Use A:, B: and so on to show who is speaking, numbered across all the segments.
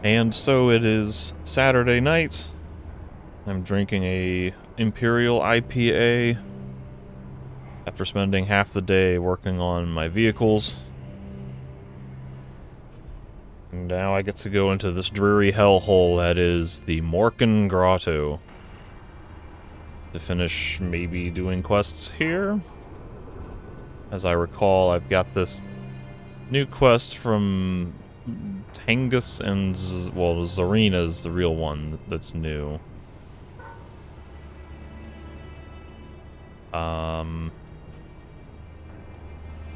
A: And so it is Saturday night. I'm drinking a Imperial IPA after spending half the day working on my vehicles. And now I get to go into this dreary hellhole that is the Morkan Grotto to finish maybe doing quests here. As I recall, I've got this new quest from Tengus and, well, Zarina's the real one that's new.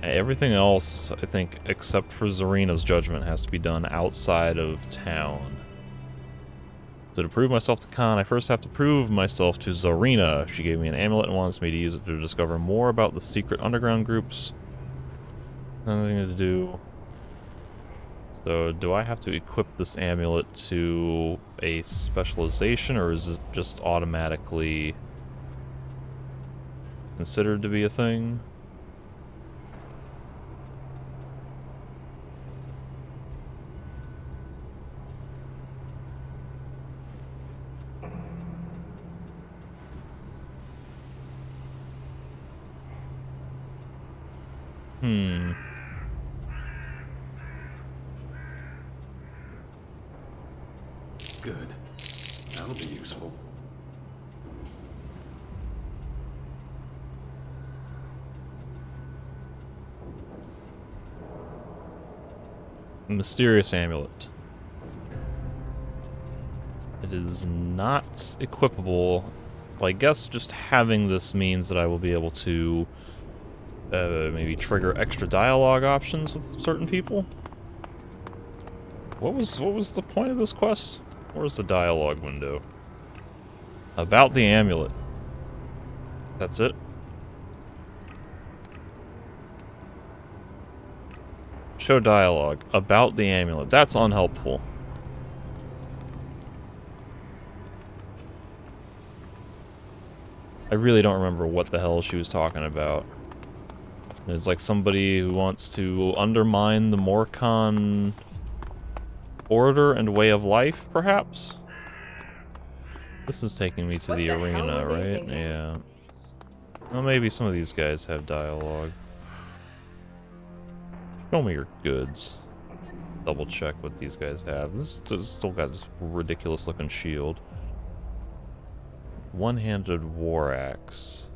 A: Everything else, I think, except for Zarina's judgment, has to be done outside of town. So to prove myself to Khan, I first have to prove myself to Zarina. She gave me an amulet and wants me to use it to discover more about the secret underground groups. Nothing to do. So do I have to equip this amulet to a specialization, or is it just automatically considered to be a thing?
B: Good. That'll be useful.
A: Mysterious amulet. It is not equipable. So I guess just having this means that I will be able to maybe trigger extra dialogue options with certain people. What was the point of this quest? Where's the dialogue window? About the amulet. That's it? Show dialogue. About the amulet. That's unhelpful. I really don't remember what the hell she was talking about. It's like somebody who wants to undermine the Morkan order and way of life, perhaps? This is taking me to the arena, right? Yeah. Well, maybe some of these guys have dialogue. Show me your goods. Double check what these guys have. This still got this ridiculous looking shield. One-handed war axe.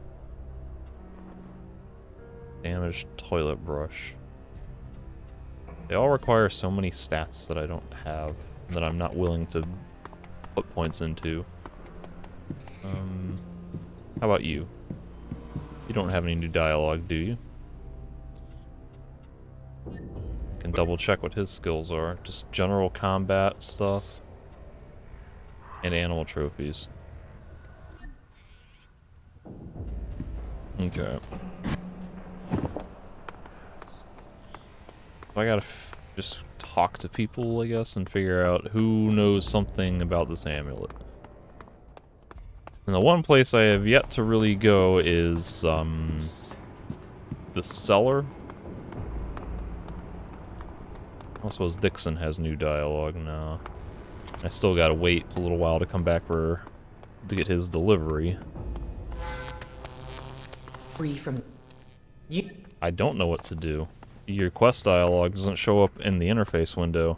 A: Damaged toilet brush. They all require so many stats that I don't have, that I'm not willing to put points into. How about you? You don't have any new dialogue, do you? Can double check what his skills are. Just general combat stuff. And animal trophies. Okay. I gotta just talk to people, I guess, and figure out who knows something about this amulet. And the one place I have yet to really go is, the cellar. I suppose Dixon has new dialogue now. I still gotta wait a little while to come back to get his delivery.
C: Free from you.
A: I don't know what to do. Your quest dialogue doesn't show up in the interface window.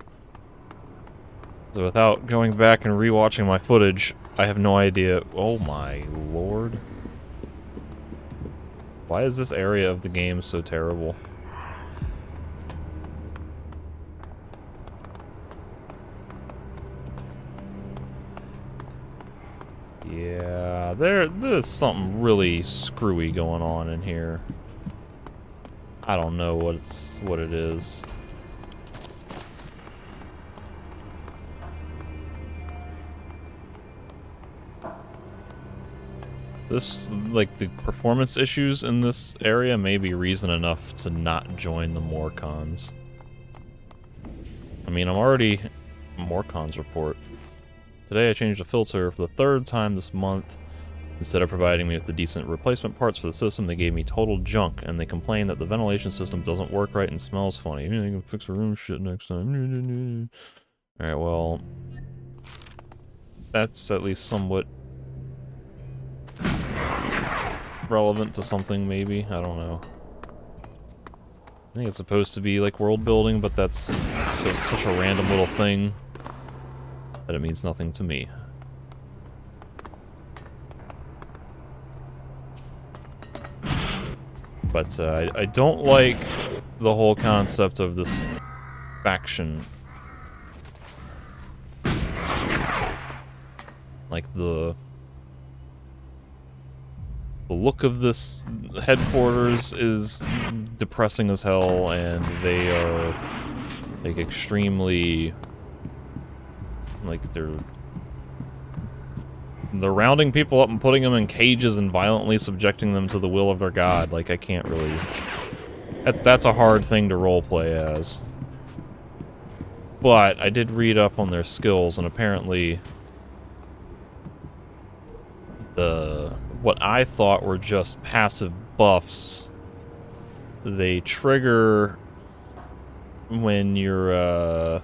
A: So without going back and rewatching my footage, I have no idea. Oh my lord. Why is this area of the game so terrible? Yeah, there's something really screwy going on in here. I don't know what it is. This, like, the performance issues in this area may be reason enough to not join the Morkans. I mean, I'm already... Morkans report. Today I changed the filter for the 3rd time this month. Instead of providing me with the decent replacement parts for the system, they gave me total junk, and they complain that the ventilation system doesn't work right and smells funny. You can fix a room shit next time. Alright, well... That's at least somewhat... relevant to something, maybe? I don't know. I think it's supposed to be like world building, but that's such a random little thing that it means nothing to me. But I don't like the whole concept of this faction. Like the look of this headquarters is depressing as hell, and they are like extremely like they're rounding people up and putting them in cages and violently subjecting them to the will of their god. Like, I can't really... That's a hard thing to roleplay as. But I did read up on their skills, and apparently what I thought were just passive buffs, they trigger when your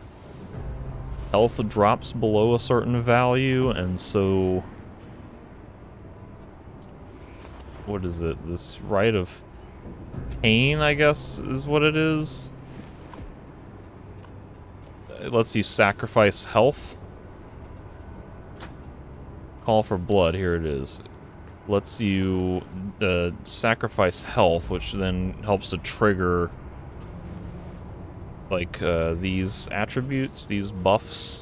A: health drops below a certain value, and so... What is it? This rite of pain, I guess, is what it is? It lets you sacrifice health. Call for blood, here it is. Lets you sacrifice health, which then helps to trigger like these attributes, these buffs.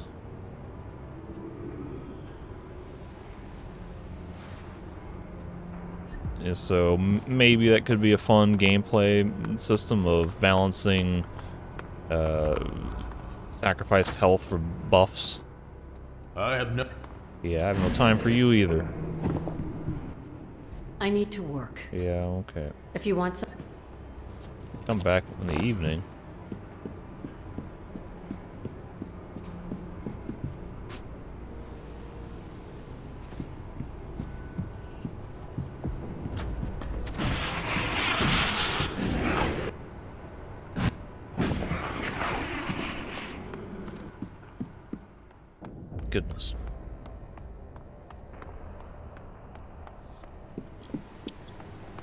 A: Yeah, so maybe that could be a fun gameplay system of balancing sacrificed health for buffs.
B: I have no...
A: Yeah, I have no time for you either.
C: I need to work.
A: Yeah, okay.
C: If you want some...
A: Come back in the evening. Goodness.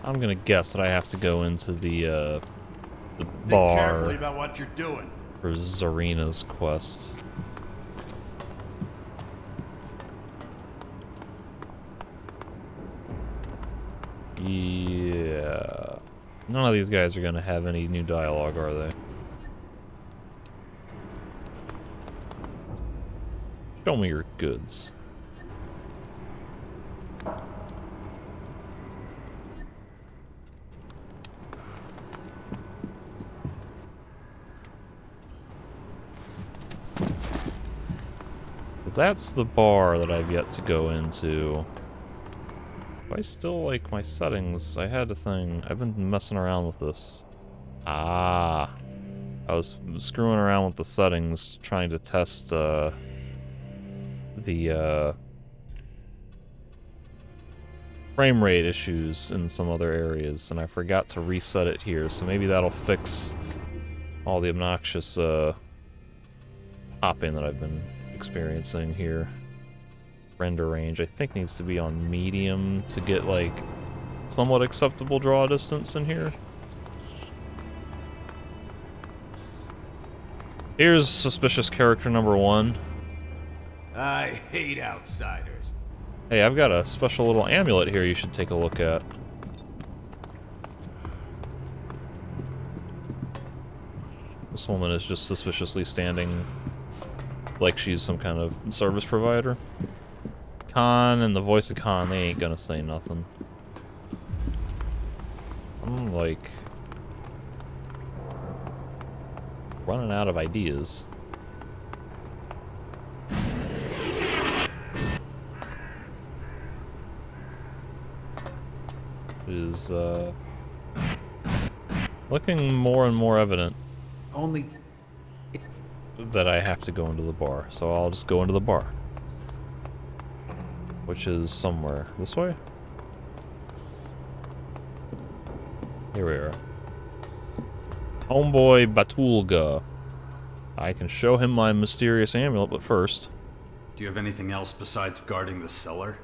A: I'm gonna guess that I have to go into the
D: Think
A: bar
D: carefully about what you're doing.
A: for Zarina's quest. Yeah. None of these guys are gonna have any new dialogue, are they? Show me your goods. That's the bar that I've yet to go into. Do I still like my settings? I had a thing. I've been messing around with this. Ah. I was screwing around with the settings, trying to test, the frame rate issues in some other areas, and I forgot to reset it here, so maybe that'll fix all the obnoxious, popping that I've been experiencing here. Render range, I think, needs to be on medium to get, like, somewhat acceptable draw distance in here. Here's suspicious character number 1.
D: I hate outsiders.
A: Hey, I've got a special little amulet here you should take a look at. This woman is just suspiciously standing like she's some kind of service provider. Khan and the voice of Khan, they ain't gonna say nothing. I'm like running out of ideas. It is looking more and more evident
D: Only...
A: that I have to go into the bar, so I'll just go into the bar. Which is somewhere. This way? Here we are. Homeboy Batulga. I can show him my mysterious amulet, but first...
E: Do you have anything else besides guarding the cellar?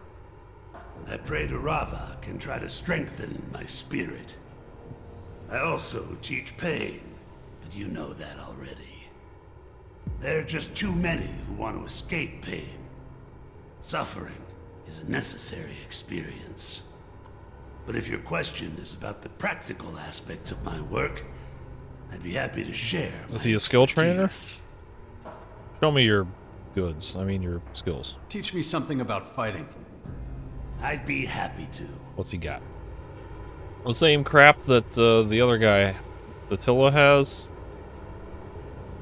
D: I pray to Ravak and try to strengthen my spirit. I also teach pain, but you know that already. There are just too many who want to escape pain. Suffering is a necessary experience. But if your question is about the practical aspects of my work, I'd be happy to share.
A: Is he a skill trainer?
D: expertise.
A: Show me your goods. I mean your skills.
E: Teach me something about fighting.
D: I'd be happy to.
A: What's he got? The same crap that the other guy, Attila, has.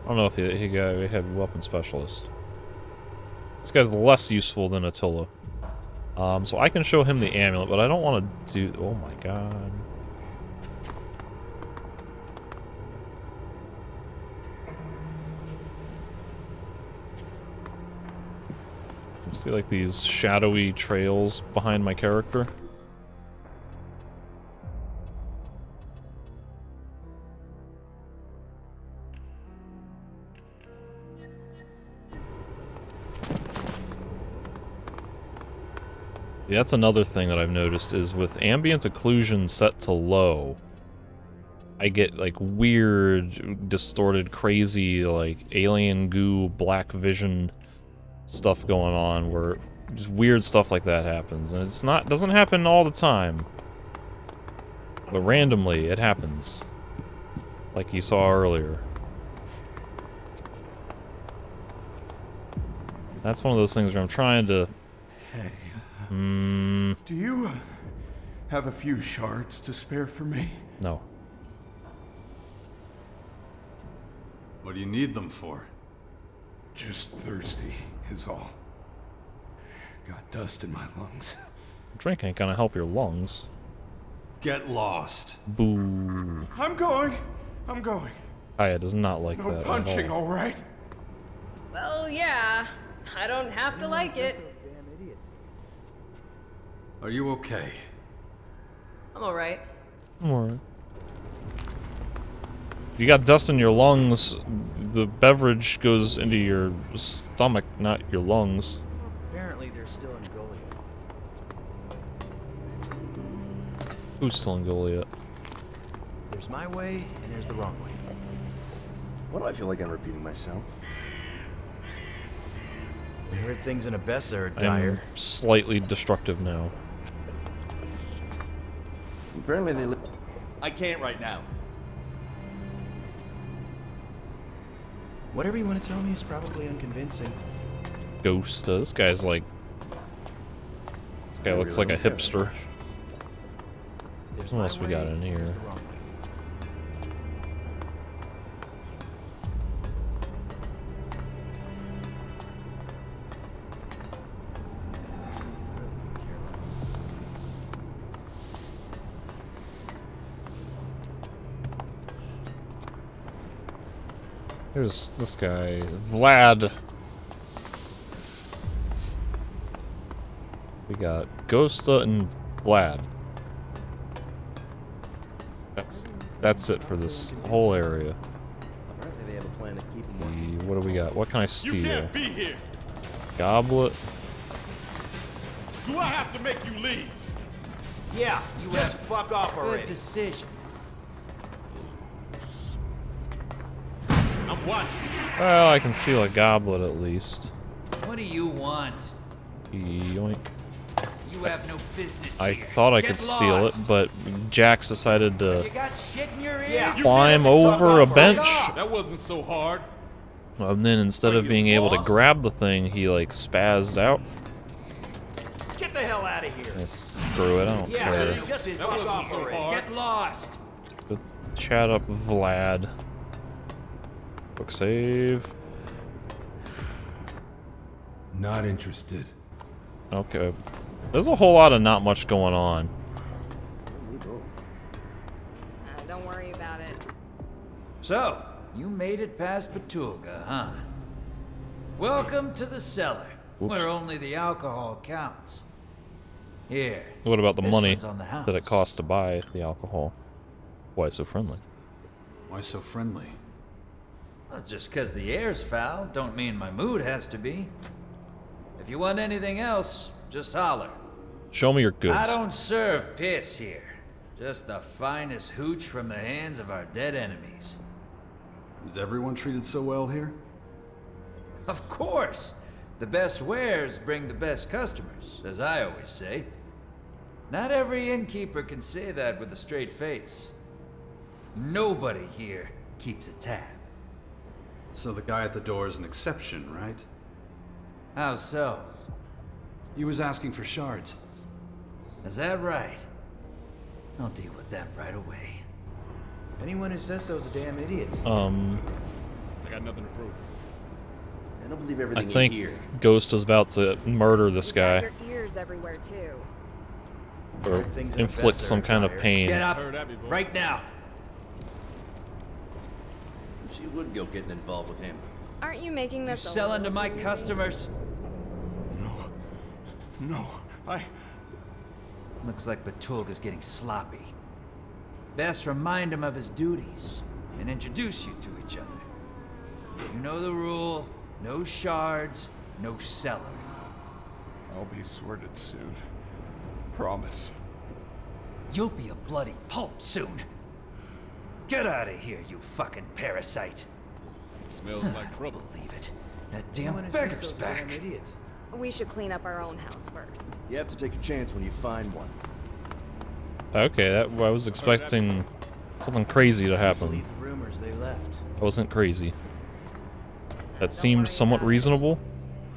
A: I don't know if he had weapon specialist. This guy's less useful than Attila. So I can show him the amulet, but I don't want to do... Oh my god. See, like, these shadowy trails behind my character? Yeah, that's another thing that I've noticed, is with ambient occlusion set to low, I get, like, weird, distorted, crazy, like, alien goo, black vision stuff going on, where just weird stuff like that happens. And it's not, doesn't happen all the time, but randomly it happens, like you saw earlier. That's one of those things where I'm trying to...
F: Hey, do you have a few shards to spare for me?
A: No.
E: What do you need them for?
F: Just thirsty, is all. Got dust in my lungs.
A: Drink ain't gonna help your lungs.
E: Get lost.
A: Boo.
F: I'm going.
A: Aya does not like
F: No
A: that
F: punching,
A: at all.
F: all right?
G: Well, yeah. I don't have to like it.
E: Are you okay?
G: I'm alright.
A: Alright. If you got dust in your lungs, the beverage goes into your stomach, not your lungs.
H: Apparently they're still in Goliath.
A: Who's still in Goliath?
H: There's my way, and there's the wrong way.
I: Why do I feel like I'm repeating myself?
H: I heard things in Abessa are
A: I'm
H: dire.
A: slightly destructive now.
I: Apparently they live.
D: I can't right now.
H: Whatever you want to tell me is probably unconvincing.
A: Ghost. This guy's like... This guy looks like a hipster.
H: There's
A: What
H: my
A: else we
H: way,
A: got in
H: and there's
A: here?
H: the wrong way.
A: Here's this guy, Vlad. We got Ghosta and Vlad. That's it for this whole area.
I: Apparently they have a plan to keep him.
A: What do we got? What can I steal?
B: You can't be here.
A: Goblet.
B: Do I have to make you leave?
H: Yeah, you just fuck off
C: Good
H: already.
C: decision.
B: I'm watching.
A: Well, I can steal a goblet at least.
D: What do you want?
A: Yoink.
D: You have no business
A: I
D: here.
A: thought I
D: Get
A: could steal it,
D: lost.
A: but Jax decided
D: You
A: to
D: got shit in your ears?
H: Yeah.
A: climb
H: You can't
A: over a
H: fuck off,
A: bench.
B: That wasn't so hard.
A: And then instead of being able to grab the thing, he like spazzed out.
H: Get the hell out of here.
A: Screw it, I don't
H: Yeah,
A: care.
H: you just
B: That
H: fuck
B: wasn't
H: off
B: so
H: already.
B: hard.
D: Get lost.
A: Good chat up, Vlad. Quick save.
F: Not interested.
A: Okay. There's a whole lot of not much going on.
G: Don't worry about it.
D: So, you made it past Petulga, huh? Welcome to the cellar, where only the alcohol counts. Here.
A: What about the
D: This
A: money
D: one's on the house.
A: that it costs to buy the alcohol? Why so friendly?
E: Why so friendly?
J: Well, just 'cause the air's foul don't mean my mood has to be. If you want anything else, just holler.
A: Show me your goods.
J: I don't serve piss here. Just the finest hooch from the hands of our dead enemies.
E: Is everyone treated so well here?
J: Of course! The best wares bring the best customers, as I always say. Not every innkeeper can say that with a straight face. Nobody here keeps a tab.
E: So the guy at the door is an exception, right?
J: How so?
E: He was asking for shards.
J: Is that right? I'll deal with that right away.
H: Anyone who says so is a damn idiot.
B: I got nothing to prove.
I: I don't believe
A: I
I: everything you
A: think
I: hear.
A: Ghost is about to murder this
K: You got
A: guy
K: your ears everywhere too.
A: or
H: Things in
A: inflict
H: Fester
A: some
H: are
A: kind of
H: dire.
A: pain.
J: Get up!
B: Heard that before.
J: Right now!
I: She would go getting involved with him.
K: Aren't you making
J: You
K: this a
J: selling to
K: little
J: my
K: too easy?
J: customers?
F: No, I...
J: Looks like Batulga's getting sloppy. Best remind him of his duties and introduce you to each other. You know the rule: no shards, no cellar.
F: I'll be sorted soon. Promise.
J: You'll be a bloody pulp soon. Get out of here, you fucking parasite.
B: Smells like trouble.
J: Believe it. That damn
H: Anyone who says
J: beggar's
H: so is a
J: back.
H: damn idiot.
K: We should clean up our own house first.
I: You have to take a chance when you find one.
A: Okay, I was expecting something crazy to happen.
H: Believe the rumors they left.
A: I wasn't crazy. That
K: Don't
A: seemed
K: worry
A: somewhat
K: about it.
A: reasonable.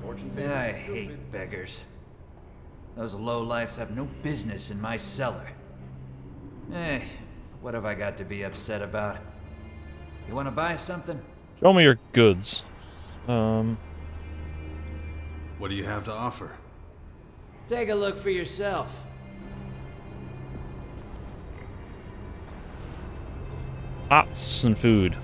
I: Fortune
J: I
I: favors the
J: hate
I: stupid.
J: beggars. Those lowlifes have no business in my cellar. What have I got to be upset about? You want to buy something?
A: Show me your goods.
E: What do you have to offer?
J: Take a look for yourself.
A: Pots and food.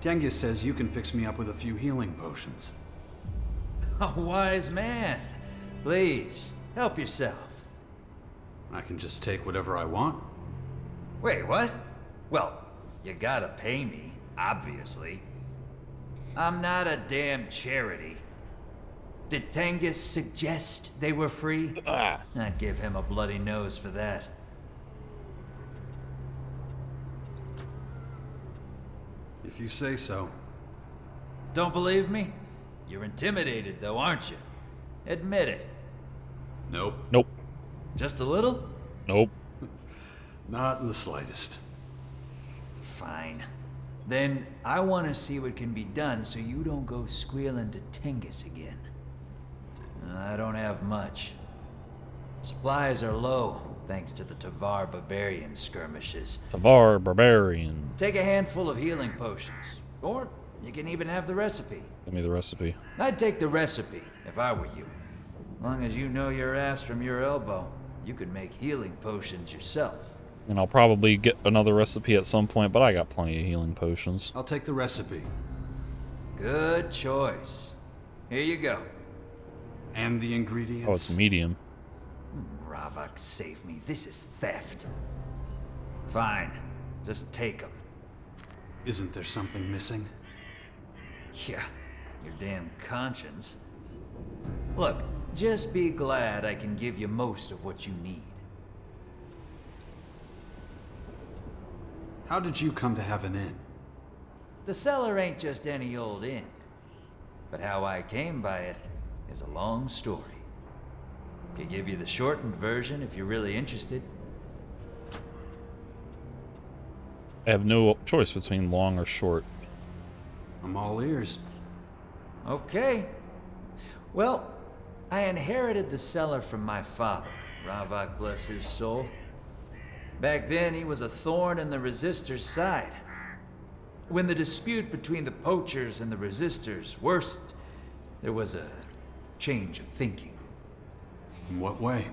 E: Tengus says you can fix me up with a few healing potions.
J: A wise man. Please, help yourself.
E: I can just take whatever I want.
J: Wait, what? Well, you gotta pay me, obviously. I'm not a damn charity. Did Tengus suggest they were free? I'd give him a bloody nose for that.
E: If you say so.
J: Don't believe me? You're intimidated, though, aren't you? Admit it.
E: Nope.
A: Nope.
J: Just a little?
A: Nope.
E: Not in the slightest.
J: Fine. Then I want to see what can be done so you don't go squealing to Tengus again. I don't have much. Supplies are low, thanks to the Tavar barbarian skirmishes.
A: Tavar Barbarian.
J: Take a handful of healing potions, or you can even have the recipe.
A: Give me the recipe.
J: I'd take the recipe if I were you. As long as you know your ass from your elbow, you could make healing potions yourself.
A: And I'll probably get another recipe at some point, but I got plenty of healing potions.
E: I'll take the recipe.
J: Good choice. Here you go.
E: And the ingredients.
A: Oh, it's medium.
J: Ravak, save me. This is theft. Fine. Just take them.
E: Isn't there something missing?
J: Yeah, your damn conscience. Look, just be glad I can give you most of what you need.
E: How did you come to have an inn?
J: The cellar ain't just any old inn. But how I came by it is a long story. Could give you the shortened version if you're really interested.
A: I have no choice between long or short.
E: I'm all ears.
J: Okay. Well, I inherited the cellar from my father, Ravak bless his soul. Back then, he was a thorn in the resistors' side. When the dispute between the poachers and the resistors worsened, there was a change of thinking.
E: In what way?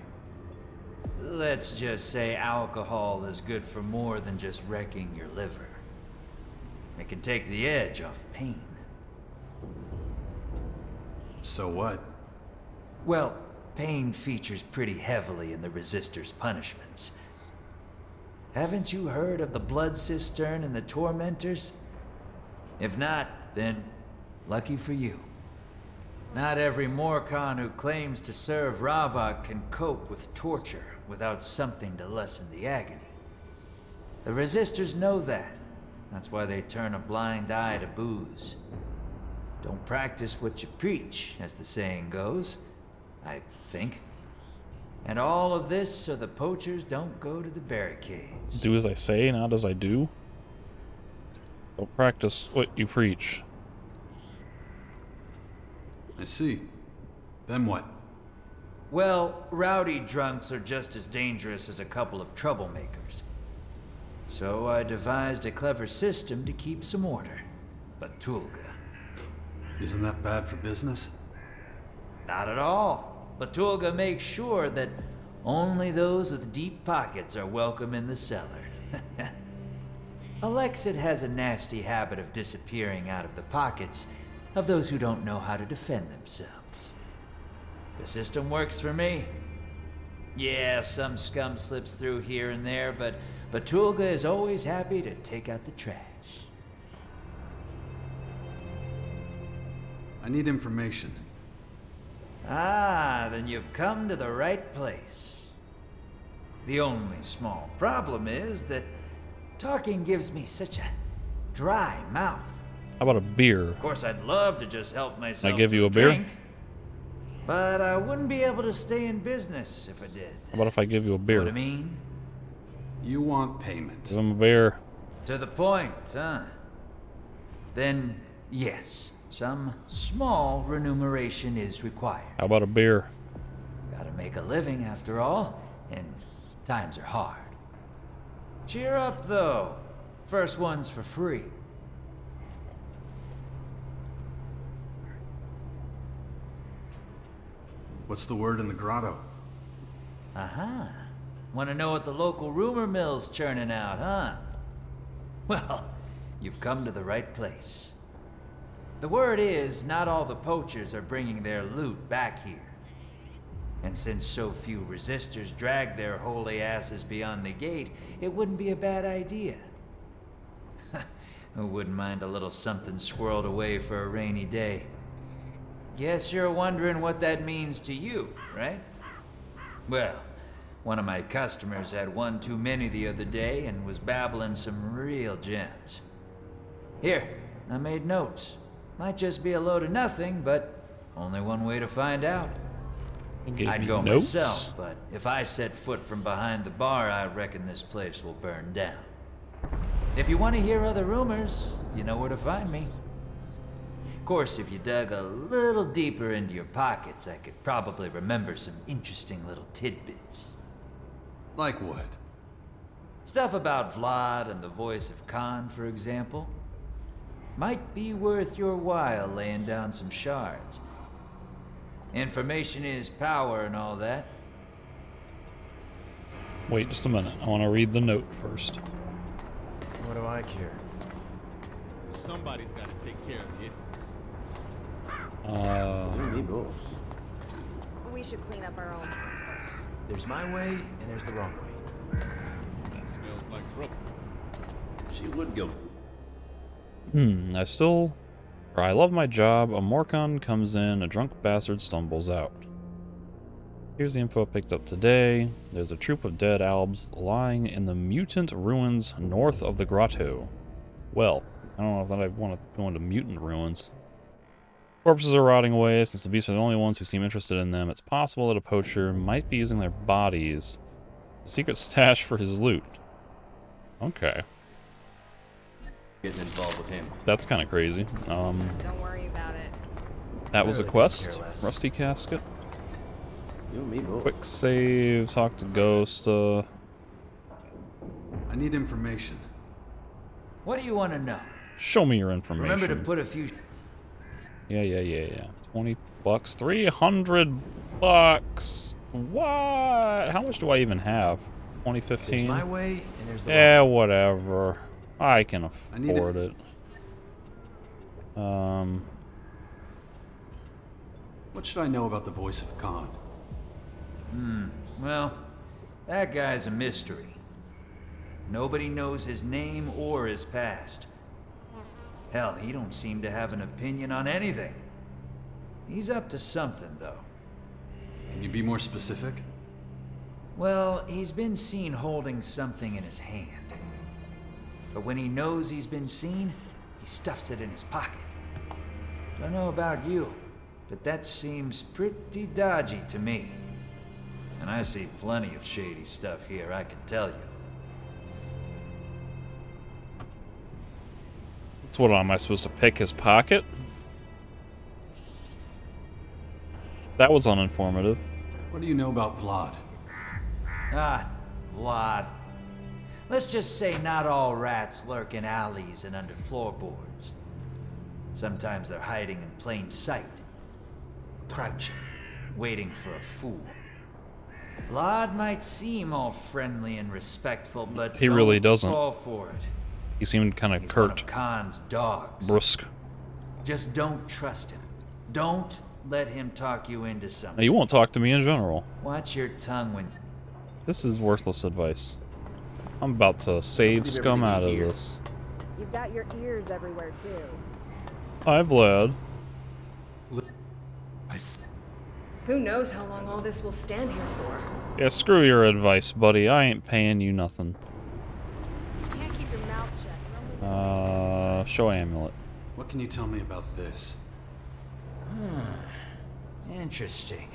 J: Let's just say alcohol is good for more than just wrecking your liver. It can take the edge off pain.
E: So what?
J: Well, pain features pretty heavily in the Resistor's punishments. Haven't you heard of the Blood Cistern and the Tormentors? If not, then lucky for you. Not every Morcon who claims to serve Ravok can cope with torture without something to lessen the agony. The Resistors know that. That's why they turn a blind eye to booze. Don't practice what you preach, as the saying goes, I think. And all of this so the poachers don't go to the barricades.
A: Do as I say, not as I do. Don't practice what you preach.
E: I see. Then what?
J: Well, rowdy drunks are just as dangerous as a couple of troublemakers. So I devised a clever system to keep some order. But Tulga.
E: Isn't that bad for business?
J: Not at all. But Tulga makes sure that only those with deep pockets are welcome in the cellar. Alexit has a nasty habit of disappearing out of the pockets of those who don't know how to defend themselves. The system works for me. Yeah, some scum slips through here and there, but Tulga is always happy to take out the trash.
E: I need information.
J: Ah, then you've come to the right place. The only small problem is that talking gives me such a dry mouth.
A: How about a beer?
J: Of course, I'd love to just help myself.
A: I give
J: to
A: you a beer?
J: drink, but I wouldn't be able to stay in business if I did.
A: How about if I give you a
J: Know
A: beer?
J: what I mean?
E: You want payment.
A: Give him a beer.
J: To the point, huh? Then, yes, some small remuneration is required.
A: How about a beer?
J: Gotta make a living after all, and times are hard. Cheer up, though. First one's for free.
E: What's the word in the grotto?
J: Uh-huh. Want to know what the local rumor mill's churning out, huh? Well, you've come to the right place. The word is, not all the poachers are bringing their loot back here. And since so few resistors drag their holy asses beyond the gate, it wouldn't be a bad idea. Who wouldn't mind a little something squirreled away for a rainy day? Guess you're wondering what that means to you, right? Well, one of my customers had one too many the other day and was babbling some real gems. Here, I made notes. Might just be a load of nothing, but only one way to find out. I'd go
A: notes?
J: myself, but if I set foot from behind the bar, I reckon this place will burn down. If you want to hear other rumors, you know where to find me. Of course, if you dug a little deeper into your pockets, I could probably remember some interesting little tidbits.
E: Like what?
J: Stuff about Vlad and the voice of Khan, for example. Might be worth your while laying down some shards. Information is power and all that.
A: Wait just a minute. I want to read the note first.
H: What do I care?
B: Somebody's got to take care of the idiots.
I: You and me both.
K: We should clean up our own house first.
H: There's my way, and there's the wrong way.
B: That smells like trouble.
I: She would go.
A: I love my job. A Morcon comes in, a drunk bastard stumbles out. Here's the info I picked up today. There's a troop of dead albs lying in the mutant ruins north of the grotto. Well, I don't know if I want to go into mutant ruins. Corpses are rotting away. Since the beasts are the only ones who seem interested in them, it's possible that a poacher might be using their bodies as a secret stash for his loot. Okay.
I: Getting involved with him.
A: That's kind of crazy.
K: Don't worry about it.
A: That was a
H: Really
A: quest.
H: couldn't care less.
A: Rusty casket.
I: You and me both.
A: Quick save. Talk to Ghost.
E: I need information.
J: What do you want to know?
A: Show me your information.
J: Remember to put a few...
A: Yeah. 20 bucks. 300 bucks. What? How much do I even have?
H: There's
A: 2015?
H: my way, and there's the
A: Yeah,
H: wrong way.
A: whatever. I can
E: need
A: afford it.
E: What should I know about the voice of Khan?
J: Well, that guy's a mystery. Nobody knows his name or his past. Hell, he don't seem to have an opinion on anything. He's up to something, though.
E: Can you be more specific?
J: Well, he's been seen holding something in his hand. But when he knows he's been seen, he stuffs it in his pocket. Don't know about you, but that seems pretty dodgy to me. And I see plenty of shady stuff here, I can tell you.
A: That's what am I supposed to pick his pocket? That was uninformative.
E: What do you know about Vlad?
J: Ah, Vlad. Let's just say not all rats lurk in alleys and under floorboards. Sometimes they're hiding in plain sight. Crouching, waiting for a fool. Vlad might seem all friendly and respectful, but
A: he really doesn't.
J: Fall for it.
A: He seemed kind of
J: He's
A: curt.
J: one of Khan's dogs.
A: Brusque.
J: Just don't trust him. Don't let him talk you into something.
A: He won't talk to me in general.
J: Watch your tongue when...
A: This is worthless advice. I'm about to save scum out of this.
K: You've got your ears everywhere, too.
A: Hi, Vlad.
G: Who knows how long all this will stand here for?
A: Yeah, screw your advice, buddy. I ain't paying you nothing.
K: You can't keep your mouth shut. You're only
A: Show amulet.
E: What can you tell me about this?
J: Interesting.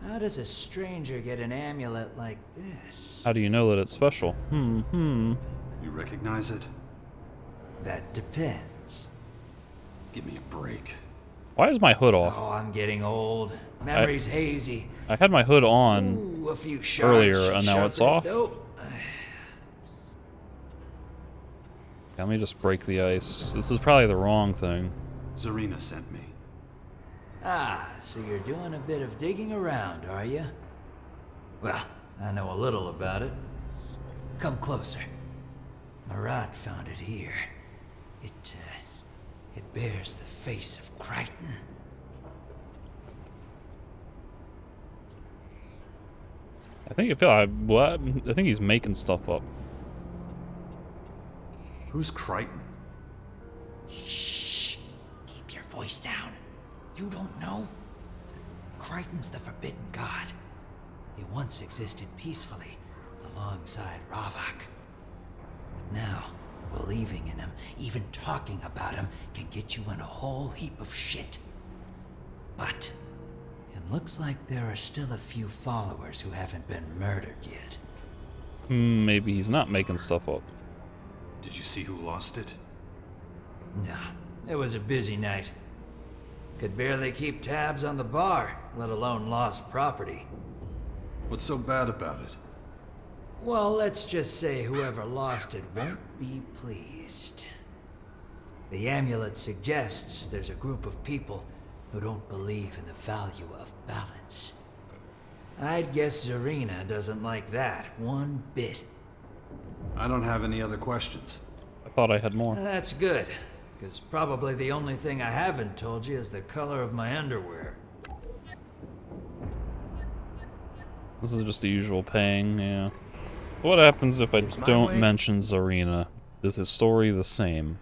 J: How does a stranger get an amulet like this?
A: How do you know that it's special?
E: You recognize it?
J: That depends.
E: Give me a break.
A: Why is my hood off?
J: Oh, I'm getting old. Memory's hazy.
A: I had my hood on
J: Ooh, a few shards
A: earlier, and now it's
J: sharpen it,
A: off.
J: though.
A: Let me just break the ice. This is probably the wrong thing.
E: Zarina sent me.
J: Ah, so you're doing a bit of digging around, are you? Well, I know a little about it. Come closer. Marat found it here. It bears the face of Crichton.
A: I think I think he's making stuff up.
E: Who's Crichton?
J: Shh. Keep your voice down. You don't know? Crichton's the Forbidden God. He once existed peacefully alongside Ravak. But now, believing in him, even talking about him, can get you in a whole heap of shit. But it looks like there are still a few followers who haven't been murdered yet.
A: Maybe he's not making stuff up.
E: Did you see who lost it?
J: No, it was a busy night. Could barely keep tabs on the bar, let alone lost property.
E: What's so bad about it?
J: Well, let's just say whoever lost it won't be pleased. The amulet suggests there's a group of people who don't believe in the value of balance. I'd guess Zarina doesn't like that one bit.
E: I don't have any other questions.
A: I thought I had more.
J: That's good, because probably the only thing I haven't told you is the color of my underwear.
A: This is just the usual paying, yeah. So what happens if I don't mention Zarina? Is his story the same?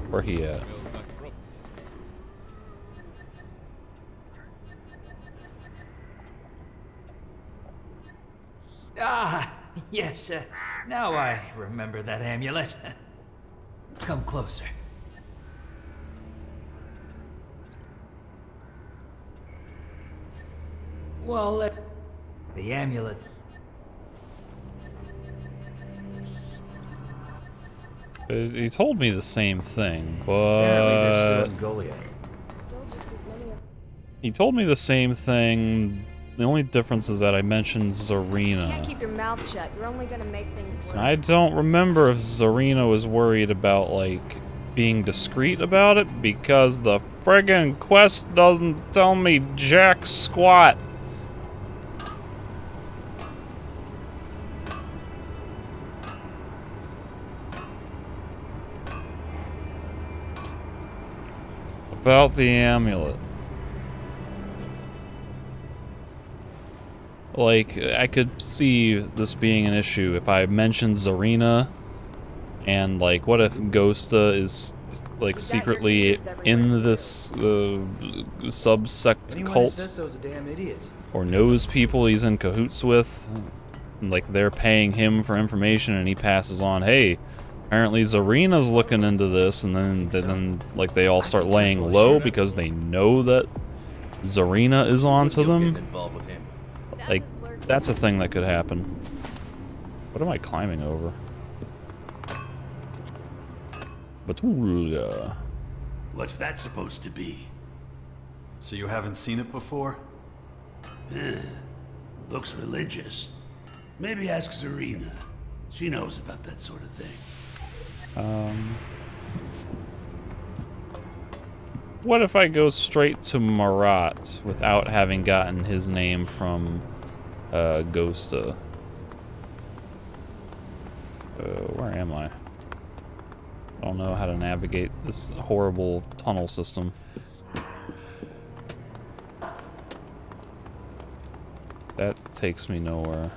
A: Where he at?
J: Ah, yes, now I remember that amulet. Come closer. Well, the amulet...
A: He told me the same thing,
H: Apparently they're still
A: but...
H: in Goliath.
K: still just as many of
A: He told me the same thing. The only difference is that I mentioned
K: You can't
A: Zarina.
K: keep your mouth shut. You're only gonna make things worse.
A: I don't remember if Zarina was worried about, like, being discreet about it, because the friggin' quest doesn't tell me jack squat. About the amulet. Like, I could see this being an issue if I mentioned Zarina, and like, what if Ghosta is like
K: You've got your
A: secretly
K: fingers everywhere,
A: in
K: too.
A: this subsect
H: Anyone who
A: cult,
H: says so is a damn idiot.
A: or knows people he's in cahoots with, and like they're paying him for information, and he passes on, hey, apparently Zarina's looking into this, and then like they all start laying low because they know that Zarina is onto
I: You'll
A: them.
I: get involved with him.
A: Like, that's a thing that could happen. What am I climbing over? Batula.
D: What's that supposed to be?
E: So you haven't seen it before?
D: Looks religious. Maybe ask Zarina. She knows about that sort of thing.
A: What if I go straight to Marat without having gotten his name from Ghosta? Where am I? I don't know how to navigate this horrible tunnel system. That takes me nowhere.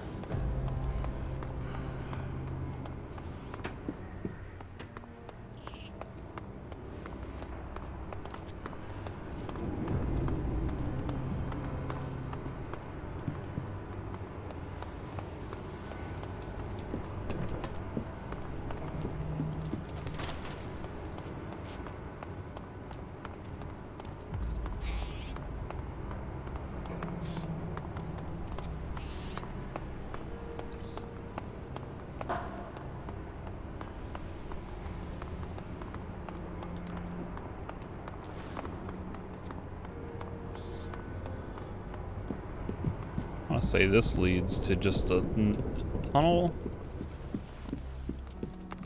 A: I want to say this leads to just a tunnel.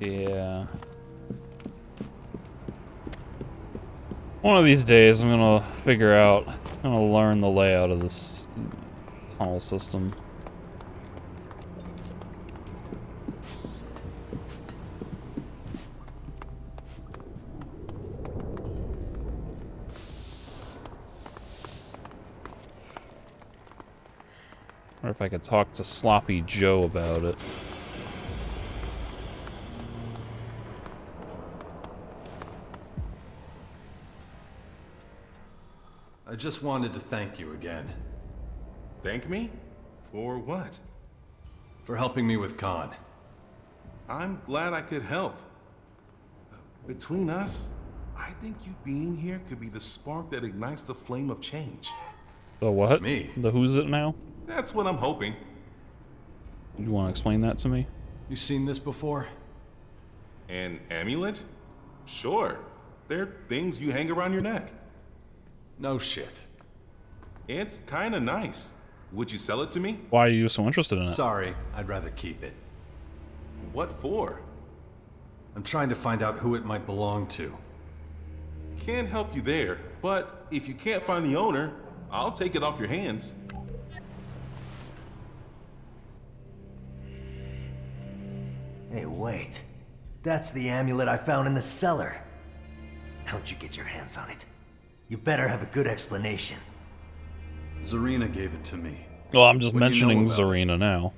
A: Yeah. One of these days I'm gonna figure out, I'm gonna learn the layout of this tunnel system. Or if I could talk to Sloppy Joe about it.
E: I just wanted to thank you again
B: Thank me? For what?
E: for helping me with Khan.
B: I'm glad I could help. Between us, I think you being here could be the spark that ignites the flame of change.
A: The what?
E: Me?
A: The who's it now?
B: That's what I'm hoping.
A: You want to explain that to me?
E: You seen this before?
B: An amulet? Sure. They're things you hang around your neck.
E: No shit.
B: It's kinda nice. Would you sell it to me?
A: Why are you so interested in it?
E: Sorry, I'd rather keep it.
B: What for?
E: I'm trying to find out who it might belong to.
B: Can't help you there, but if you can't find the owner, I'll take it off your hands.
L: Hey, wait. That's the amulet I found in the cellar. How'd you get your hands on it? You better have a good explanation.
E: Zarina gave it to me.
A: Well, I'm just
E: What do you know
A: mentioning
E: about it?
A: Zarina now.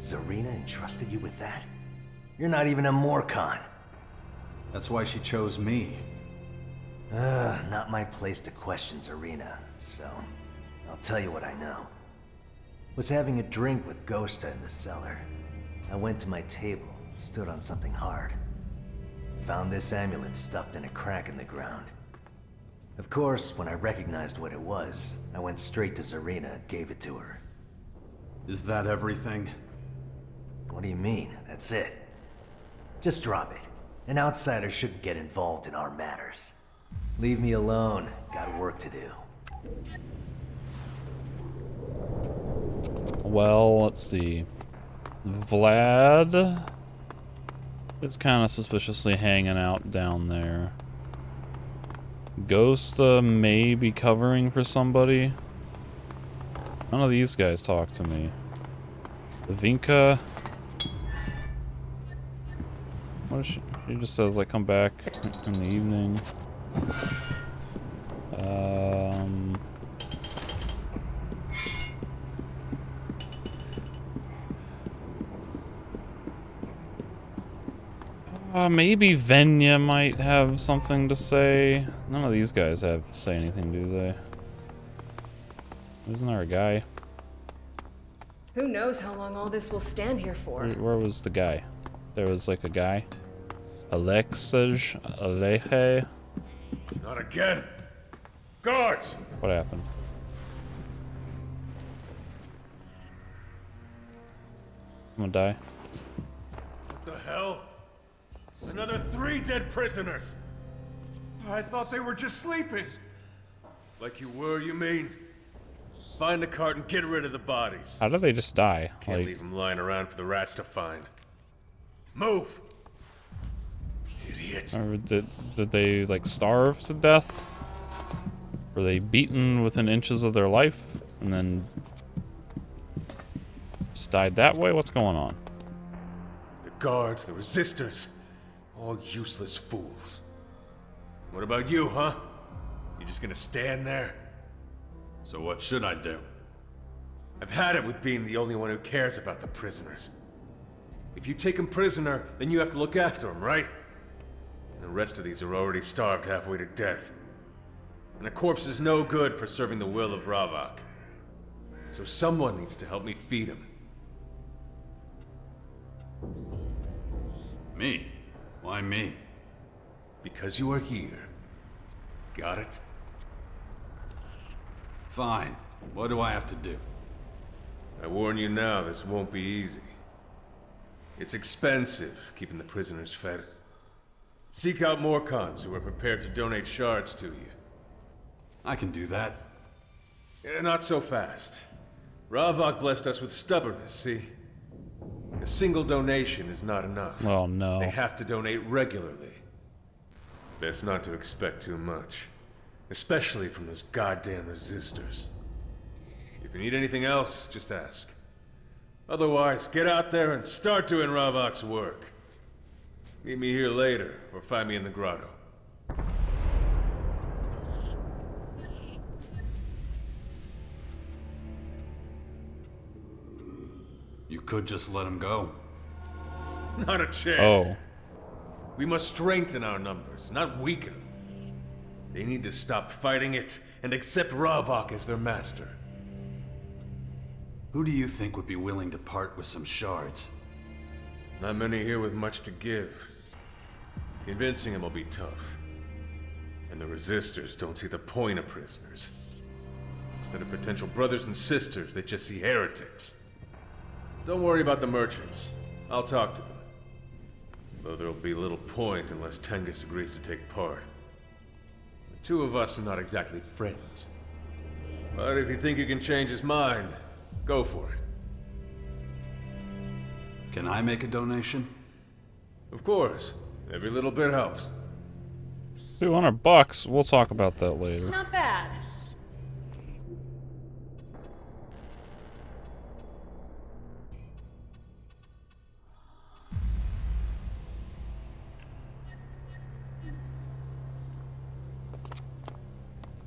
L: Zarina entrusted you with that? You're not even a Morcon.
E: That's why she chose me.
L: Not my place to question Zarina, so I'll tell you what I know. Was having a drink with Ghosta in the cellar. I went to my table, stood on something hard. Found this amulet stuffed in a crack in the ground. Of course, when I recognized what it was, I went straight to Zarina and gave it to her.
E: Is that everything?
L: What do you mean? That's it? Just drop it. An outsider shouldn't get involved in our matters. Leave me alone. Got work to do.
A: Well, let's see. Vlad is kind of suspiciously hanging out down there. Ghosta may be covering for somebody. None of these guys talk to me. Vinka. What is she? She just says I come back in the evening. Maybe Venya might have something to say. None of these guys have to say anything, do they? Isn't there a guy?
G: Who knows how long all this will stand here for?
A: Where was the guy? There was like a guy. Alexej? Aleje?
M: Not again! Guards!
A: What happened? I'm gonna die.
M: What the hell? Another 3 dead prisoners!
F: I thought they were just sleeping.
M: Like you were, you mean? Find the cart and get rid of the bodies.
A: How did they just die?
M: Can't leave them lying around for the rats to find. Move! Idiot.
A: Or did they like starve to death? Were they beaten within inches of their life and then just died that way? What's going on?
M: The guards, the resistors, all useless fools. What about you, huh? You just gonna stand there?
E: So what should I do?
M: I've had it with being the only one who cares about the prisoners. If you take them prisoner, then you have to look after them, right? And the rest of these are already starved halfway to death. And a corpse is no good for serving the will of Ravak. So someone needs to help me feed him.
E: Me? Why me?
M: Because you are here. Got it?
E: Fine. What do I have to do?
M: I warn you now, this won't be easy. It's expensive, keeping the prisoners fed. Seek out more cons who are prepared to donate shards to you.
E: I can do that.
M: Not so fast. Ravak blessed us with stubbornness, see? A single donation is not enough.
A: Oh no.
M: They have to donate regularly. Best not to expect too much. Especially from those goddamn resistors. If you need anything else, just ask. Otherwise, get out there and start doing Ravak's work. Meet me here later, or find me in the grotto.
E: You could just let him go.
M: Not a chance.
A: Oh.
M: We must strengthen our numbers, not weaken them. They need to stop fighting it and accept Ravak as their master.
E: Who do you think would be willing to part with some shards?
M: Not many here with much to give. Convincing him will be tough. And the resistors don't see the point of prisoners. Instead of potential brothers and sisters, they just see heretics. Don't worry about the merchants. I'll talk to them. Though there'll be little point unless Tengus agrees to take part. The two of us are not exactly friends. But if you think you can change his mind, go for it.
E: Can I make a donation?
M: Of course. Every little bit helps.
A: $200. We'll talk about that later.
G: Not bad.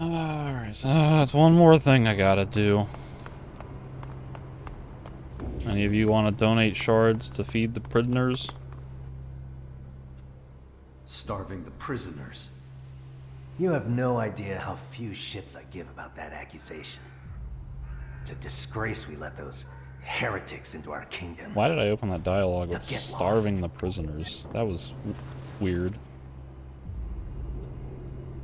A: Alright, so that's one more thing I gotta do. Any of you want to donate shards to feed the prisoners?
E: Starving the prisoners.
L: You have no idea how few shits I give about that accusation. It's a disgrace we let those heretics into our kingdom.
A: Why did I open that dialogue with
L: Let's get
A: starving
L: lost.
A: the prisoners? That was weird.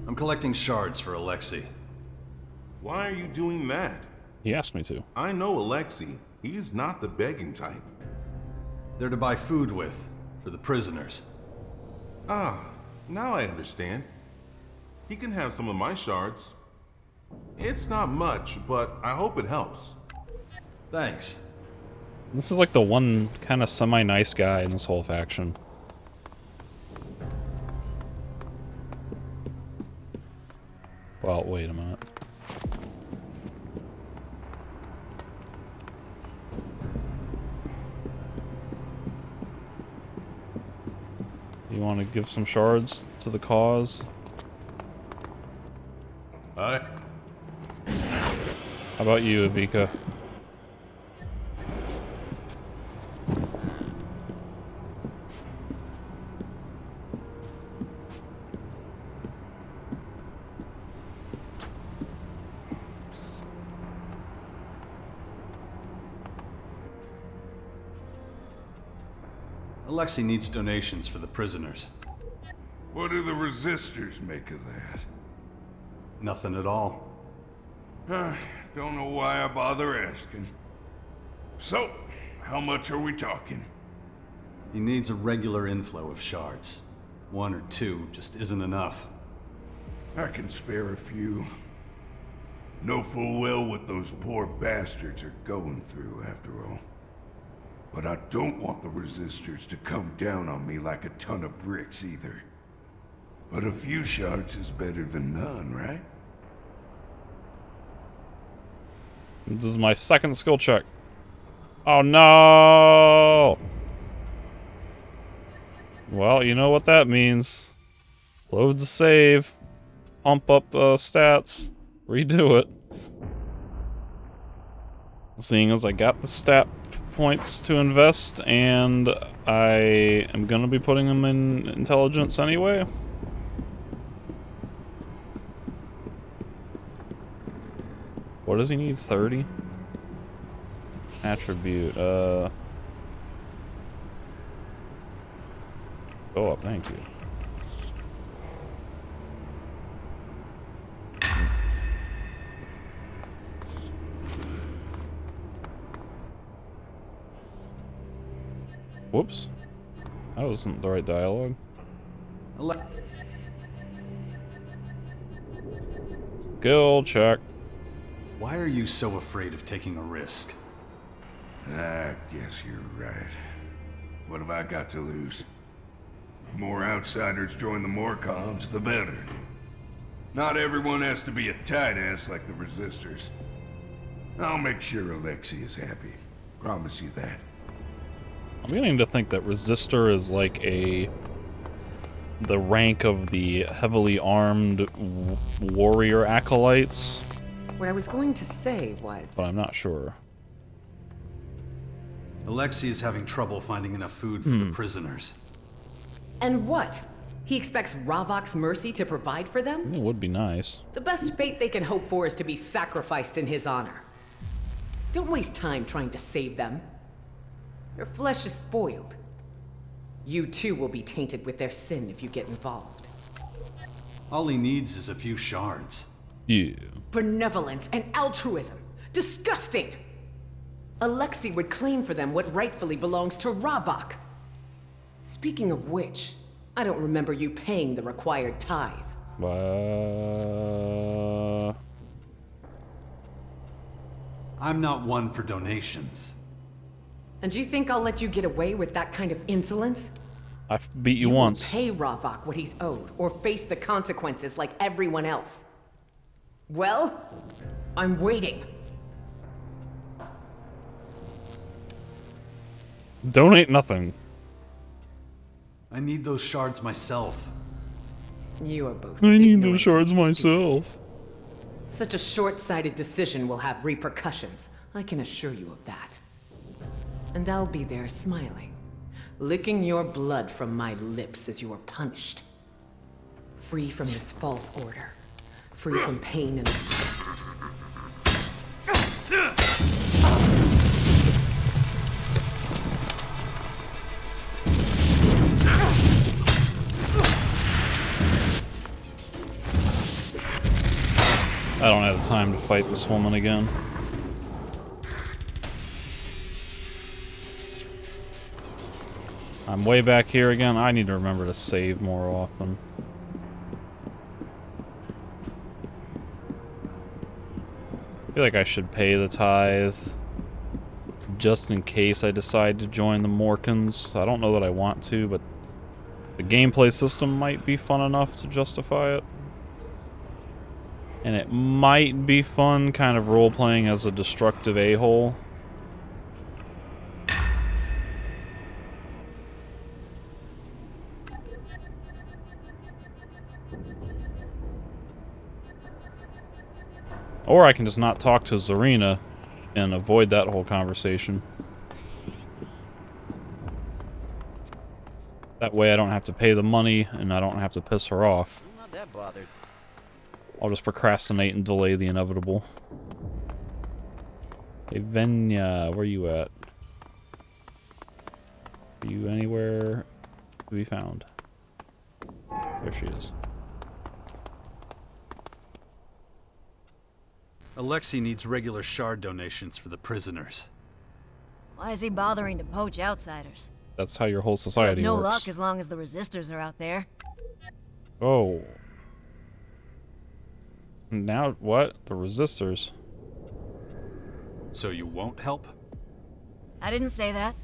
E: I'm collecting shards for Alexei.
B: Why are you doing that?
A: He asked me to.
B: I know Alexei. He's not the begging type.
E: They're to buy food with, for the prisoners.
B: Ah, now I understand. He can have some of my shards. It's not much, but I hope it helps.
E: Thanks.
A: This is like the one kind of semi-nice guy in this whole faction. Well, wait a minute. You want to give some shards to the cause?
M: Aye.
A: How about you, Avika?
E: Alexei needs donations for the prisoners.
F: What do the resistors make of that?
E: Nothing at all.
F: Don't know why I bother asking. So, how much are we talking?
E: He needs a regular inflow of shards. 1 or 2 just isn't enough.
F: I can spare a few. Know full well what those poor bastards are going through, after all. But I don't want the resistors to come down on me like a ton of bricks, either. But a few shards is better than none, right?
A: This is my second skill check. Oh no! Well, you know what that means. Load the save. Pump up stats. Redo it. Seeing as I got the stat points to invest, and I am gonna be putting them in intelligence anyway. What does he need? 30? Attribute, Go up, thank you. Whoops. That wasn't the right dialogue. Skill check.
E: Why are you so afraid of taking a risk?
F: I guess you're right. What have I got to lose? The more outsiders join the Morcons, the better. Not everyone has to be a tight ass like the Resistors. I'll make sure Alexei is happy. Promise you that.
A: I'm beginning to think that Resistor is like the rank of the heavily armed warrior acolytes.
C: What I was going to say was...
A: But I'm not sure.
E: Alexei is having trouble finding enough food for the prisoners.
C: And what? He expects Ravok's mercy to provide for them?
A: It would be nice.
C: The best fate they can hope for is to be sacrificed in his honor. Don't waste time trying to save them. Their flesh is spoiled. You too will be tainted with their sin if you get involved.
E: All he needs is a few shards.
A: Yeah.
C: Benevolence and altruism. Disgusting! Alexei would claim for them what rightfully belongs to Ravok. Speaking of which, I don't remember you paying the required tithe.
E: I'm not one for donations.
C: And you think I'll let you get away with that kind of insolence?
A: I've beat you once.
C: Pay Ravok what he's owed, or face the consequences like everyone else. Well, I'm waiting.
A: Donate nothing.
E: I need those shards myself.
C: You are both.
A: I need those shards myself.
C: Such a short-sighted decision will have repercussions. I can assure you of that. And I'll be there smiling, licking your blood from my lips as you are punished. Free from this false order. Free from pain and...
A: I don't have the time to fight this woman again. I'm way back here again. I need to remember to save more often. I feel like I should pay the tithe just in case I decide to join the Morcans. I don't know that I want to, but the gameplay system might be fun enough to justify it. And it might be fun kind of role-playing as a destructive a-hole. Or I can just not talk to Zarina and avoid that whole conversation. That way I don't have to pay the money and I don't have to piss her off.
I: I'm not that bothered.
A: I'll just procrastinate and delay the inevitable. Hey Venya, where you at?
N: Are you anywhere to be found? There she is.
E: Alexei needs regular shard donations for the prisoners.
O: Why is he bothering to poach outsiders?
N: That's how your whole
O: He'll have
N: society
O: no
N: works.
O: luck as long as the resistors are out there.
N: Oh. Now what? The resistors.
E: So you won't help?
O: I didn't say that.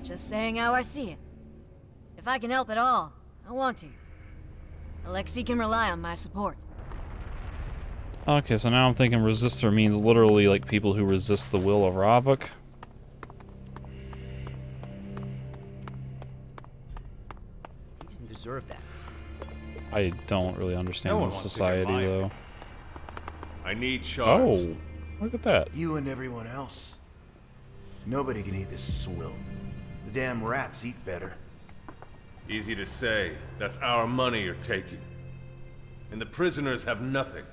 O: Just saying how I see it. If I can help at all, I want to. Alexei can rely on my support.
N: Okay, so now I'm thinking resistor means literally like people who resist the will of Ravok.
I: He didn't deserve that.
N: I don't really understand
M: No one
N: this
M: wants to
N: society
M: get
N: though.
M: I need shards.
N: Oh, look at that.
H: You and everyone else. Nobody can eat this swill. The damn rats eat better.
M: Easy to say. That's our money you're taking. And the prisoners have nothing.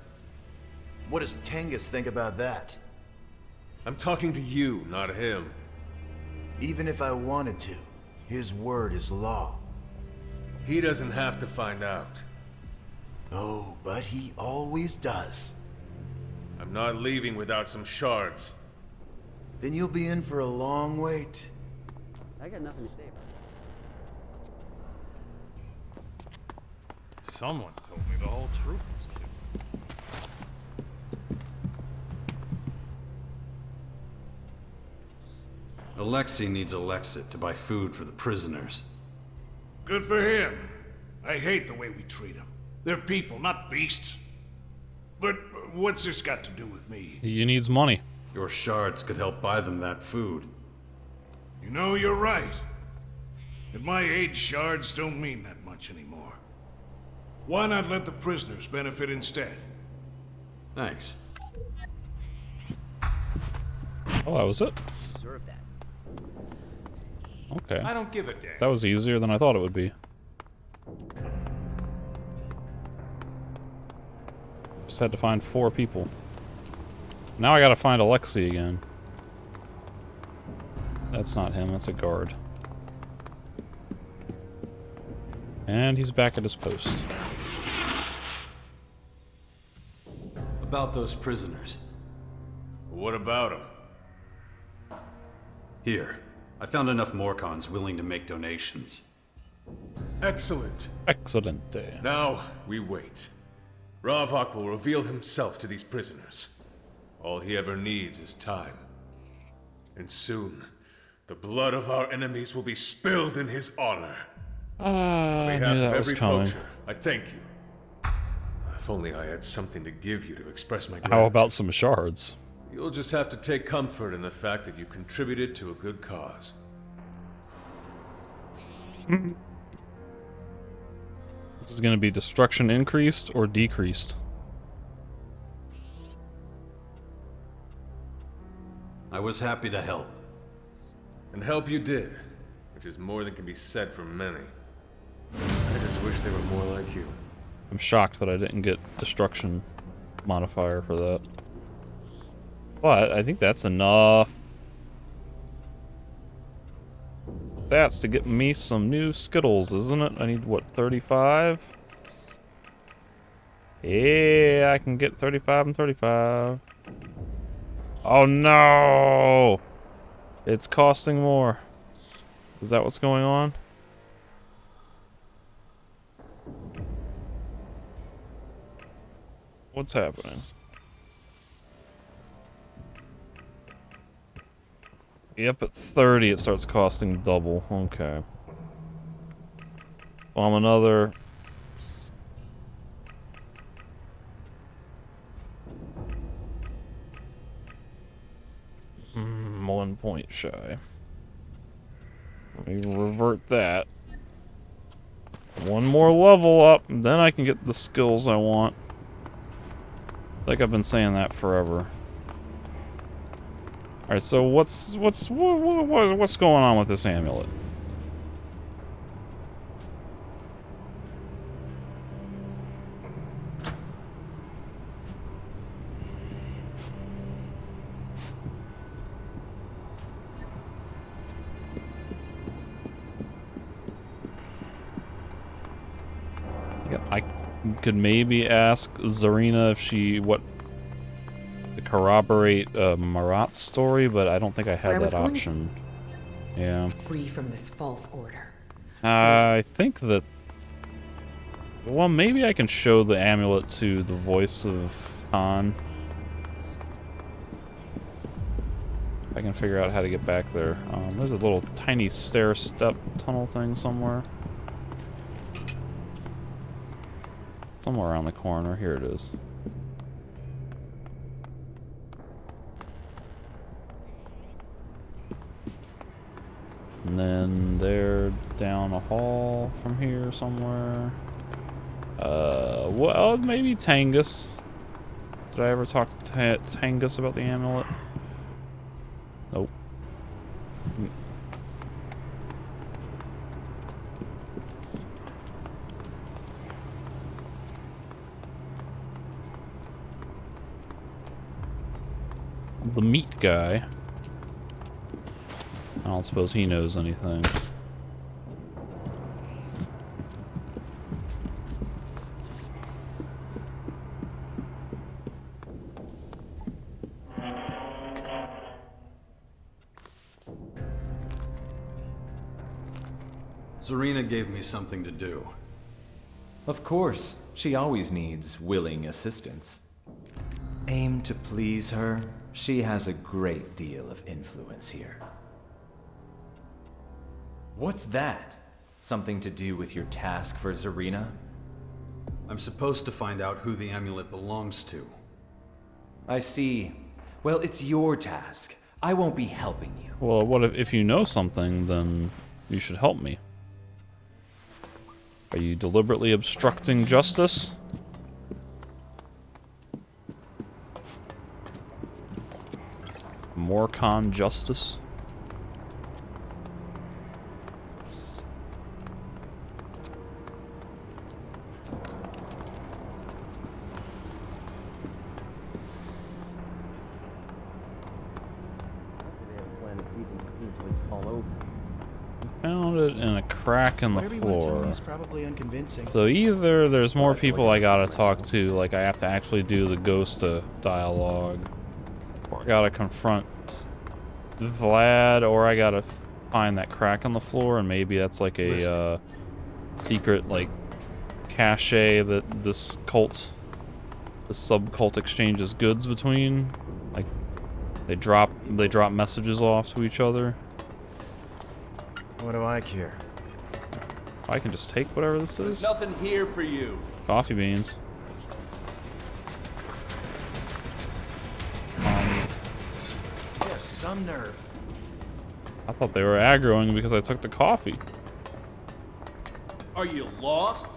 H: What does Tengus think about that?
M: I'm talking to you, not him.
H: Even if I wanted to, his word is law.
M: He doesn't have to find out.
H: Oh, but he always does.
M: I'm not leaving without some shards.
H: Then you'll be in for a long wait.
I: I got nothing to say about it.
A: Someone told me the whole truth was true.
E: Alexei needs Alexit to buy food for the prisoners.
F: Good for him. I hate the way we treat them. They're people, not beasts. But what's this got to do with me?
N: He needs money.
E: Your shards could help buy them that food.
F: You know, you're right. At my age, shards don't mean that much anymore. Why not let the prisoners benefit instead?
E: Thanks.
N: Oh, that was it?
I: Deserve that.
N: Okay.
M: I don't give a damn.
N: That was easier than I thought it would be. Just had to find 4 people. Now I gotta find Alexei again. That's not him, that's a guard. And he's back at his post.
E: About those prisoners.
M: What about them?
E: Here, I found enough Morcons willing to make donations.
M: Excellent.
N: Excellent.
M: Now, we wait. Ravok will reveal himself to these prisoners. All he ever needs is time. And soon, the blood of our enemies will be spilled in his honor. On
N: I
M: behalf
N: knew
M: of
N: that was
M: every
N: coming.
M: poacher, I thank you. If only I had something to give you to express my gratitude.
N: How about some shards?
M: You'll just have to take comfort in the fact that you contributed to a good cause.
N: This is gonna be destruction increased or decreased?
E: I was happy to help.
M: And help you did, which is more than can be said for many. I just wish they were more like you.
N: I'm shocked that I didn't get destruction modifier for that. But I think that's enough stats to get me some new Skittles, isn't it? I need, what, 35? Yeah, I can get 35 and 35. Oh no! It's costing more. Is that what's going on? What's happening? Yep, at 30 it starts costing double. Okay. Well, I'm another... One point shy. Let me revert that. One more level up, and then I can get the skills I want. Like I've been saying that forever. All right, so what's going on with this amulet? I could maybe ask Zarina if she to corroborate Marat's story, but I don't think I had that option. Yeah.
C: Free from this false order.
N: I think that. Well, maybe I can show the amulet to the voice of Khan. I can figure out how to get back there. There's a little tiny stair step tunnel thing somewhere. Somewhere around the corner. Here it is. And then they're down a hall from here somewhere. Well, maybe Tangus. Did I ever talk to Tangus about the amulet? Nope. The meat guy. I don't suppose he knows anything.
E: Zarina gave me something to do.
P: Of course, she always needs willing assistance. Aim to please her. She has a great deal of influence here. What's that? Something to do with your task for Zarina?
E: I'm supposed to find out who the amulet belongs to.
P: I see. Well, it's your task. I won't be helping you.
N: Well, what if you know something, then you should help me. Are you deliberately obstructing justice? Morcon justice? Found it in a crack in the floor.
H: Probably unconvincing.
N: So either there's more people I gotta talk to, like I have to actually do the Ghosta dialogue, or I gotta confront Vlad, or I gotta find that crack in the floor, and maybe that's like a secret like cache that this sub-cult exchanges goods between. Like they drop messages off to each other.
H: What do I care?
N: I can just take whatever this is.
Q: There's nothing here for you.
N: Coffee beans.
H: You have some nerve.
N: I thought they were aggroing because I took the coffee.
Q: Are you lost?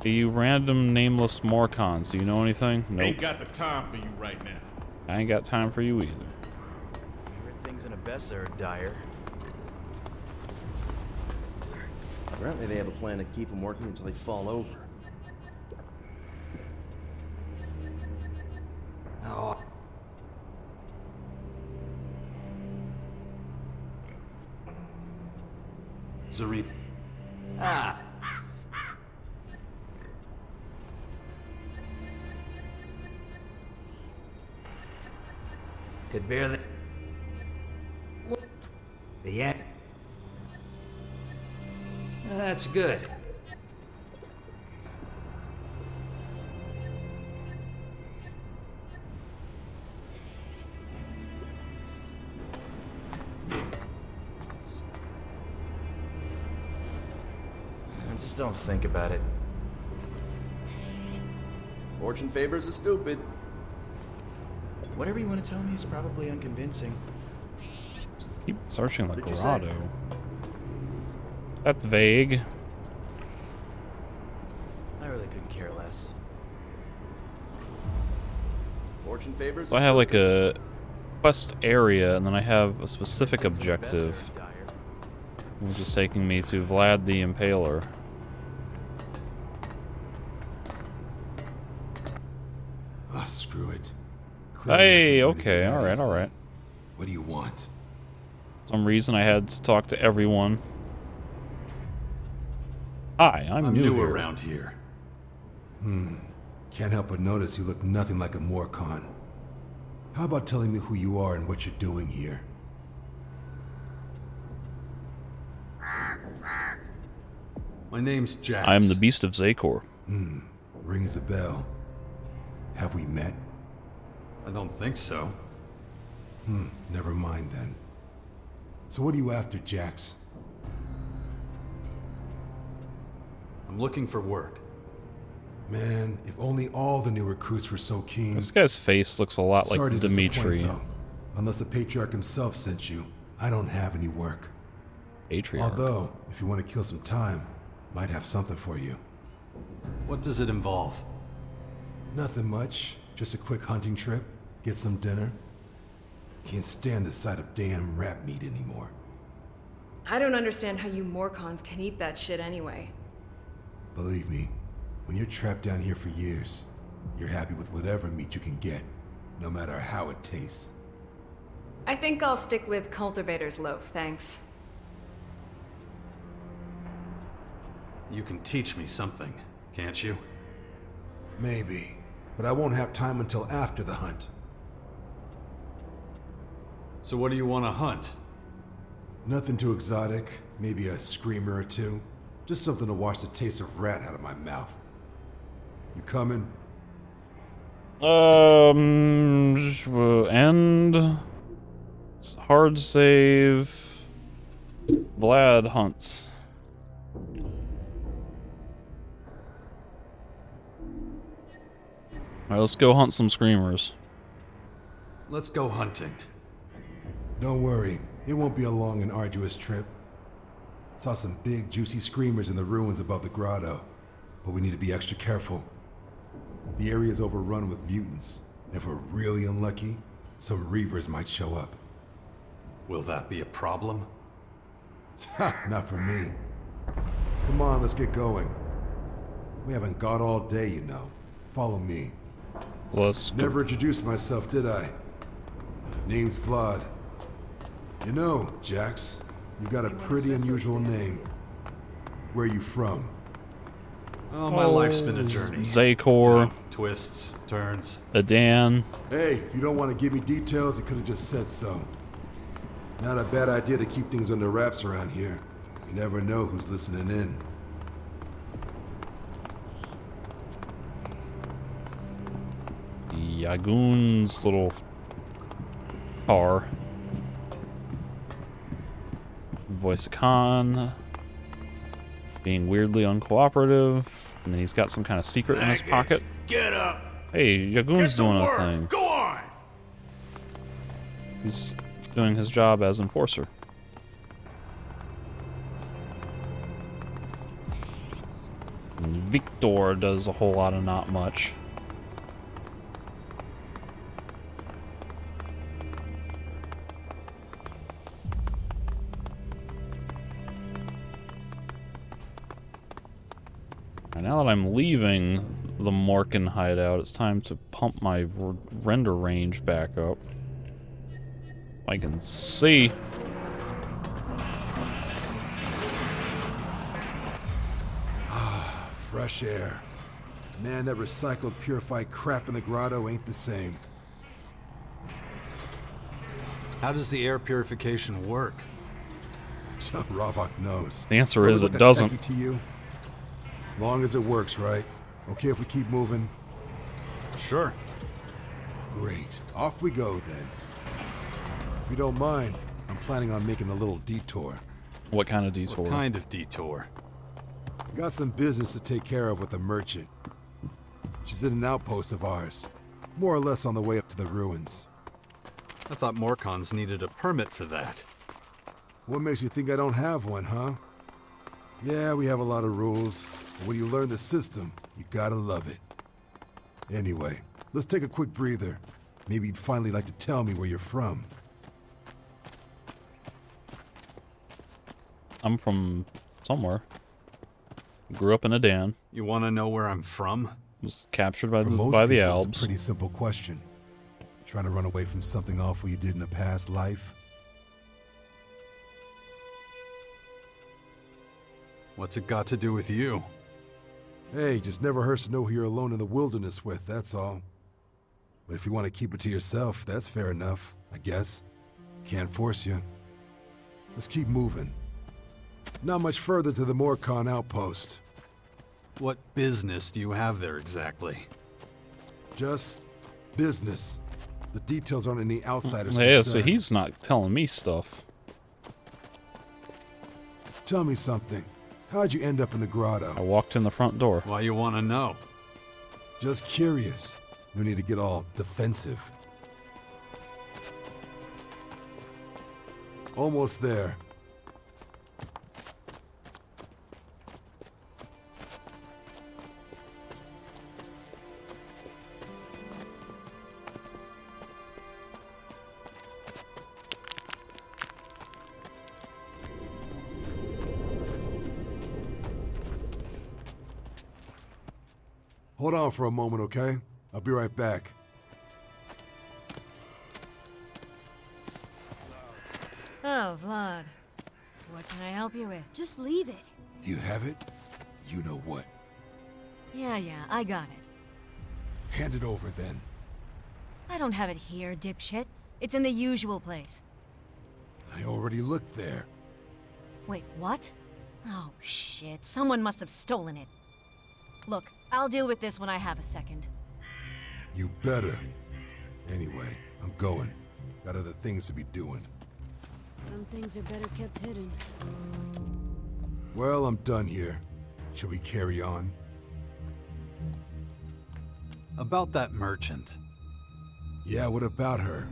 N: You random nameless Morcons, do you know anything? Nope.
Q: Ain't got the time for you right now.
N: I ain't got time for you either.
H: Things in Abessa are dire.
Q: Apparently they have a plan to keep them working until they fall over.
H: Oh.
E: Zarina.
H: Ah. Could barely. Yeah. That's good. Just don't think about it.
Q: Fortune favors the stupid.
H: Whatever you want to tell me is probably unconvincing.
N: Keep searching the
H: What did you say?
N: grotto. That's vague.
H: I really couldn't care less.
Q: Fortune favors
N: So I have like a quest area, and then I have a specific objective. Which is taking me to Vlad the Impaler.
B: Ah, screw it.
N: Hey, okay, alright.
B: What do you want?
N: Some reason I had to talk to everyone. Hi, I'm new here.
E: around here.
B: Can't help but notice you look nothing like a Morcon. How about telling me who you are and what you're doing here?
E: My name's Jax.
N: I am the Beast of Zakor.
B: Rings a bell. Have we met?
E: I don't think so.
B: Never mind then. So what are you after, Jax?
E: I'm looking for work.
B: Man, if only all the new recruits were so keen.
N: This guy's face looks a lot
B: Sorry
N: like
B: to disappoint,
N: Dimitri.
B: though. Unless the Patriarch himself sent you, I don't have any work.
N: Patriarch.
B: Although, if you want to kill some time, might have something for you.
E: What does it involve?
B: Nothing much. Just a quick hunting trip. Get some dinner. Can't stand the sight of damn rat meat anymore.
G: I don't understand how you Morcons can eat that shit anyway.
B: Believe me, when you're trapped down here for years, you're happy with whatever meat you can get, no matter how it tastes.
G: I think I'll stick with Cultivator's Loaf, thanks.
E: You can teach me something, can't you?
B: Maybe, but I won't have time until after the hunt.
E: So what do you want to hunt?
B: Nothing too exotic, maybe a screamer or two. Just something to wash the taste of rat out of my mouth. You coming?
N: And hard save. Vlad hunts. Alright, let's go hunt some screamers.
E: Let's go hunting.
B: Don't worry, it won't be a long and arduous trip. Saw some big, juicy screamers in the ruins above the grotto, but we need to be extra careful. The area is overrun with mutants. If we're really unlucky, some Reavers might show up.
E: Will that be a problem?
B: Ha, not for me. Come on, let's get going. We haven't got all day, you know. Follow me.
N: Let's go.
B: Never introduced myself, did I? Name's Vlad. You know, Jax, you got a pretty unusual name. Where you from?
E: Oh, my life's been a journey.
N: Zakor.
E: You know, twists, turns.
N: Adan.
B: Hey, if you don't want to give me details, you could have just said so. Not a bad idea to keep things under wraps around here. You never know who's listening in.
N: Yagun's little car. Voice of Khan. Being weirdly uncooperative. And then he's got some kind of secret in his pocket.
D: Get up!
N: Hey, Yagun's doing a thing.
D: Go on!
N: He's doing his job as enforcer. And Victor does a whole lot of not much. And now that I'm leaving the Morkan hideout, it's time to pump my render range back up. I can see.
B: Ah, fresh air. Man, that recycled, purified crap in the grotto ain't the same.
E: How does the air purification work?
B: Ravok knows.
N: The answer is
B: Look
N: it
B: that
N: doesn't.
B: techie to you? Long as it works, right? Okay if we keep moving?
E: Sure.
B: Great. Off we go, then. If you don't mind, I'm planning on making a little detour.
N: What kind of detour?
E: What kind of detour?
B: Got some business to take care of with a merchant. She's in an outpost of ours. More or less on the way up to the ruins.
E: I thought Morcons needed a permit for that.
B: What makes you think I don't have one, huh? Yeah, we have a lot of rules. But when you learn the system, you gotta love it. Anyway, let's take a quick breather. Maybe you'd finally like to tell me where you're from.
N: I'm from somewhere. Grew up in a den.
E: You want to know where I'm from?
N: Was captured by
B: For
N: the
B: most
N: by the
B: people,
N: Albs.
B: it's a pretty simple question. Trying to run away from something awful you did in a past life?
E: What's it got to do with you?
B: Hey, just never hurts to know who you're alone in the wilderness with, that's all. But if you want to keep it to yourself, that's fair enough, I guess. Can't force you. Let's keep moving. Not much further to the Morcon outpost.
E: What business do you have there exactly?
B: Just business. The details aren't any outsiders'
N: Yeah,
B: concern.
N: so he's not telling me stuff.
B: Tell me something. How'd you end up in the grotto?
N: I walked in the front door.
E: Why you want to know?
B: Just curious. No need to get all defensive. Almost there. Hold on for a moment, okay? I'll be right back.
O: Oh, Vlad. What can I help you with?
K: Just leave it.
B: You have it? You know what?
O: Yeah, I got it.
B: Hand it over then.
O: I don't have it here, dipshit. It's in the usual place.
B: I already looked there.
O: Wait, what? Oh, shit. Someone must have stolen it. Look, I'll deal with this when I have a second.
B: You better. Anyway, I'm going. Got other things to be doing.
K: Some things are better kept hidden.
B: Well, I'm done here. Shall we carry on?
E: About that merchant.
B: Yeah, what about her?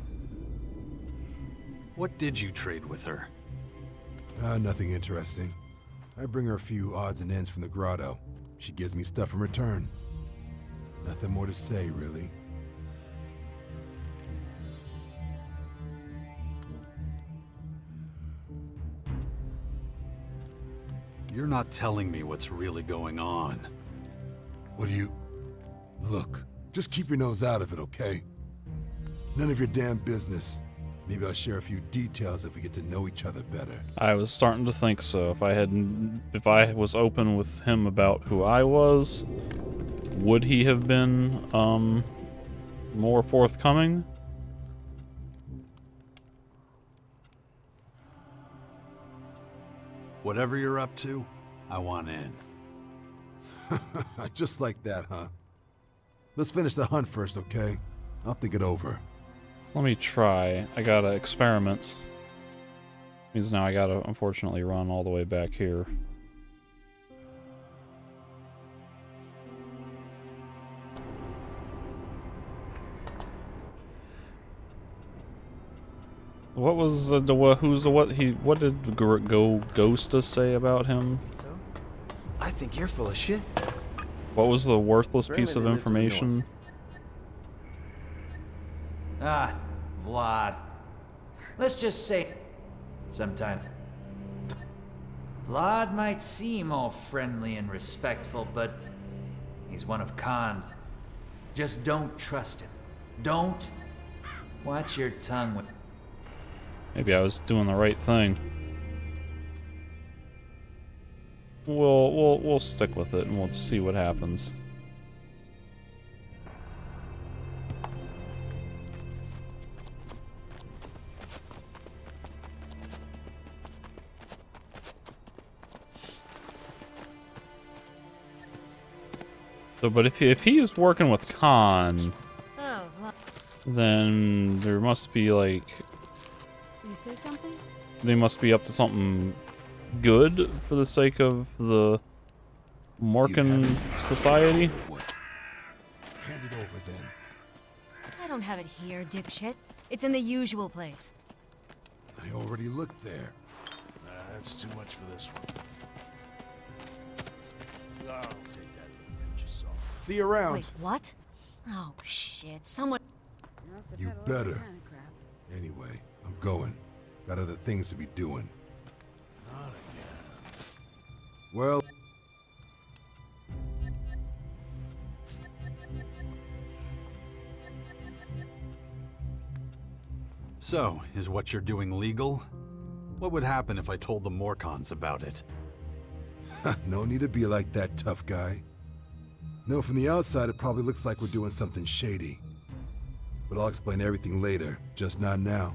E: What did you trade with her?
B: Nothing interesting. I bring her a few odds and ends from the grotto. She gives me stuff in return. Nothing more to say, really.
E: You're not telling me what's really going on.
B: What do you... Look, just keep your nose out of it, okay? None of your damn business. Maybe I'll share a few details if we get to know each other better.
N: I was starting to think so. If I was open with him about who I was, would he have been more forthcoming?
E: Whatever you're up to, I want in.
B: Just like that, huh? Let's finish the hunt first, okay? I'll think it over.
N: Let me try. I gotta experiment. Means now I gotta, unfortunately, run all the way back here. What was what did Ghosta say about him?
H: I think you're full of shit.
N: What was the worthless
H: Apparently
N: piece of
H: they live to the
N: information?
J: Ah, Vlad. Let's just say sometime. Vlad might seem all friendly and respectful, but he's one of Khan's. Just don't trust him. Don't. Watch your tongue when...
N: Maybe I was doing the right thing. We'll stick with it and we'll see what happens. So, but if he's working with Khan, then there must be like...
K: You say something?
N: They must be up to something good for the sake of the Morkan society.
B: Hand it over then.
O: I don't have it here, dipshit. It's in the usual place.
B: I already looked there.
D: That's too much for this one. I'll take that with a pinch of salt.
B: See you around.
O: Wait, what? Oh, shit. Someone...
B: You better. Anyway, I'm going. Got other things to be doing.
D: Not again.
B: Well...
E: So, is what you're doing legal? What would happen if I told the Morcons about it?
B: No need to be like that, tough guy. No, from the outside, it probably looks like we're doing something shady. But I'll explain everything later, just not now.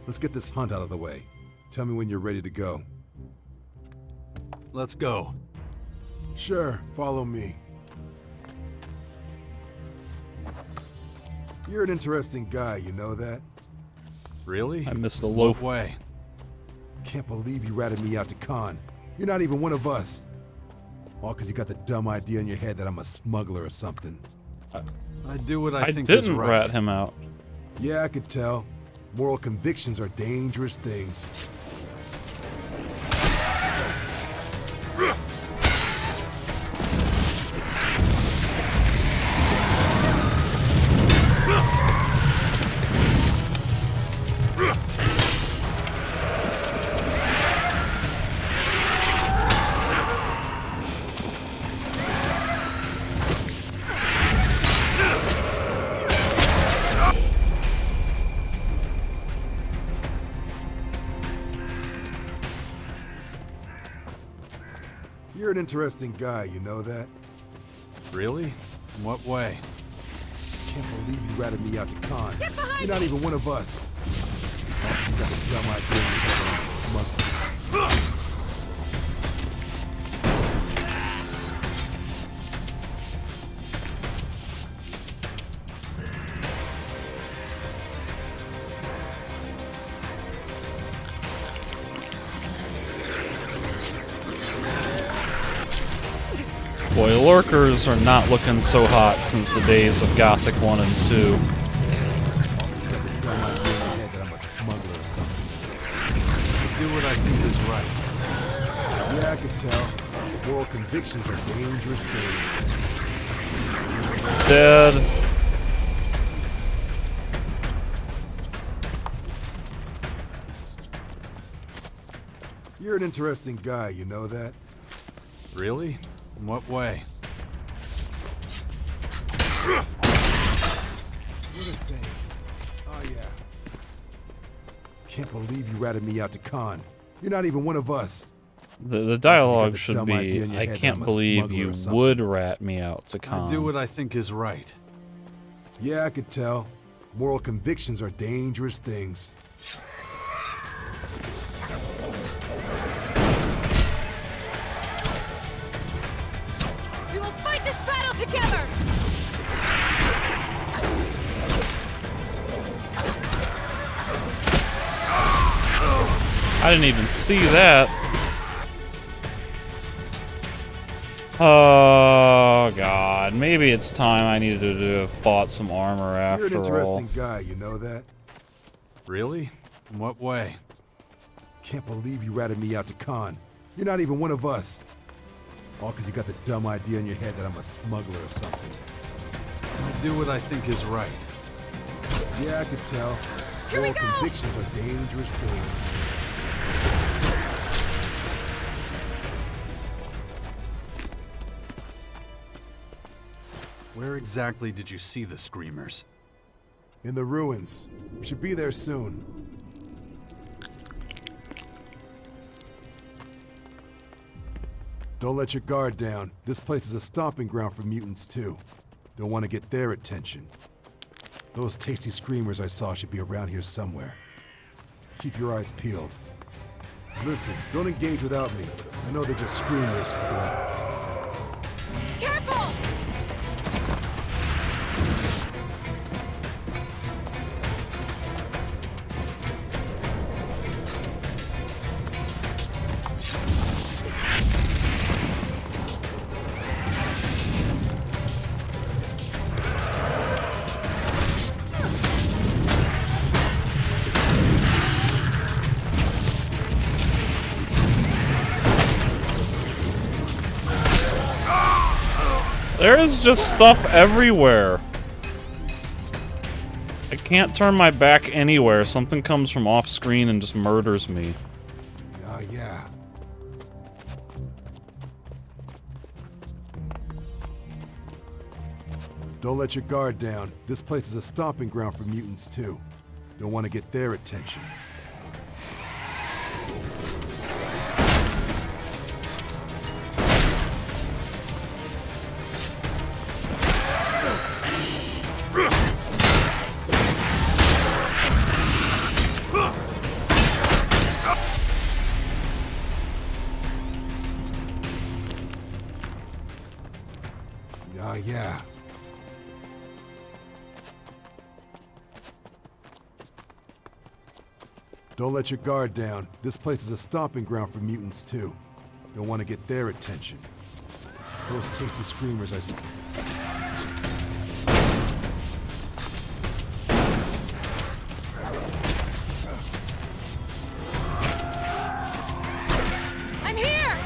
B: Let's get this hunt out of the way. Tell me when you're ready to go.
E: Let's go.
B: Sure, follow me. You're an interesting guy, you know that?
E: Really?
N: I missed a loaf.
E: What way?
B: Can't believe you ratted me out to Khan. You're not even one of us. All because you got the dumb idea in your head that I'm a smuggler or something.
E: I do what I think
N: didn't
E: is right.
N: rat him out.
B: Yeah, I could tell. Moral convictions are dangerous things. You're an interesting guy, you know that?
E: Really? In what way?
B: Can't believe you ratted me out to Khan. You're not even one of us. You got a dumb idea in your head that I'm a smuggler.
N: Boy, lurkers are not looking so hot since the days of Gothic 1 and 2.
E: Do what I think is right.
B: Yeah, I can tell. Moral convictions are dangerous things.
N: Dead.
B: You're an interesting guy, you know that?
E: Really? In what way?
B: You're the same. Oh, yeah. Can't believe you ratted me out to Khan. You're not even one of us.
N: The dialogue should be, I can't believe you would rat me out to Khan.
E: I do what I think is right.
B: Yeah, I could tell. Moral convictions are dangerous things.
O: We will fight this battle together!
N: I didn't even see that. Oh god, maybe it's time I needed to have bought some armor after all.
B: You're an interesting guy, you know that?
E: Really? In what way?
B: Can't believe you ratted me out to Khan. You're not even one of us. All because you got the dumb idea in your head that I'm a smuggler or something.
E: I do what I think is right.
B: Yeah, I could tell. Moral convictions are dangerous things.
E: Where exactly did you see the Screamers?
B: In the ruins. We should be there soon. Don't let your guard down. This place is a stomping ground for mutants, too. Don't want to get their attention. Those tasty screamers I saw should be around here somewhere. Keep your eyes peeled. Listen, don't engage without me. I know they're just screamers, but they're...
O: Careful!
N: There's just stuff everywhere. I can't turn my back anywhere. Something comes from off screen and just murders me.
B: Yeah. Don't let your guard down. This place is a stomping ground for mutants too. Don't want to get their attention. Yeah. Don't let your guard down. This place is a stomping ground for mutants too. Don't want to get their attention. Those tasty screamers I see.
G: I'm here!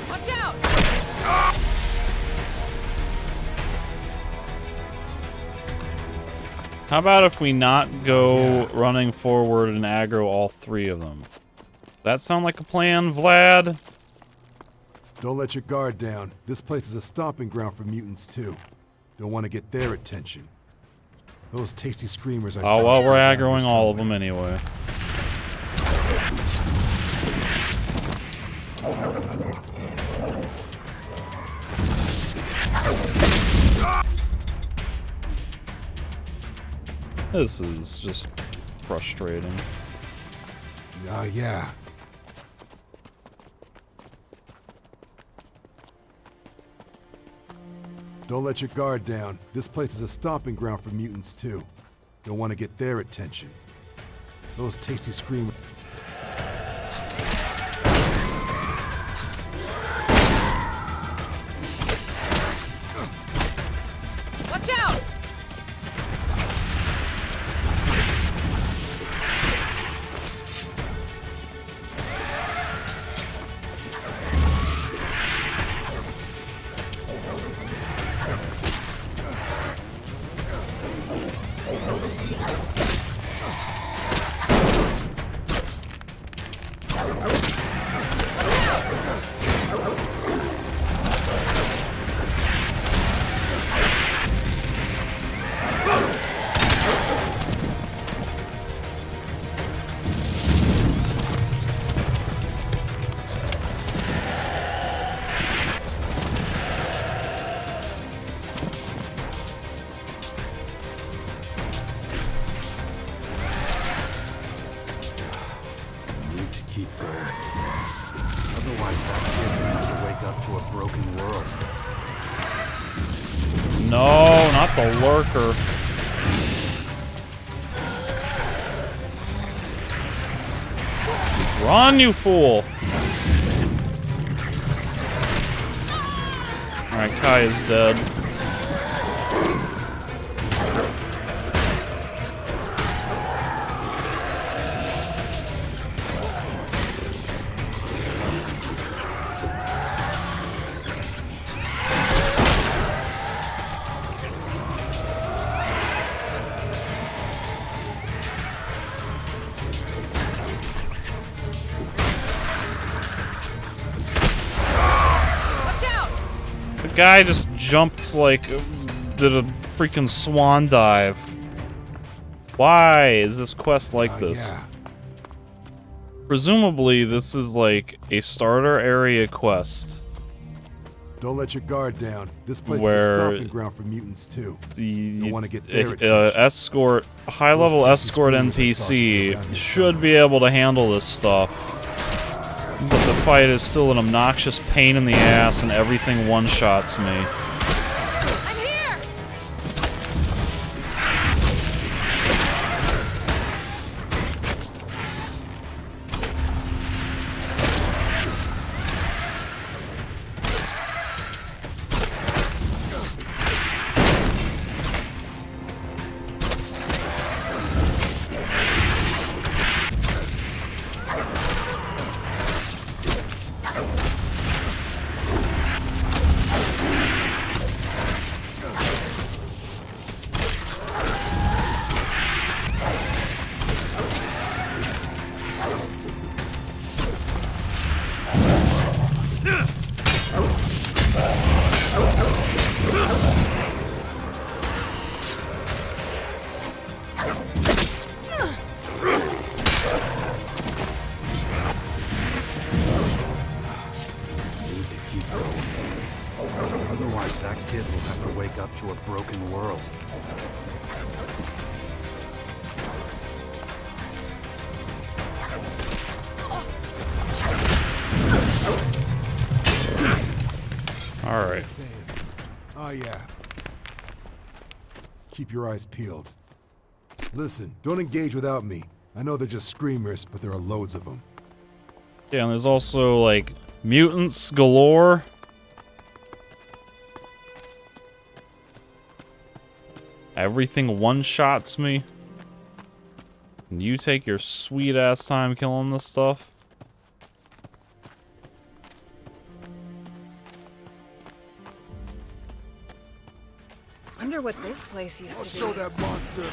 G: Watch out!
N: How about if we not go running forward and aggro all three of them? Does that sound like a plan, Vlad?
B: Don't let your guard down. This place is a stomping ground for mutants too. Don't want to get their attention. Those tasty screamers I
N: Oh, well, we're aggroing all of them anyway. This is just frustrating.
B: Yeah. Don't let your guard down. This place is a stomping ground for mutants too. Don't want to get their attention. Those tasty screamers.
G: Watch out!
N: No, not the lurker. Run, you fool! Alright, Kai is dead. Guy just jumped like did a freaking swan dive. Why is this quest like this?
B: Yeah.
N: Presumably this is like a starter area quest.
B: Don't let your guard down. This place
N: Where
B: is a stomping ground for mutants too. You want to get their attention.
N: Escort, high-level escort NPC should be able to handle this stuff. But the fight is still an obnoxious pain in the ass and everything one-shots me.
G: I'm here!
R: Need to keep going. Otherwise, that kid will have to wake up to a broken world.
N: All right.
B: Oh, yeah. Keep your eyes peeled. Listen, don't engage without me. I know they're just screamers, but there are loads of them.
N: Yeah, and there's also, like, mutants galore. Everything one-shots me. And you take your sweet-ass time killing this stuff.
G: Wonder what this place used to be.
B: Show that monster.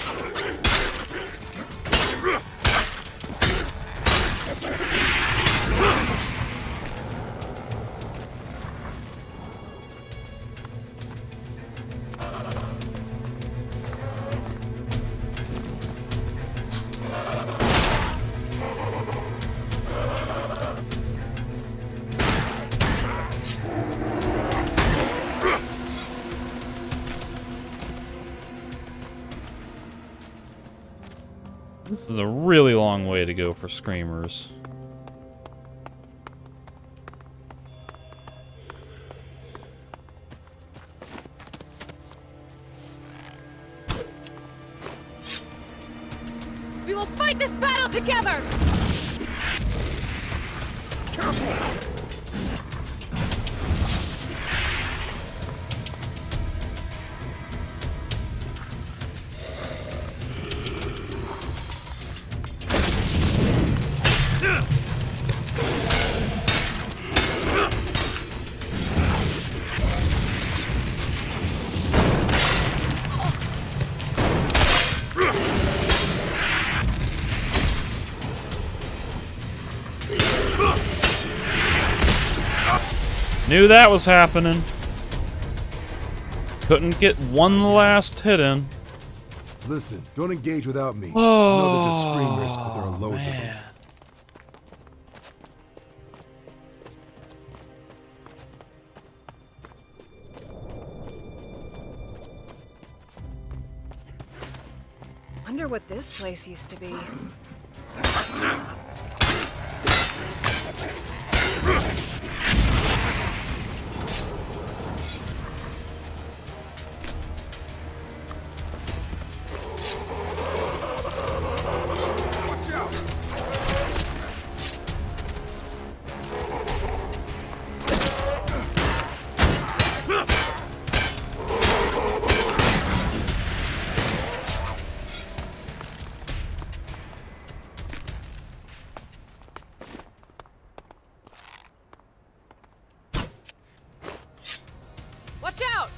N: This is a really long way to go for screamers.
O: We will fight this battle together!
N: Knew that was happening. Couldn't get one last hit in.
B: Listen, don't engage without me. I know they're just screamers, but there are loads of them.
G: Wonder what this place used to be.
O: Watch out!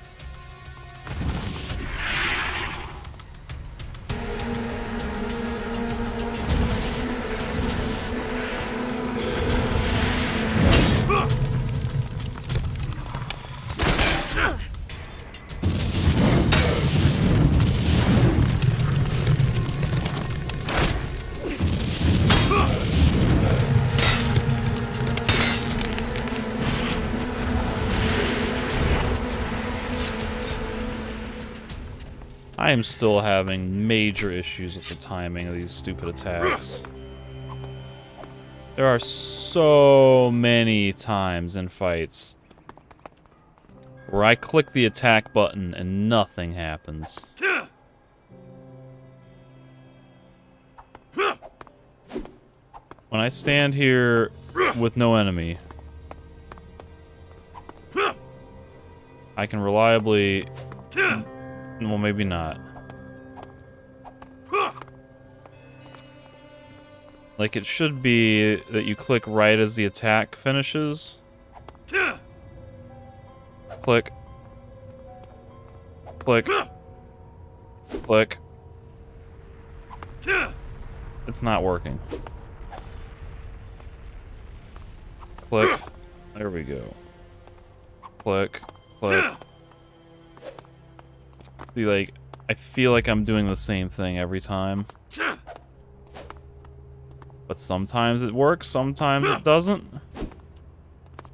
N: I am still having major issues with the timing of these stupid attacks. There are so many times in fights where I click the attack button and nothing happens. When I stand here with no enemy, I can reliably... Well, maybe not. Like, it should be that you click right as the attack finishes. Click. Click. Click. It's not working. Click. There we go. Click, click. See, like, I feel like I'm doing the same thing every time. But sometimes it works, sometimes it doesn't.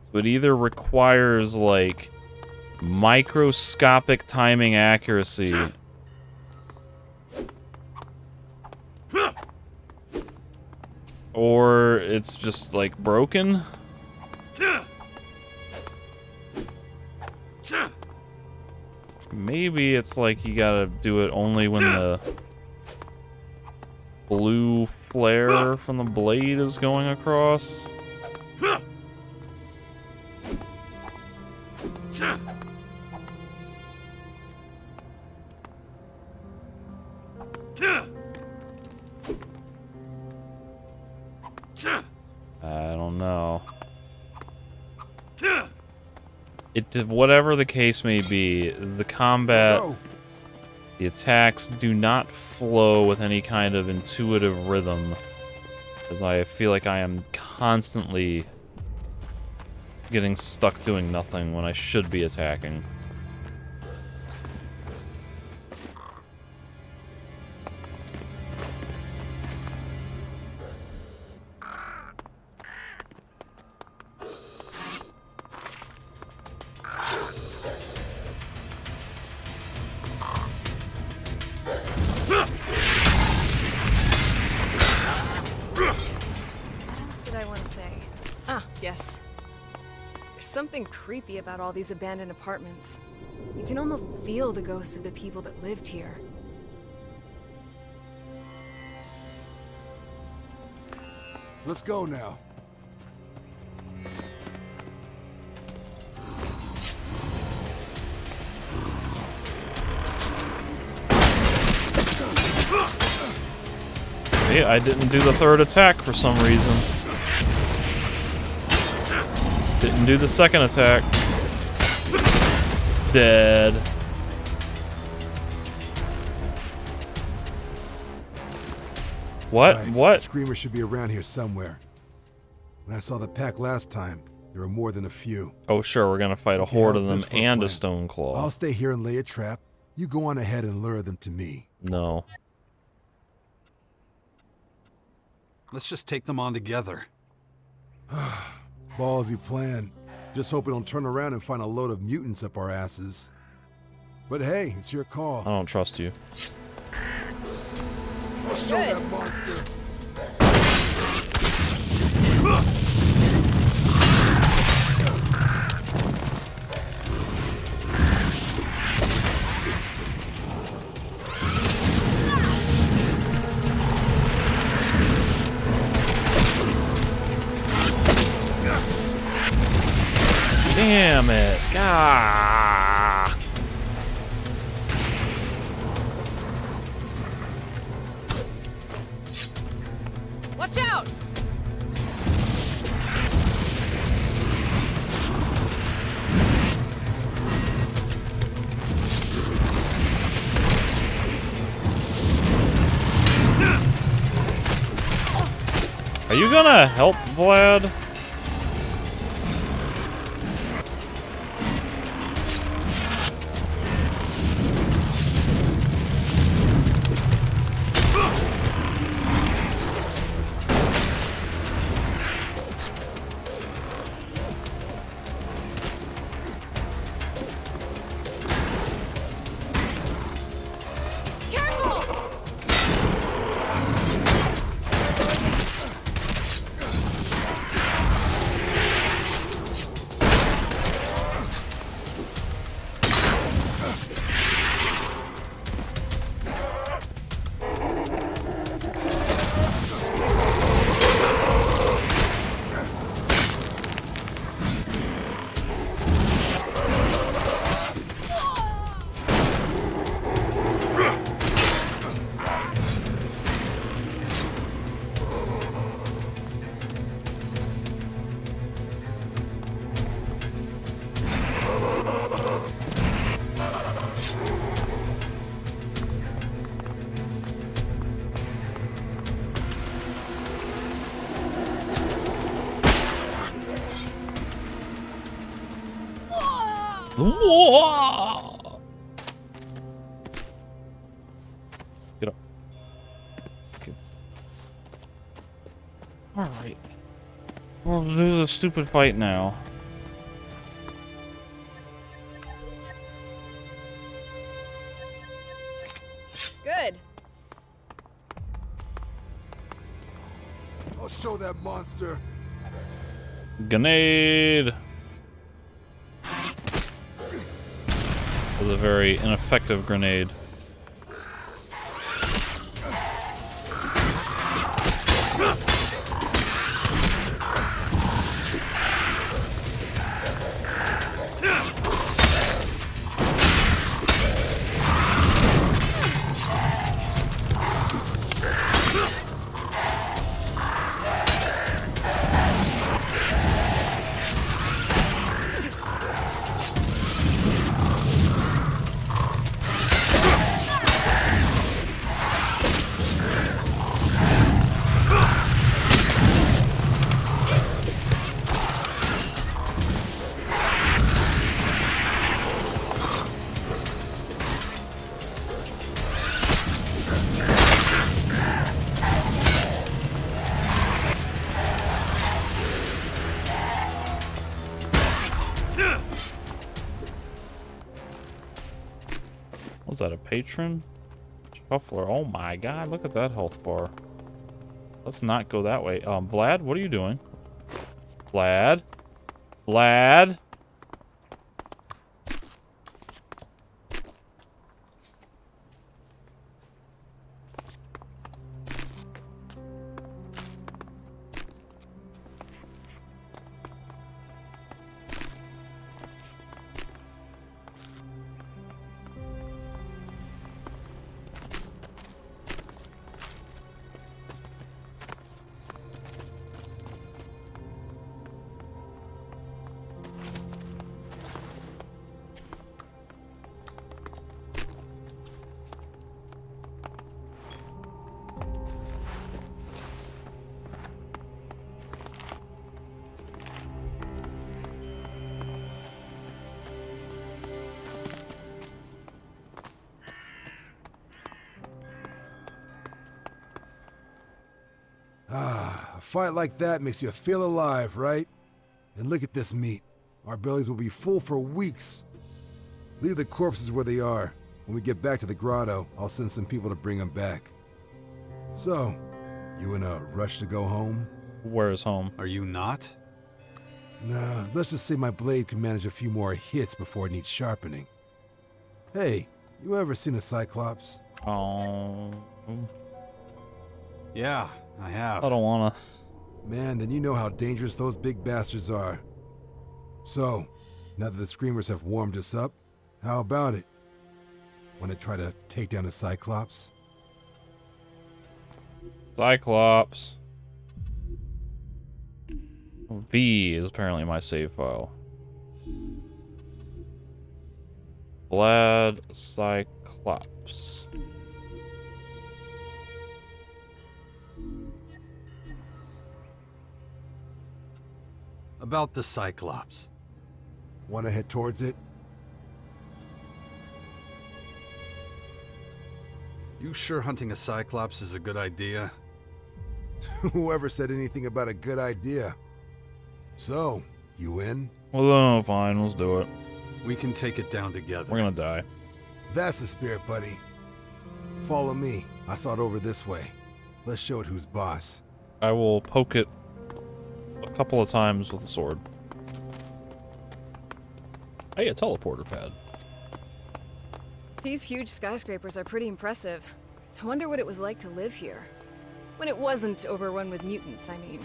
N: So it either requires, like, microscopic timing accuracy. Or it's just, like, broken. Maybe it's like you gotta do it only when the blue flare from the blade is going across. I don't know. Whatever the case may be, the combat, the attacks do not flow with any kind of intuitive rhythm, as I feel like I am constantly getting stuck doing nothing when I should be attacking.
G: Yes. There's something creepy about all these abandoned apartments. You can almost feel the ghosts of the people that lived here.
B: Let's go now.
N: Hey, I didn't do the third attack for some reason. Didn't do the second attack. Dead. What?
B: Right.
N: What?
B: Screamers should be around here somewhere. When I saw the pack last time, there were more than a few.
N: Oh, sure, we're gonna fight a
B: Okay,
N: horde
B: how's
N: of them
B: this for
N: and a
B: plan?
N: stone claw.
B: I'll stay here and lay a trap. You go on ahead and lure them to me.
N: No.
E: Let's just take them on together.
B: Ballsy plan. Just hope we don't turn around and find a load of mutants up our asses. But hey, it's your call.
N: I don't trust you.
B: I'll show that monster.
N: Damn it. Gah.
G: Watch out!
N: Are you gonna help, Vlad? Whoa! Get up. Okay. Alright. We'll do the stupid fight now.
G: Good.
B: I'll show that monster.
N: Grenade! It was a very ineffective grenade. Was that a patron? Shuffler. Oh my god, look at that health bar. Let's not go that way. Vlad, what are you doing? Vlad? Vlad?
B: A fight like that makes you feel alive, right? And look at this meat. Our bellies will be full for weeks. Leave the corpses where they are. When we get back to the grotto, I'll send some people to bring them back. So, you in a rush to go home?
N: Where's home?
E: Are you not?
B: Nah, let's just say my blade can manage a few more hits before it needs sharpening. Hey, you ever seen a Cyclops?
N: Oh.
E: Yeah, I have.
N: I don't wanna.
B: Man, then you know how dangerous those big bastards are. So, now that the Screamers have warmed us up, how about it? Want to try to take down a Cyclops?
N: Cyclops. V is apparently my save file. Vlad Cyclops.
E: About the Cyclops.
B: Want to head towards it?
E: You sure hunting a Cyclops is a good idea?
B: Whoever said anything about a good idea? So, you in?
N: Well, fine, let's do it.
E: We can take it down together.
N: We're gonna die.
B: That's the spirit, buddy. Follow me. I saw it over this way. Let's show it who's boss.
N: I will poke it a couple of times with a sword. Hey, a teleporter pad.
G: These huge skyscrapers are pretty impressive. I wonder what it was like to live here. When it wasn't overrun with mutants, I mean.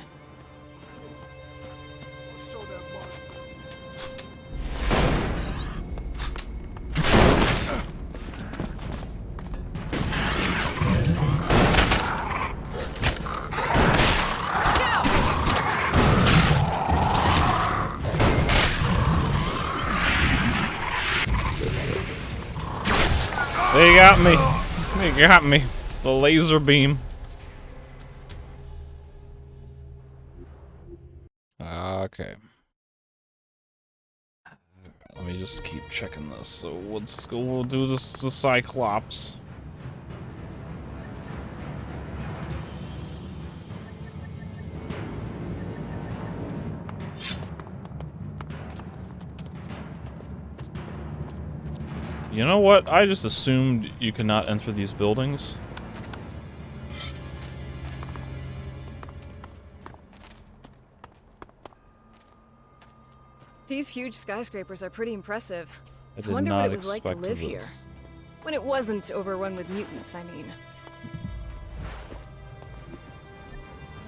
B: Show that monster.
N: They got me. They got me. The laser beam. Okay. Let me just keep checking this. So let's go. We'll do this. The Cyclops. You know what? I just assumed you could not enter these buildings.
G: These huge skyscrapers are pretty impressive.
N: I
G: I
N: did
G: wonder
N: not
G: what it was like to
N: expect
G: live
N: this.
G: here. When it wasn't overrun with mutants, I mean.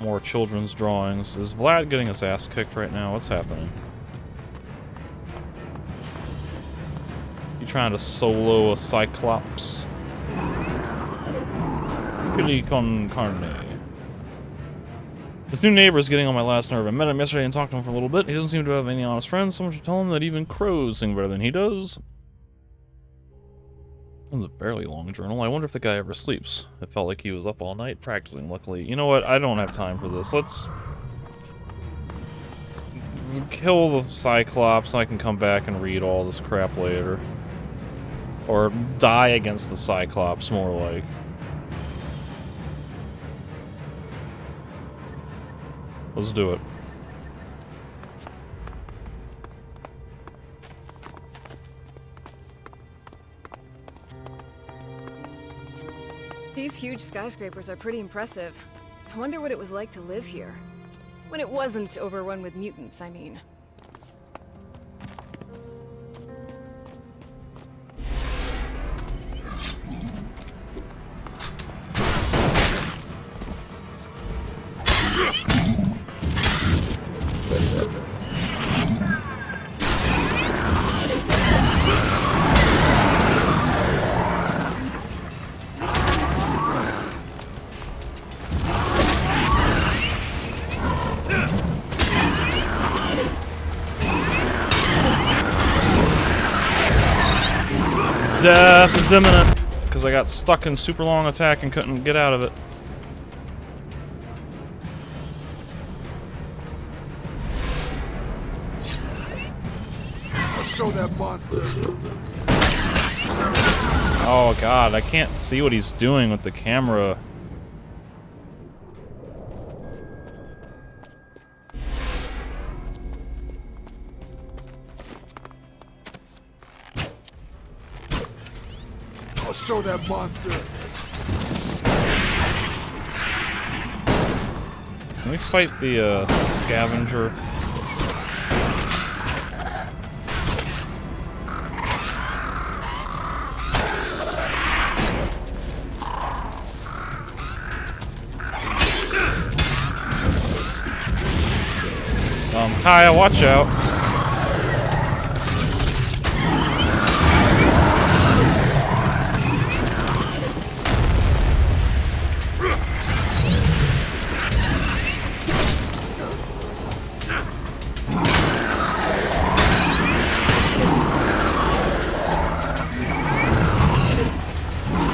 N: More children's drawings. Is Vlad getting his ass kicked right now? What's happening? You trying to solo a Cyclops? Chili con carne. This new neighbor is getting on my last nerve. I met him yesterday and talked to him for a little bit. He doesn't seem to have any honest friends. Someone should tell him that even crows sing better than he does. That was a fairly long journal. I wonder if the guy ever sleeps. It felt like he was up all night practicing. Luckily, you know what? I don't have time for this. Let's kill the Cyclops. I can come back and read all this crap later. Or die against the Cyclops, more like. Let's do it.
G: These huge skyscrapers are pretty impressive. I wonder what it was like to live here. When it wasn't overrun with mutants, I mean.
N: Death is imminent, because I got stuck in super long attack and couldn't get out of it.
B: I'll show that monster.
N: Oh god, I can't see what he's doing with the camera.
B: I'll show that monster.
N: Can we fight the scavenger? Kaya, watch out.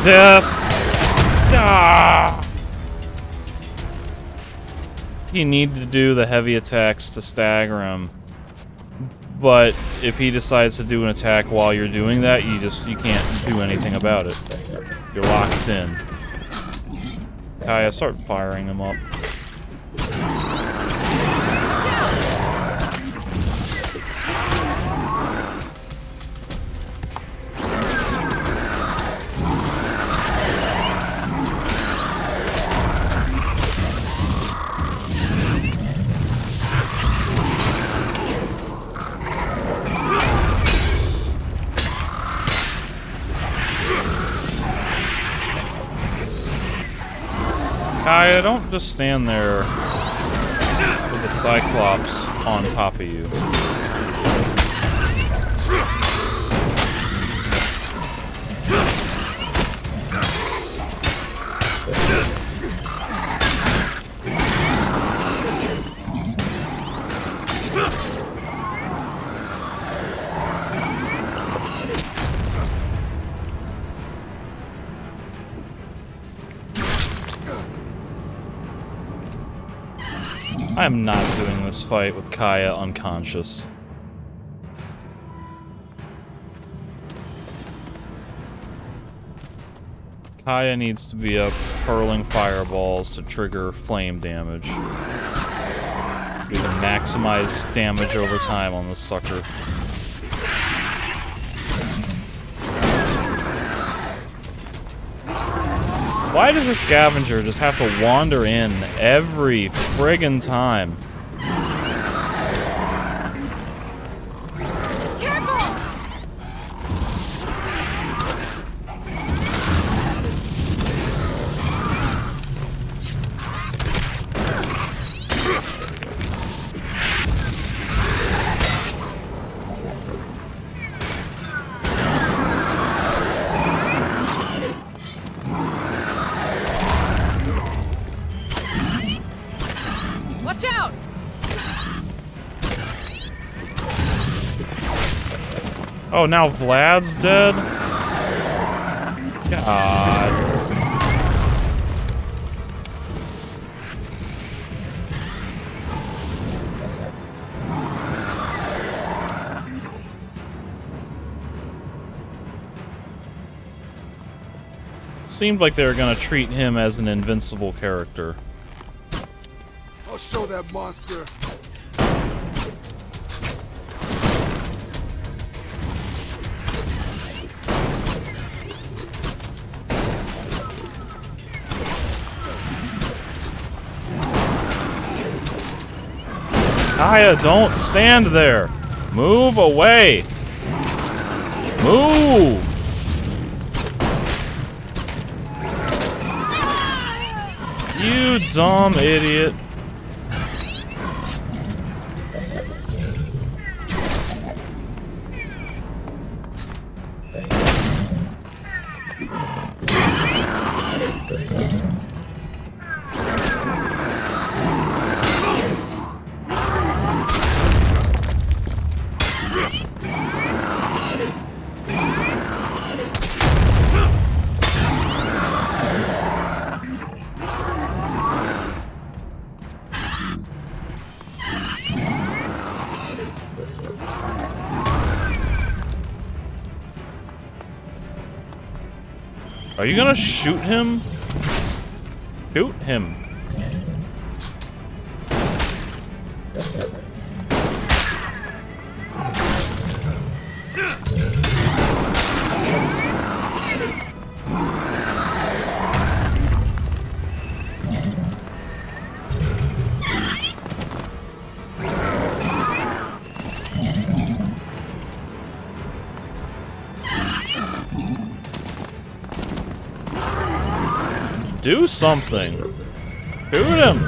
N: Death. Ah! You need to do the heavy attacks to stagger him. But if he decides to do an attack while you're doing that, you can't do anything about it. You're locked in. Kaya, start firing him up. Kaya, don't just stand there with the Cyclops on top of you. I'm not doing this fight with Kaya unconscious. Kaya needs to be up hurling fireballs to trigger flame damage. We can maximize damage over time on this sucker. Why does a scavenger just have to wander in every friggin' time?
G: Watch out!
N: Oh, now Vlad's dead? God. It seemed like they were gonna treat him as an invincible character.
B: I'll show that monster.
N: Kaya, don't stand there. Move away. Move. You dumb idiot. Are you gonna shoot him? Shoot him. Do something. Shoot him.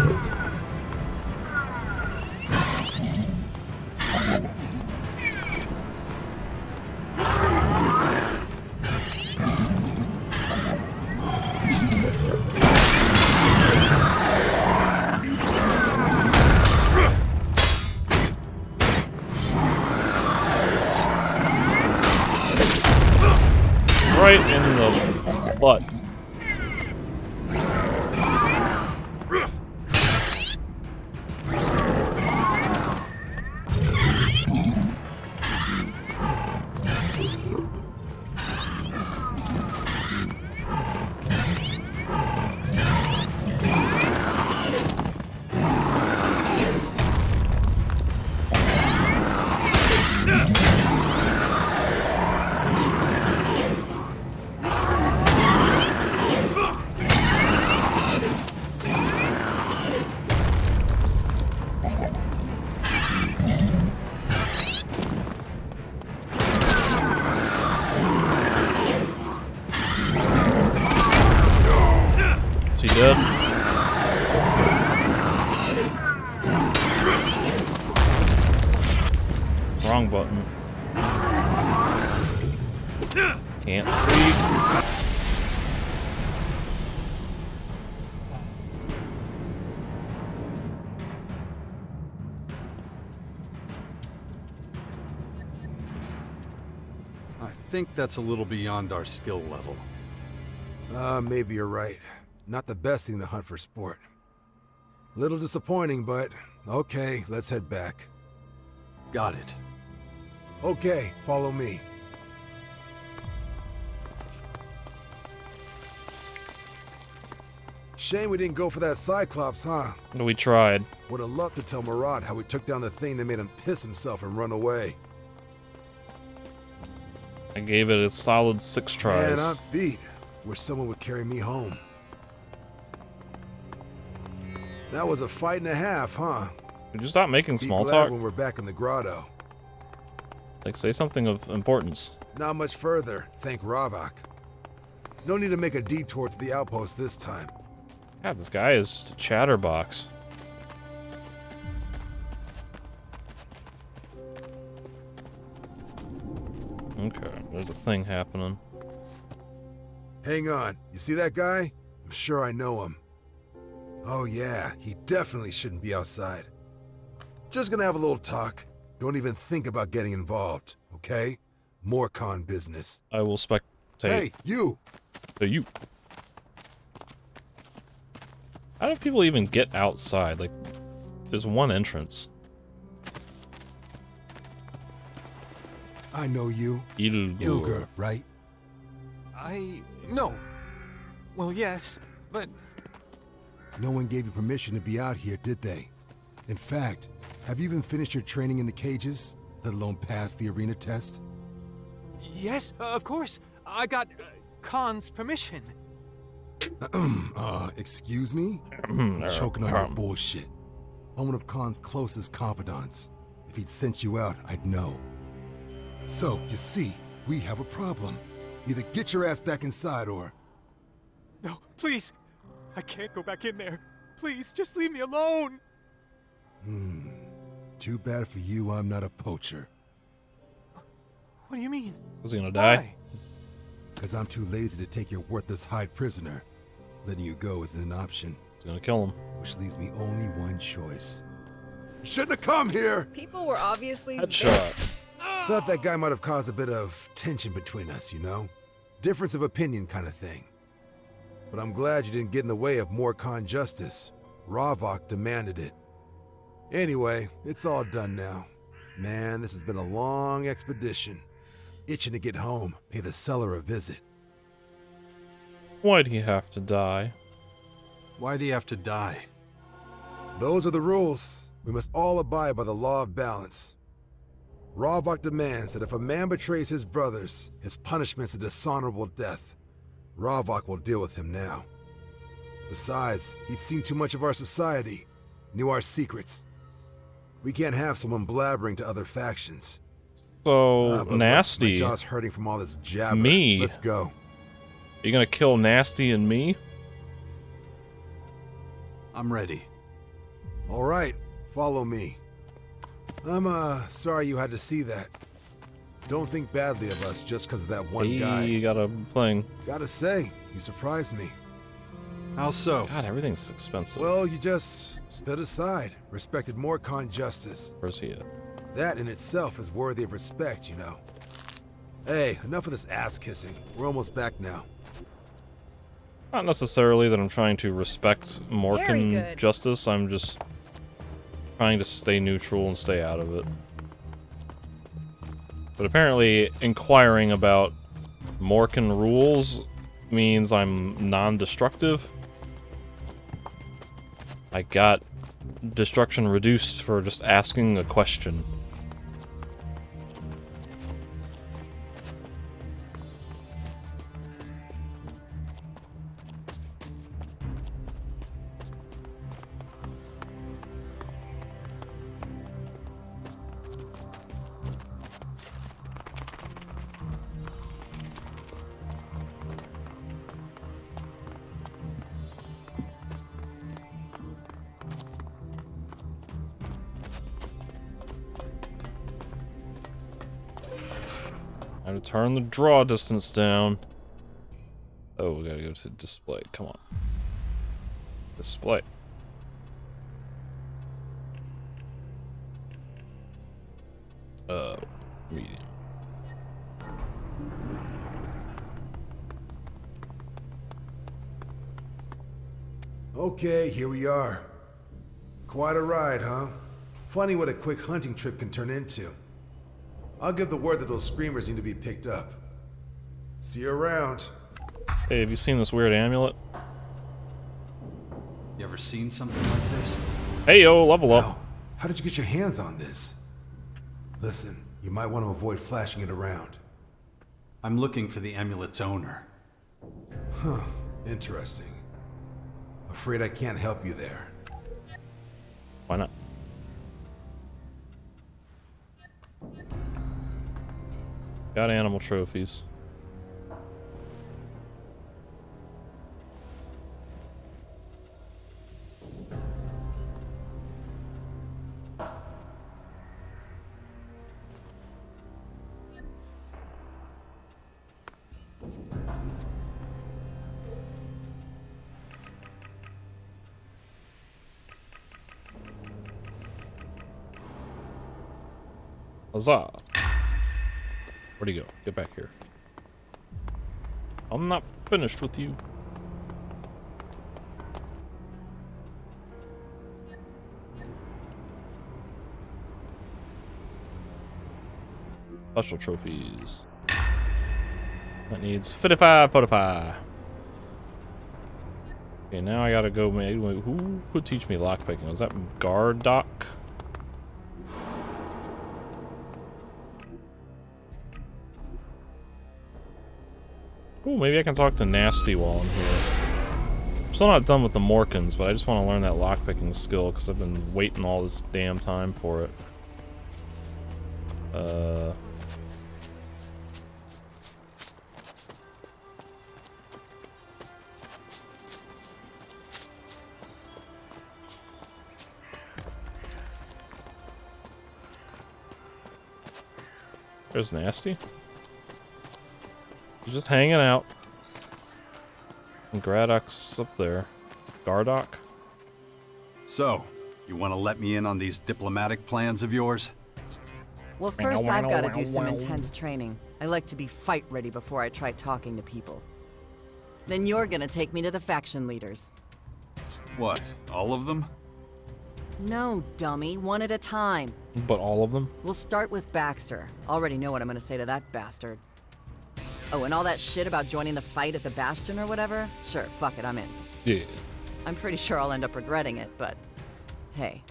N: Right in the butt. Is he dead? Wrong button. Can't see.
E: I think that's a little beyond our skill level.
B: Maybe you're right. Not the best thing to hunt for sport. Little disappointing, but okay, let's head back.
E: Got it.
B: Okay, follow me. Shame we didn't go for that Cyclops, huh?
N: We tried.
B: Would have loved to tell Murad how we took down the thing that made him piss himself and run away.
N: I gave it a solid 6 tries.
B: Man, I'm beat. Wish someone would carry me home. That was a fight and a half, huh?
N: Would you stop making
B: Be
N: small
B: glad
N: talk?
B: when we're back in the grotto.
N: Like, say something of importance.
B: Not much further, thank Ravak. No need to make a detour to the outpost this time.
N: God, this guy is just a chatterbox. Okay, there's a thing happening.
B: Hang on, you see that guy? I'm sure I know him. Oh yeah, he definitely shouldn't be outside. Just gonna have a little talk. Don't even think about getting involved, okay? More con business.
N: I will spectate.
B: Hey, you!
N: Hey, you. How do people even get outside? Like, there's one entrance.
B: I know you.
N: Ilgur.
B: Ilgur, right?
R: No. Well, yes, but...
B: No one gave you permission to be out here, did they? In fact, have you even finished your training in the cages? Let alone passed the arena test?
R: Yes, of course. I got Khan's permission.
B: Excuse me? I'm choking on your bullshit. I'm one of Khan's closest confidants. If he'd sent you out, I'd know. So, you see, we have a problem. Either get your ass back inside or...
R: No, please. I can't go back in there. Please, just leave me alone.
B: Too bad for you, I'm not a poacher.
R: What do you mean?
N: Was he gonna die?
B: Because I'm too lazy to take your worthless hide prisoner. Letting you go isn't an option.
N: He's gonna kill him.
B: Which leaves me only one choice. You shouldn't have come here!
G: People were obviously
N: Headshot.
B: Thought that guy might have caused a bit of tension between us, you know? Difference of opinion kind of thing. But I'm glad you didn't get in the way of more Khan justice. Ravak demanded it. Anyway, it's all done now. Man, this has been a long expedition. Itching to get home, pay the seller a visit.
N: Why'd he have to die?
R: Why'd he have to die?
B: Those are the rules. We must all abide by the law of balance. Ravak demands that if a man betrays his brothers, his punishment's a dishonorable death. Ravak will deal with him now. Besides, he'd seen too much of our society, knew our secrets. We can't have someone blabbering to other factions.
N: So
B: But
N: Nasty.
B: my jaw's hurting from all this jabber.
N: Me.
B: Let's go.
N: You gonna kill Nasty and me?
R: I'm ready.
B: All right, follow me. I'm sorry you had to see that. Don't think badly of us just because of that one guy.
N: You got a thing.
B: Gotta say, you surprised me.
R: How so?
N: God, everything's expensive.
B: Well, you just stood aside, respected more Khan justice.
N: Where's he at?
B: That in itself is worthy of respect, you know. Hey, enough of this ass kissing. We're almost back now.
N: Not necessarily that I'm trying to respect
G: Very
N: Morkan
G: good.
N: justice, I'm just trying to stay neutral and stay out of it. But apparently, inquiring about Morkan rules means I'm non-destructive. I got destruction reduced for just asking a question. Time to turn the draw distance down. Oh, we gotta go to display. Come on. Display. Medium.
B: Okay, here we are. Quite a ride, huh? Funny what a quick hunting trip can turn into. I'll give the word that those screamers need to be picked up. See you around.
N: Hey, have you seen this weird amulet?
E: You ever seen something like this?
A: Hey yo, level up.
B: Wow. How did you get your hands on this? Listen, you might want to avoid flashing it around.
E: I'm looking for the amulet's owner.
B: Huh. Interesting. Afraid I can't help you there.
A: Why not? Got animal trophies. Huzzah. Where'd he go? Get back here. I'm not finished with you. Special trophies. That needs 45. Okay, now I gotta go. Who could teach me lockpicking? Was that Gardock? Ooh, maybe I can talk to Nasty while I'm here. I'm still not done with the Morkins, but I just want to learn that lockpicking skill because I've been waiting all this damn time for it. There's Nasty. He's just hanging out. And Gardock's up there. Gardock?
E: So, you want to let me in on these diplomatic plans of yours?
S: Well, first I've got to do some intense training. I like to be fight ready before I try talking to people. Then you're gonna take me to the faction leaders.
E: What, all of them?
S: No, dummy, one at a time.
A: But all of them?
S: We'll start with Baxter. Already know what I'm gonna say to that bastard. Oh, and all that shit about joining the fight at the Bastion or whatever? Sure, fuck it, I'm in.
A: Yeah.
S: I'm pretty sure I'll end up regretting it, but hey.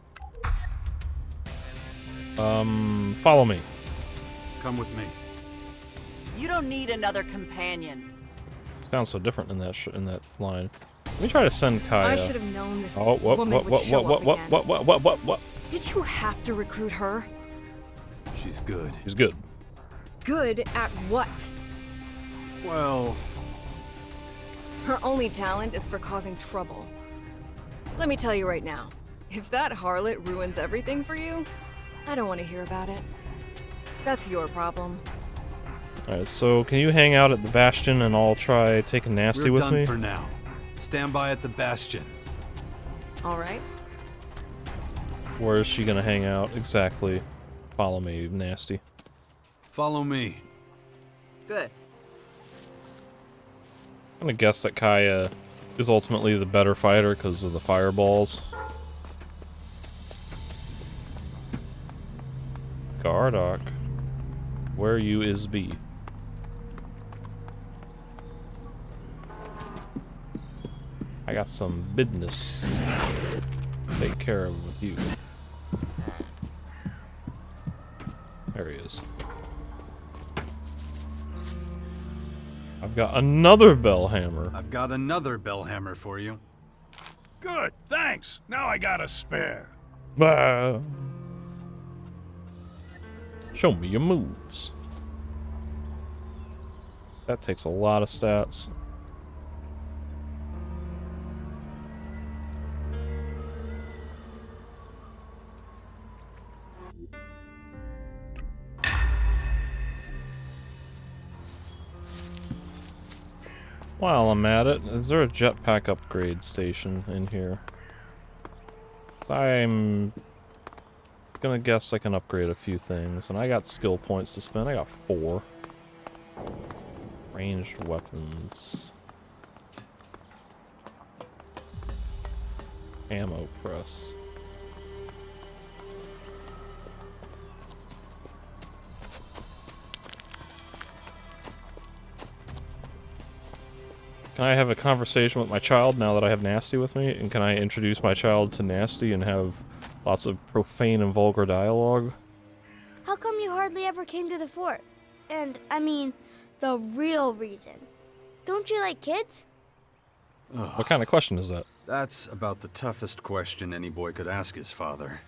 A: Follow me.
E: Come with me.
S: You don't need another companion.
A: Sounds so different in that line. Let me try to send Kaya.
G: I should have known this
A: woman
G: would show up again.
A: What?
G: Did you have to recruit her?
E: She's good.
A: She's good.
G: Good at what?
E: Well...
G: Her only talent is for causing trouble. Let me tell you right now, if that harlot ruins everything for you, I don't want to hear about it. That's your problem.
A: Alright, so can you hang out at the Bastion and I'll try taking Nasty with me?
E: We're done for now. Stand by at the Bastion.
G: Alright.
A: Where is she gonna hang out exactly? Follow me, Nasty.
E: Follow me.
S: Good.
A: I'm gonna guess that Kaya is ultimately the better fighter because of the fireballs. Gardock, where you is be? I got some business to take care of with you. There he is. I've got another bell hammer.
E: I've got another bell hammer for you.
R: Good, thanks. Now I got a spare.
A: Bah. Show me your moves. That takes a lot of stats. While I'm at it, is there a jetpack upgrade station in here? 'Cause I'm gonna guess I can upgrade a few things, and I got skill points to spend. I got 4. Ranged weapons. Ammo press.
N: Can I have a conversation with my child now that I have Nasty with me? And can I introduce my child to Nasty and have lots of profane and vulgar dialogue?
T: How come you hardly ever came to the fort? And, I mean, the real reason. Don't you like kids?
N: What kind of question is that?
E: That's about the toughest question any boy could ask his father.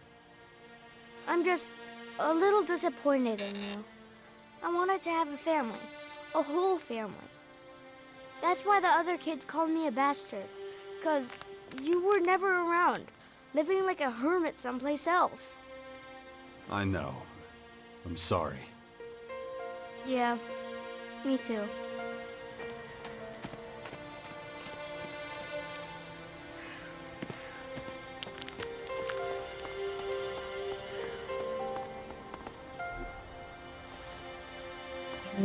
T: I'm just a little disappointed in you. I wanted to have a family. A whole family. That's why the other kids called me a bastard. 'Cause you were never around, living like a hermit someplace else.
E: I know. I'm sorry.
T: Yeah, me too.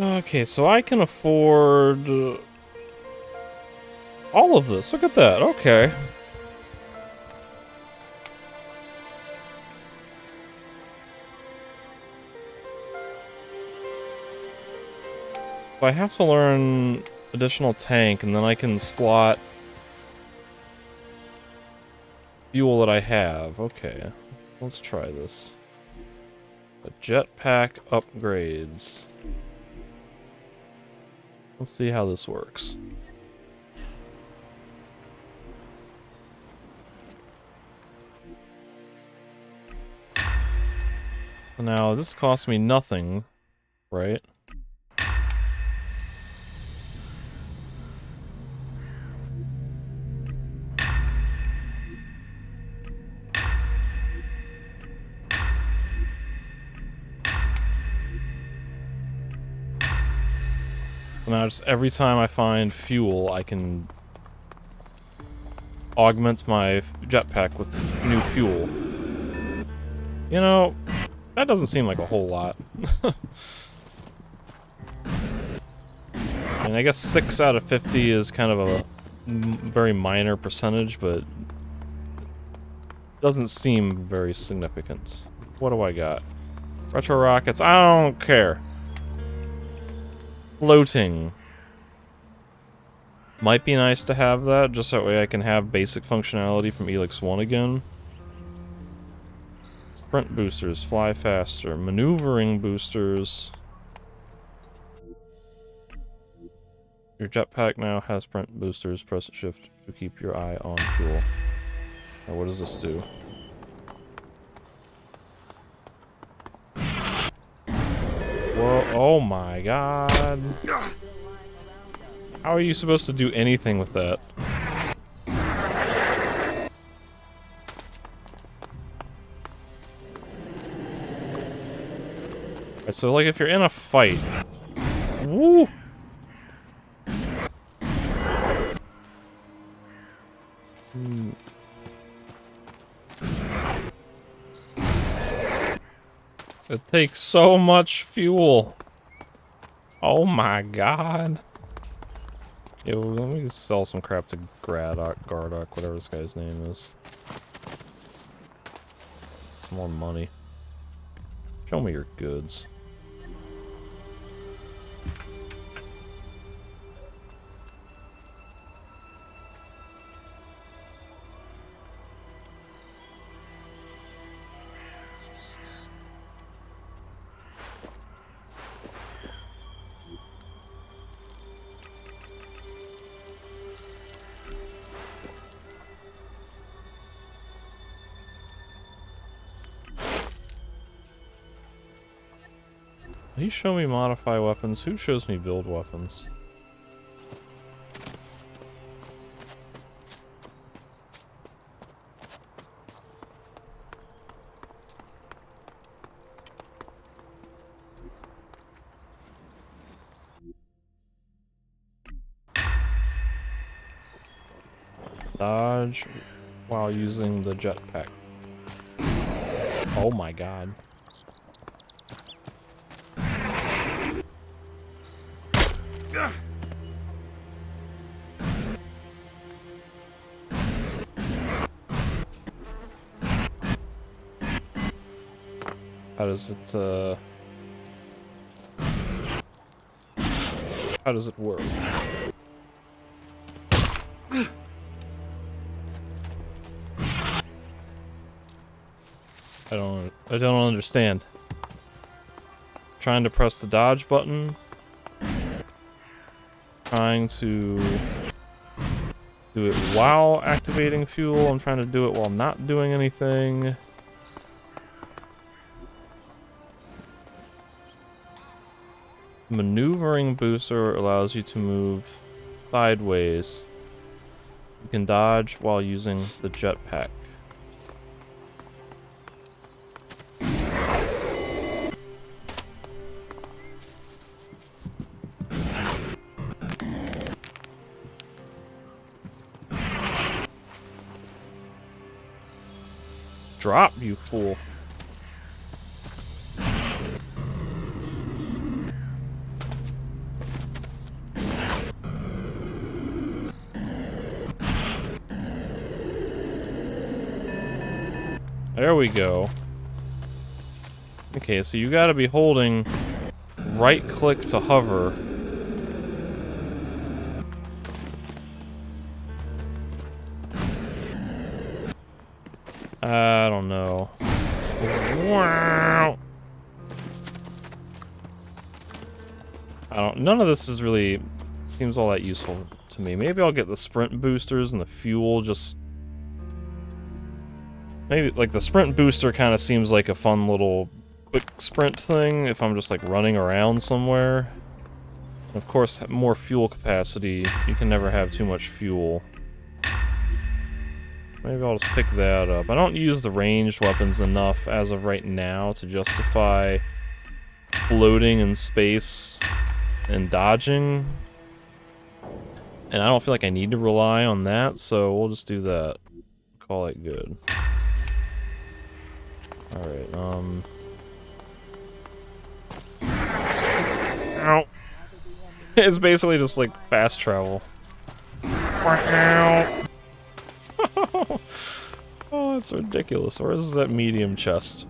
N: Okay, so I can afford all of this. Look at that. Okay. I have to learn additional tank, and then I can slot fuel that I have. Okay, let's try this. The jetpack upgrades. Let's see how this works. Now, this costs me nothing, right? Now, just every time I find fuel, I can augment my jetpack with new fuel. You know, that doesn't seem like a whole lot. And I guess 6 out of 50 is kind of a very minor percentage, but doesn't seem very significant. What do I got? Retro rockets, I don't care. Floating. Might be nice to have that, just that way I can have basic functionality from Elex 1 again. Sprint boosters, fly faster. Maneuvering boosters. Your jetpack now has sprint boosters. Press shift to keep your eye on fuel. Now what does this do? Whoa, oh my god. How are you supposed to do anything with that? Right, so like if you're in a fight. Woo! It takes so much fuel. Oh my god. Yo, let me sell some crap to Gardock, whatever this guy's name is. Some more money. Show me your goods. You show me modify weapons. Who shows me build weapons? Dodge while using the jetpack. Oh my god. How does it, how does it work? I don't understand. Trying to press the dodge button. Trying to do it while activating fuel. I'm trying to do it while not doing anything. Maneuvering booster allows you to move sideways. You can dodge while using the jetpack. Drop, you fool. There we go. Okay, so you gotta be holding right click to hover. I don't know. Wow. None of this is really seems all that useful to me. Maybe I'll get the sprint boosters and the fuel just maybe like the sprint booster kind of seems like a fun little quick sprint thing if I'm just like running around somewhere. And of course, more fuel capacity. You can never have too much fuel. Maybe I'll just pick that up. I don't use the ranged weapons enough as of right now to justify floating in space and dodging. And I don't feel like I need to rely on that, so we'll just do that. Call it good. Alright, Ow. It's basically just like fast travel. Oh, that's ridiculous. Where is that medium chest?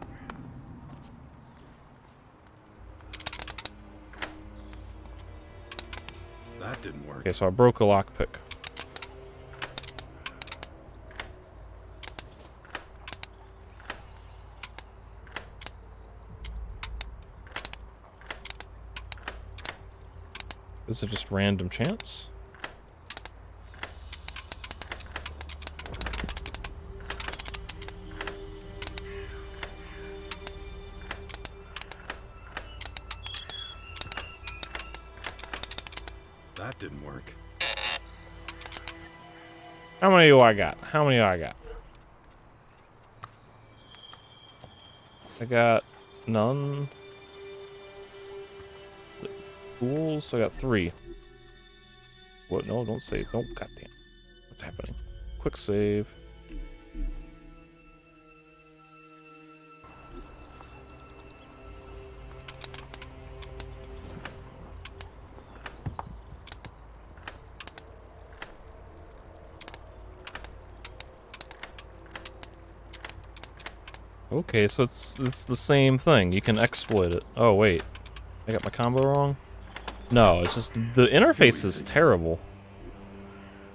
R: That didn't work.
N: Okay, so I broke a lockpick. Is it just random chance?
R: That didn't work.
N: How many do I got? How many do I got? I got none. Tools, I got 3. What? No, don't save. Nope, goddamn. What's happening? Quick save. Okay, so it's the same thing. You can exploit it. Oh wait, I got my combo wrong? No, it's just the interface is terrible.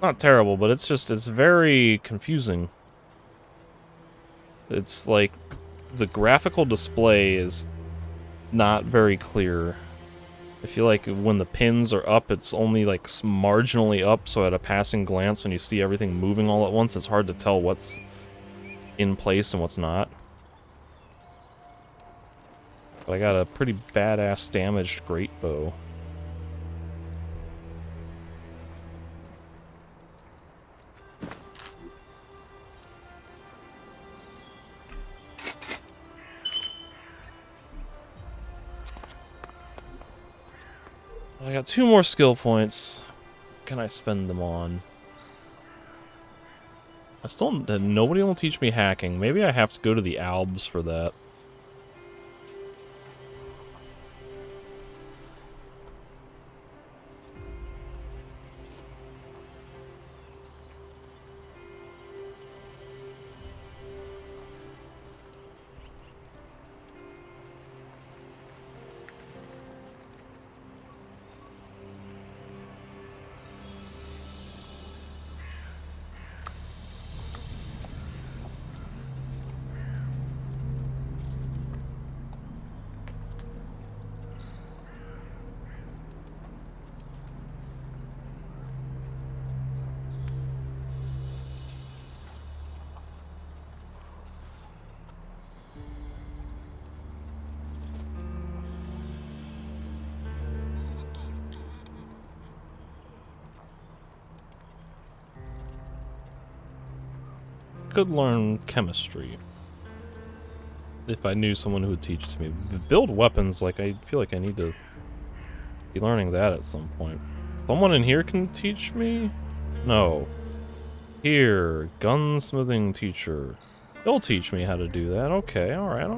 N: Not terrible, but it's very confusing. It's like the graphical display is not very clear. I feel like when the pins are up, it's only like marginally up, so at a passing glance when you see everything moving all at once, it's hard to tell what's in place and what's not. But I got a pretty badass damaged great bow. I got 2 more skill points. What can I spend them on? Nobody will teach me hacking. Maybe I have to go to the Albs for that. could learn chemistry. If I knew someone who would teach it to me. Build weapons, like, I feel like I need to be learning that at some point. Someone in here can teach me? No. Here, gunsmithing teacher. He'll teach me how to do that. Okay, alright.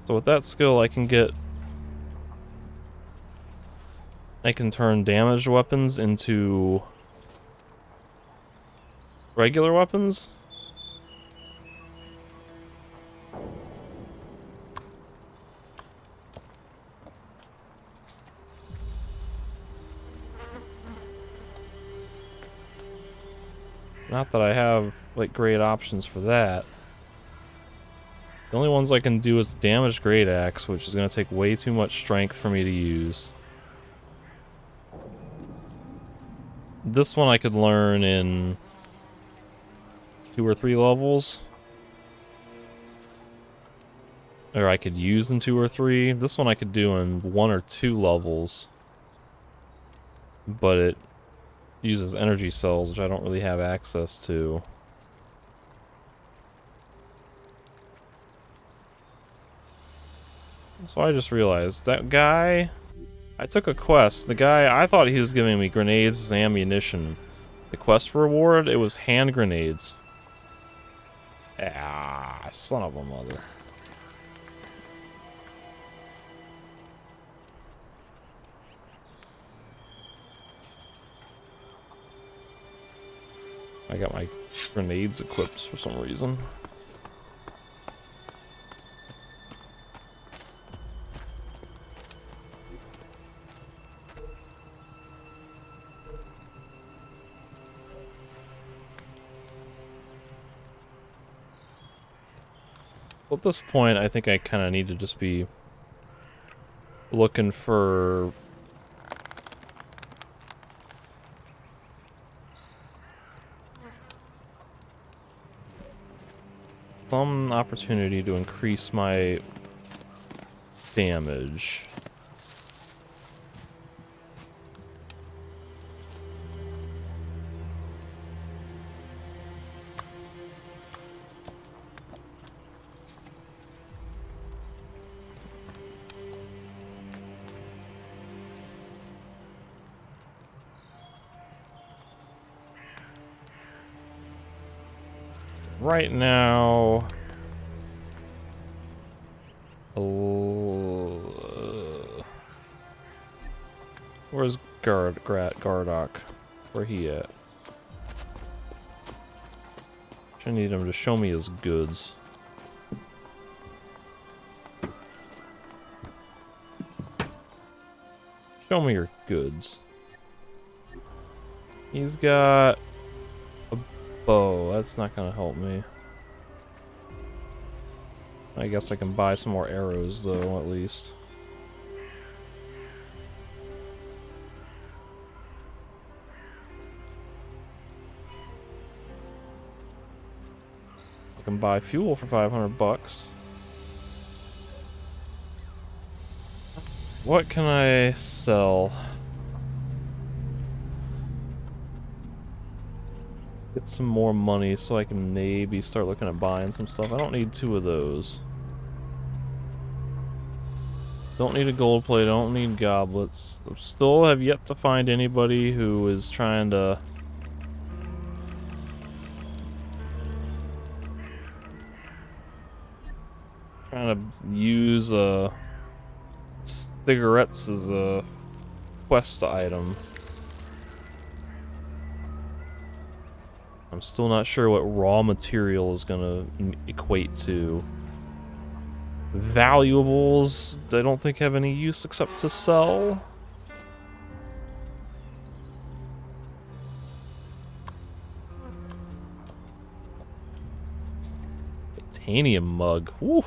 N: So with that skill, I can turn damaged weapons into regular weapons? Not that I have, like, great options for that. The only ones I can do is damaged great axe, which is going to take way too much strength for me to use. This one I could learn in 2 or 3 levels. Or I could use in 2 or 3. This one I could do in 1 or 2 levels. But it uses energy cells, which I don't really have access to. So I just realized, that guy... I took a quest. The guy, I thought he was giving me grenades and ammunition. The quest reward, it was hand grenades. Ah, son of a mother. I got my grenades equipped for some reason. At this point, I think I kind of need to just be looking for some opportunity to increase my damage. Right now, where's Gardock? Where he at? I need him to show me his goods. Show me your goods. He's got a bow. That's not gonna help me. I guess I can buy some more arrows, though, at least. I can buy fuel for 500 bucks. What can I sell? Get some more money so I can maybe start looking at buying some stuff. I don't need 2 of those. Don't need a gold plate, I don't need goblets. I still have yet to find anybody who is trying to use cigarettes as a quest item. I'm still not sure what raw material is gonna equate to. Valuables, I don't think have any use except to sell. Titanium mug, woo!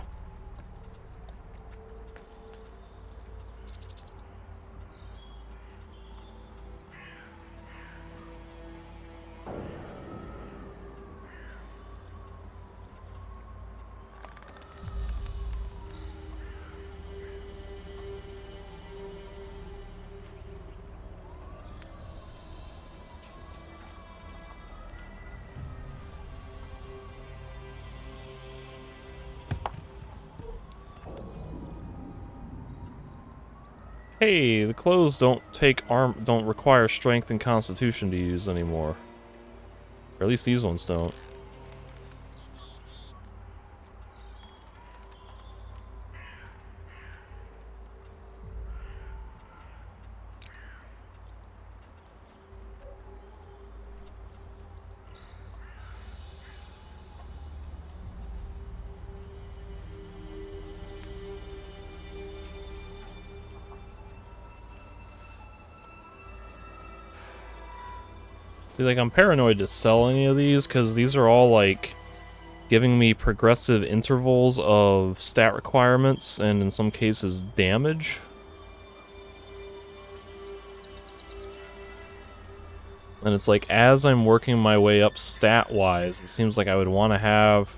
N: Hey, the clothes don't require strength and constitution to use anymore. Or at least these ones don't. See, like, I'm paranoid to sell any of these, because these are all, like, giving me progressive intervals of stat requirements, and in some cases, damage. And it's like, as I'm working my way up stat-wise, it seems like I would want to have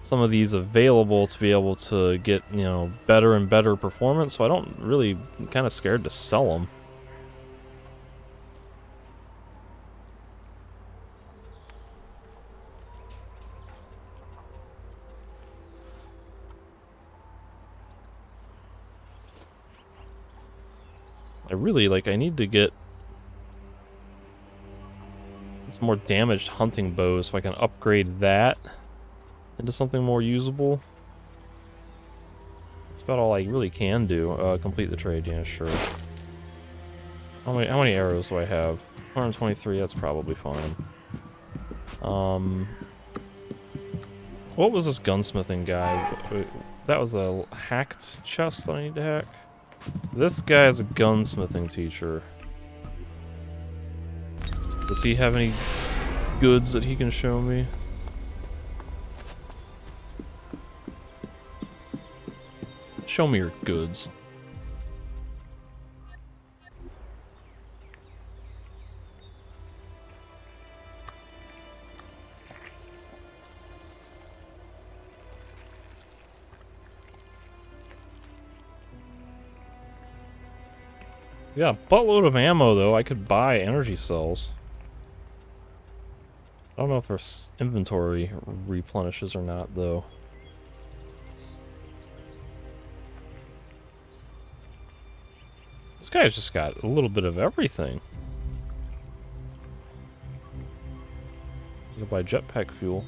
N: some of these available to be able to get, you know, better and better performance, so I don't really... I'm kind of scared to sell them. I really, like, I need to get some more damaged hunting bows so I can upgrade that into something more usable. That's about all I really can do. Complete the trade, yeah, sure. How many arrows do I have? 123, that's probably fine. What was this gunsmithing guy? That was a hacked chest that I need to hack? This guy is a gunsmithing teacher. Does he have any goods that he can show me? Show me your goods. Yeah, buttload of ammo though. I could buy energy cells. I don't know if their inventory replenishes or not though. This guy's just got a little bit of everything. You can buy jetpack fuel.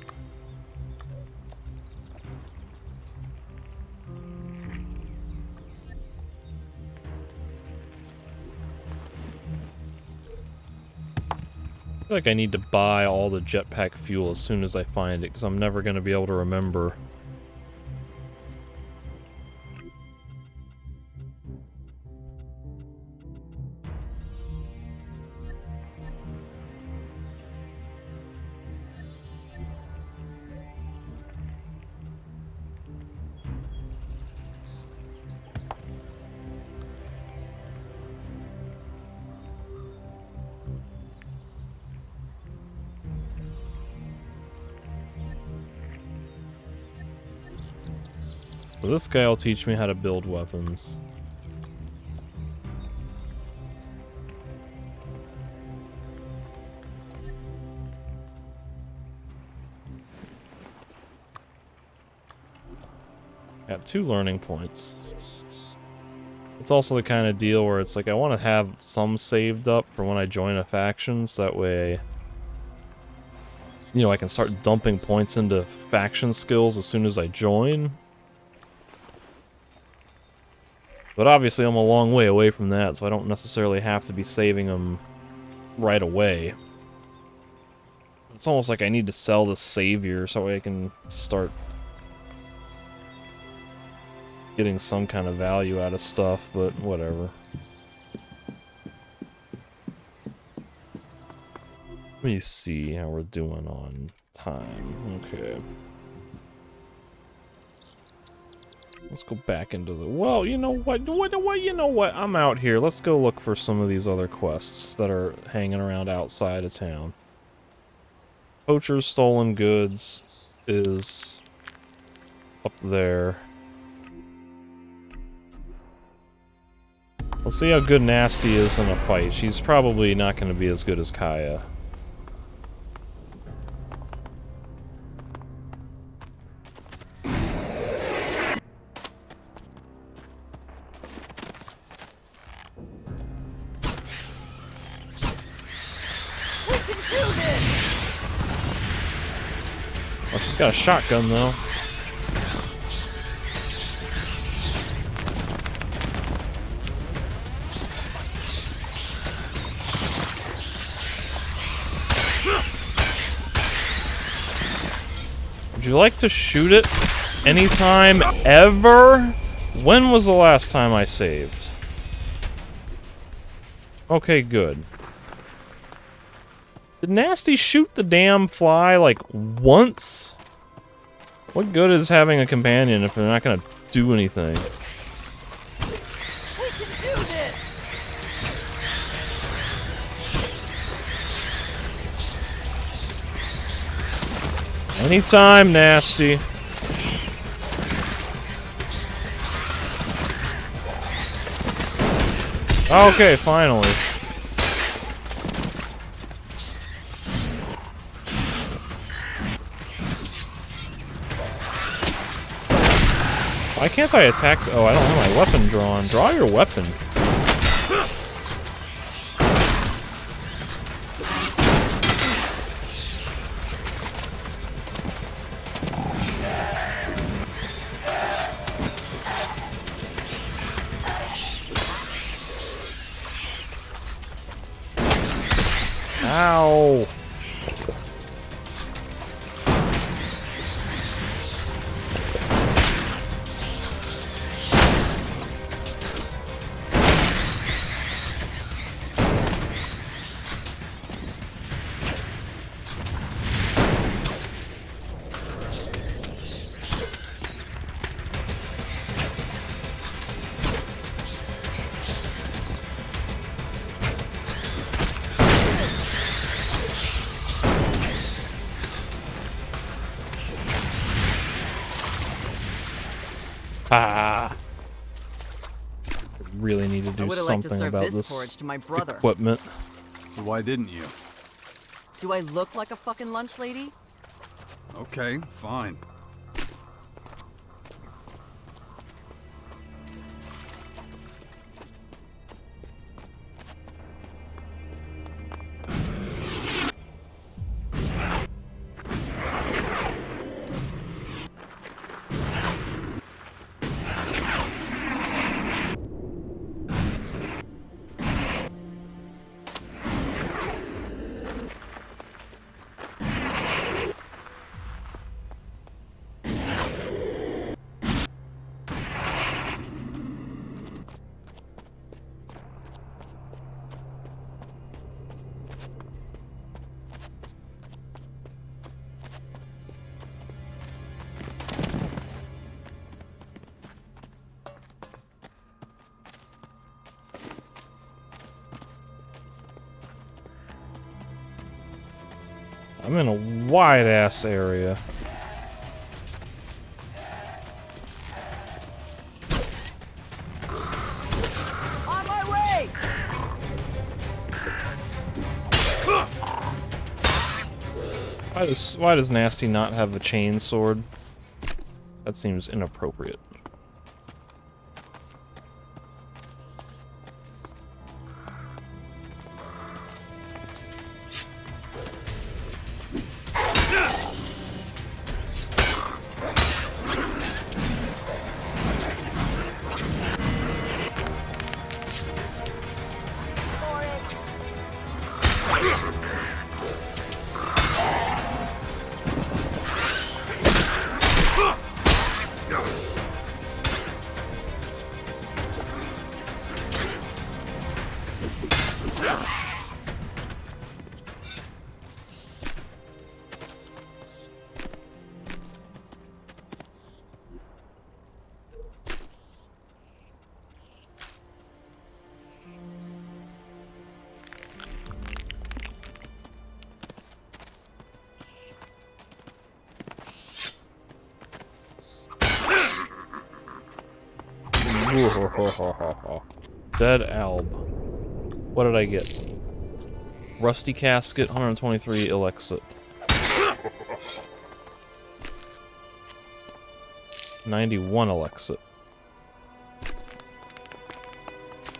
N: I feel like I need to buy all the jetpack fuel as soon as I find it, because I'm never going to be able to remember. So this guy will teach me how to build weapons. Got 2 learning points. It's also the kind of deal where it's like I want to have some saved up for when I join a faction, so that way, you know, I can start dumping points into faction skills as soon as I join. But obviously I'm a long way away from that, so I don't necessarily have to be saving them right away. It's almost like I need to sell the savior so that way I can start getting some kind of value out of stuff, but whatever. Let me see how we're doing on time. Okay. Let's go back into the... Well, you know what? You know what? I'm out here. Let's go look for some of these other quests that are hanging around outside of town. Poacher's Stolen Goods is up there. Let's see how good Nasty is in a fight. She's probably not going to be as good as Kaya. He's got a shotgun, though. Would you like to shoot it anytime ever? When was the last time I saved? Okay, good. Did Nasty shoot the damn fly, like, once? What good is having a companion if they're not gonna do anything?
S: We can do this!
N: Anytime, Nasty. Okay, finally. Why can't I attack? Oh, I don't have my weapon drawn. Draw your weapon. Ow. Ah. I really need to do something about this
S: to my brother.
N: equipment.
E: So why didn't you?
S: Do I look like a fucking lunch lady?
E: Okay, fine.
N: I'm in a wide-ass area.
S: On my way!
N: Why does Nasty not have a chain sword? That seems inappropriate. Dead Alb. What did I get? Rusty Casket, 123 Elex. 91 Elex.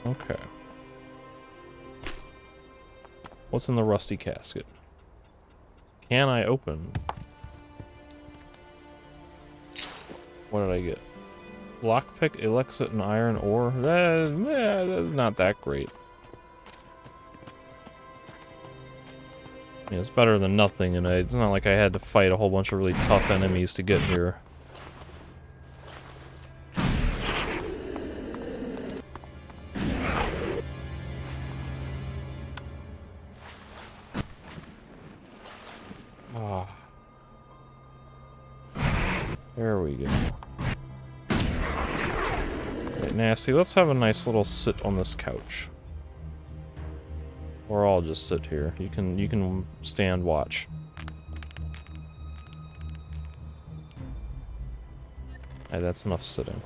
N: Okay. What's in the Rusty Casket? Can I open? What did I get? Lockpick, Elexit, and iron ore. That's not that great. I mean, it's better than nothing, and it's not like I had to fight a whole bunch of really tough enemies to get here. Ah. There we go. Right, Nasty, let's have a nice little sit on this couch. Or I'll just sit here. You can stand watch. Hey, that's enough sitting.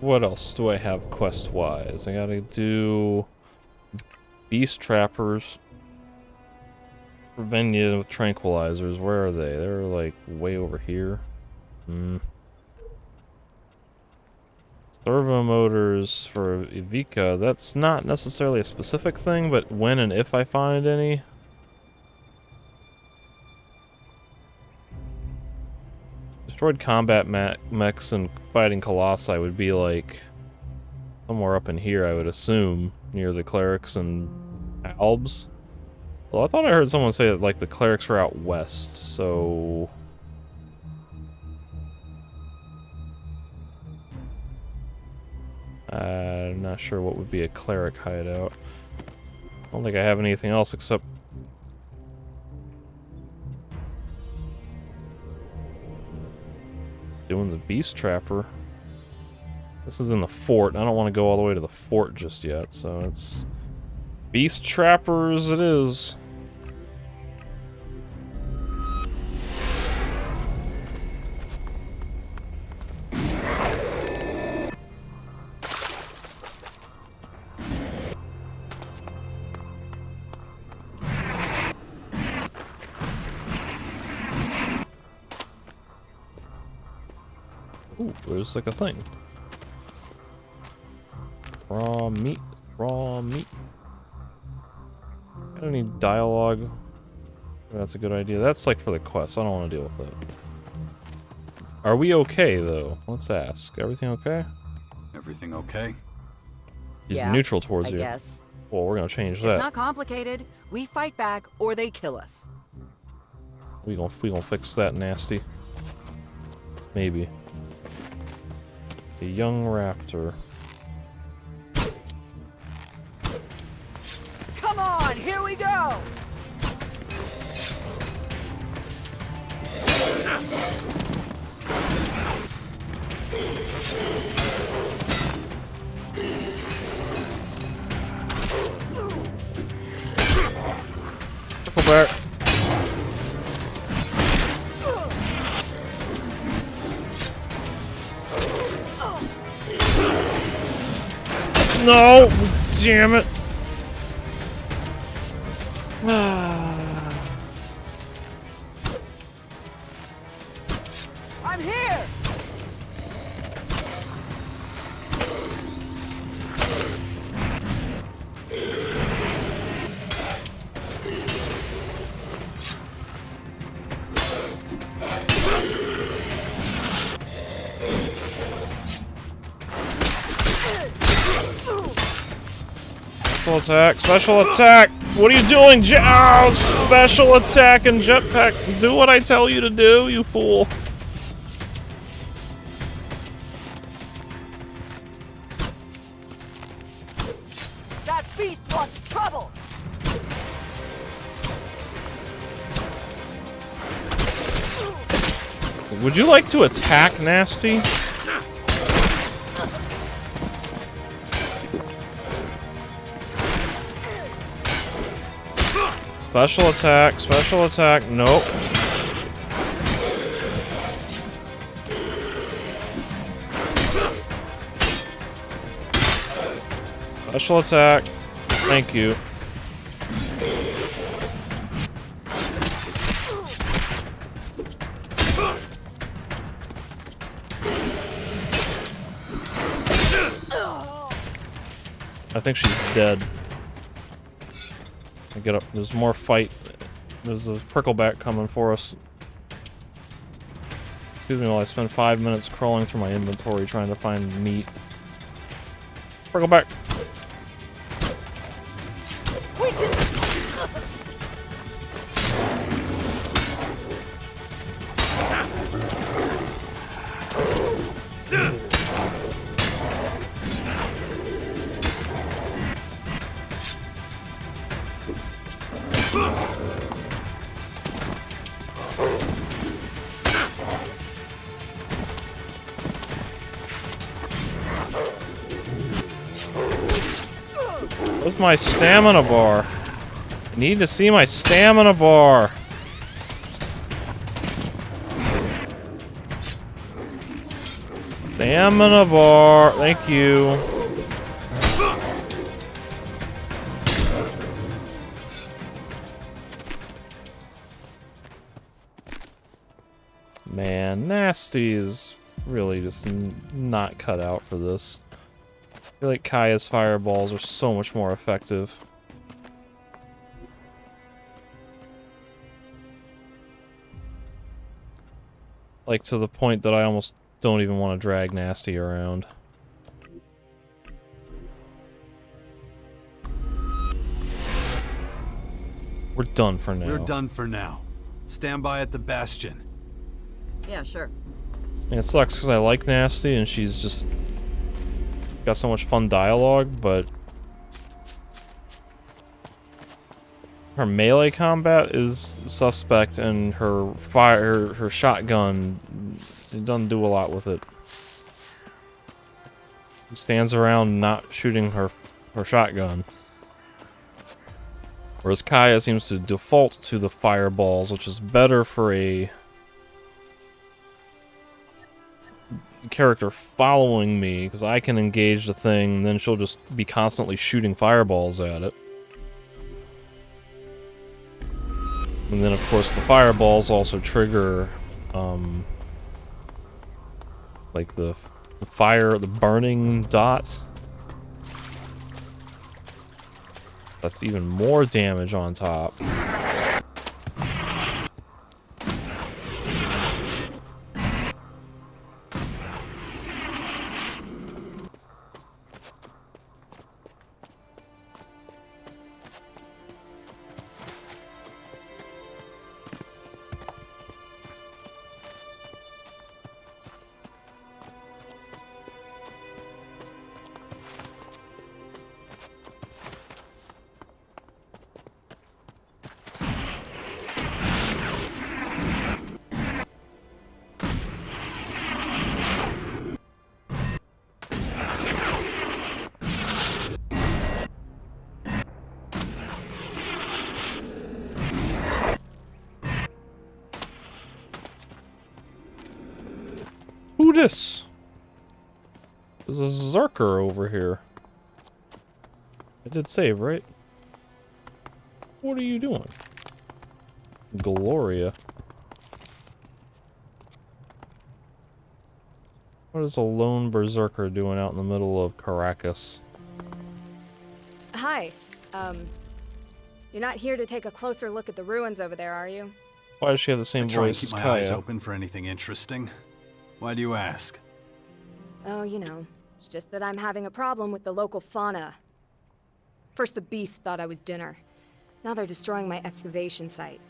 N: What else do I have quest-wise? I gotta do beast trappers. Prevenia with tranquilizers. Where are they? They're like way over here. Servo motors for Ivica. That's not necessarily a specific thing, but when and if I find any. Destroyed combat mechs and fighting colossi would be like somewhere up in here, I would assume, near the clerics and albs. Well, I thought I heard someone say that like the clerics were out west, so I'm not sure what would be a cleric hideout. I don't think I have anything else except doing the beast trapper. This is in the fort. I don't want to go all the way to the fort just yet, so it's beast trappers it is. Ooh, there's like a thing. Raw meat, raw meat. Got any dialogue? That's a good idea. That's like for the quest. I don't want to deal with it. Are we okay though? Let's ask. Everything okay?
E: Everything okay?
N: He's
S: Yeah,
N: neutral towards
S: I
N: you.
S: guess.
N: Well, we're gonna change
S: It's
N: that.
S: not complicated. We fight back, or they kill us.
N: We gonna fix that, Nasty. Maybe. The young raptor.
S: Come on, here we go!
N: Go back. No! Damn it!
S: I'm here!
N: Special attack, special attack! What are you doing, special attack and jetpack! Do what I tell you to do, you fool!
S: That beast wants trouble!
N: Would you like to attack, Nasty? Special attack, nope. Special attack, thank you. I think she's dead. I get up. There's more fight. There's a prickleback coming for us. Excuse me while I spend 5 minutes crawling through my inventory trying to find meat. Prickleback. Where's my stamina bar? I need to see my stamina bar. Stamina bar. Thank you. Man, Nasty is really just not cut out for this. I feel like Kaya's fireballs are so much more effective. Like, to the point that I almost don't even want to drag Nasty around. We're done for now.
E: We're done for now. Stand by at the bastion.
S: Yeah, sure.
N: And it sucks because I like Nasty and she's just got so much fun dialogue, but her melee combat is suspect and her shotgun, it doesn't do a lot with it. She stands around not shooting her shotgun. Whereas Kaya seems to default to the fireballs, which is better for a character following me, because I can engage the thing, and then she'll just be constantly shooting fireballs at it. And then, of course, the fireballs also trigger, like the burning dot. That's even more damage on top. Who dis? There's a Zerker over here. I did save, right? What are you doing? Gloria. What is a lone berserker doing out in the middle of Caracas?
G: Hi. You're not here to take a closer look at the ruins over there, are you?
N: Why does she have the same
E: I try and
N: voice
E: keep
N: as
E: my
N: Kaya?
E: eyes open for anything interesting. Why do you ask?
G: Oh, you know, it's just that I'm having a problem with the local fauna. First the beasts thought I was dinner. Now they're destroying my excavation site.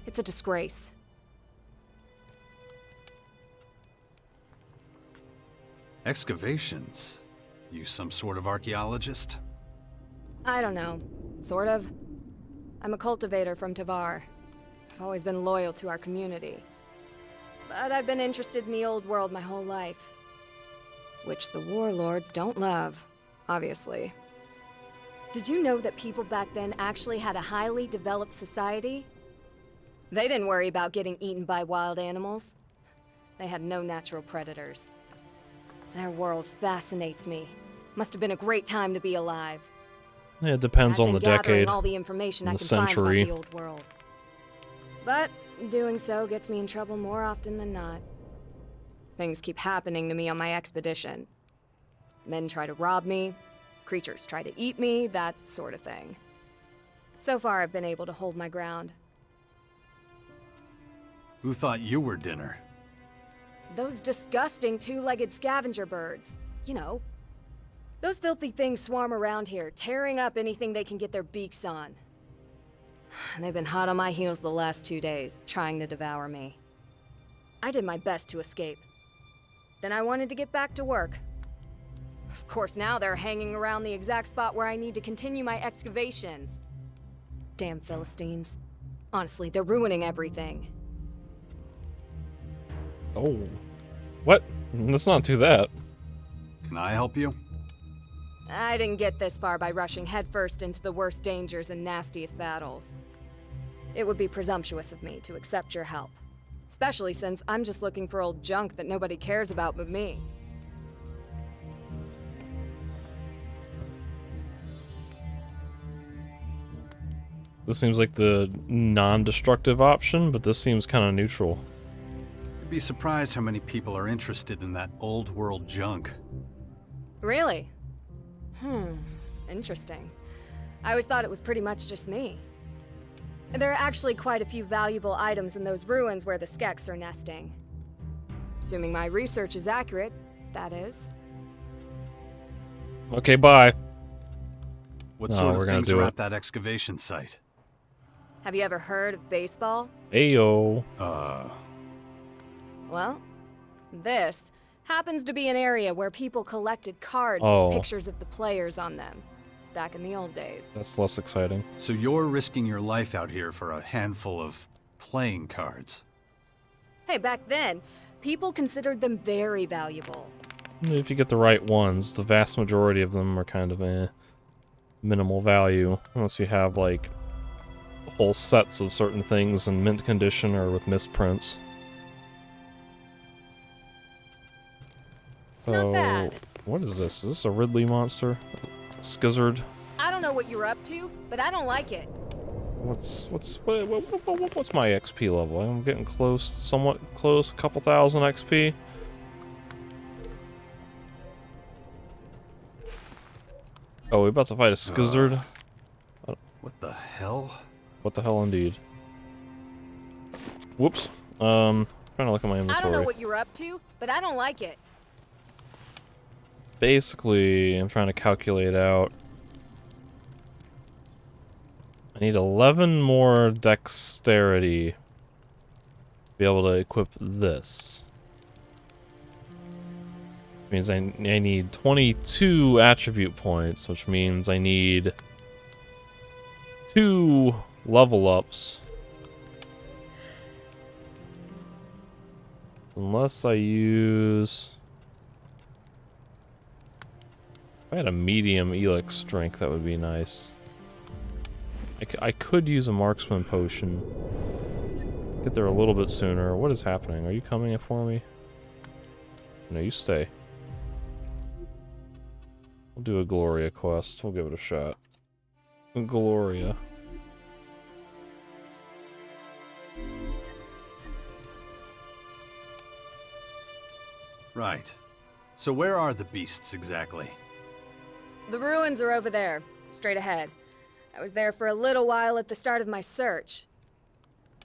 G: It's a disgrace.
E: Excavations? You some sort of archaeologist?
G: I don't know. Sort of. I'm a cultivator from Tavar. I've always been loyal to our community. But I've been interested in the old world my whole life. Which the warlords don't love, obviously. Did you know that people back then actually had a highly developed society? They didn't worry about getting eaten by wild animals. They had no natural predators. Their world fascinates me. Must have been a great time to be alive.
N: Yeah, it depends on the decade,
G: all the information I
N: the
G: can
N: century.
G: find about the old world. But doing so gets me in trouble more often than not. Things keep happening to me on my expedition. Men try to rob me, creatures try to eat me, that sort of thing. So far, I've been able to hold my ground.
E: Who thought you were dinner?
G: Those disgusting two-legged scavenger birds. You know. Those filthy things swarm around here, tearing up anything they can get their beaks on. And they've been hot on my heels the last 2 days, trying to devour me. I did my best to escape. Then I wanted to get back to work. Of course, now they're hanging around the exact spot where I need to continue my excavations. Damn Philistines. Honestly, they're ruining everything.
N: Oh. What? Let's not do that.
E: Can I help you?
G: I didn't get this far by rushing headfirst into the worst dangers and nastiest battles. It would be presumptuous of me to accept your help. Especially since I'm just looking for old junk that nobody cares about but me.
N: This seems like the non-destructive option, but this seems kind of neutral.
E: You'd be surprised how many people are interested in that old world junk.
G: Really? Interesting. I always thought it was pretty much just me. There are actually quite a few valuable items in those ruins where the Skeks are nesting. Assuming my research is accurate, that is.
N: Okay, bye.
E: What sort of things are at that excavation site?
G: Have you ever heard of baseball?
N: Ayo.
G: Well, this happens to be an area where people collected cards with pictures of the players on them, back in the old days.
N: That's less exciting.
E: So you're risking your life out here for a handful of playing cards?
G: Hey, back then, people considered them very valuable.
N: If you get the right ones, the vast majority of them are kind of minimal value, unless you have like whole sets of certain things in mint condition or with misprints. So,
G: Not bad.
N: What is this? Is this a Ridley monster? Skizzard?
G: I don't know what you're up to, but I don't like it.
N: What's my XP level? I'm getting close, somewhat close, a couple thousand XP. Oh, we're about to fight a Skizzard.
E: What the hell?
N: What the hell, indeed. Whoops. Trying to look at my inventory.
G: I don't know what you're up to, but I don't like it.
N: Basically, I'm trying to calculate out. I need 11 more dexterity to be able to equip this. Which means I need 22 attribute points, which means I need 2 level ups. Unless I use... If I had a medium Elex strength, that would be nice. I could use a marksman potion. Get there a little bit sooner. What is happening? Are you coming for me? No, you stay. We'll do a Gloria quest. We'll give it a shot. Gloria.
E: Right. So where are the beasts exactly?
G: The ruins are over there, straight ahead. I was there for a little while at the start of my search.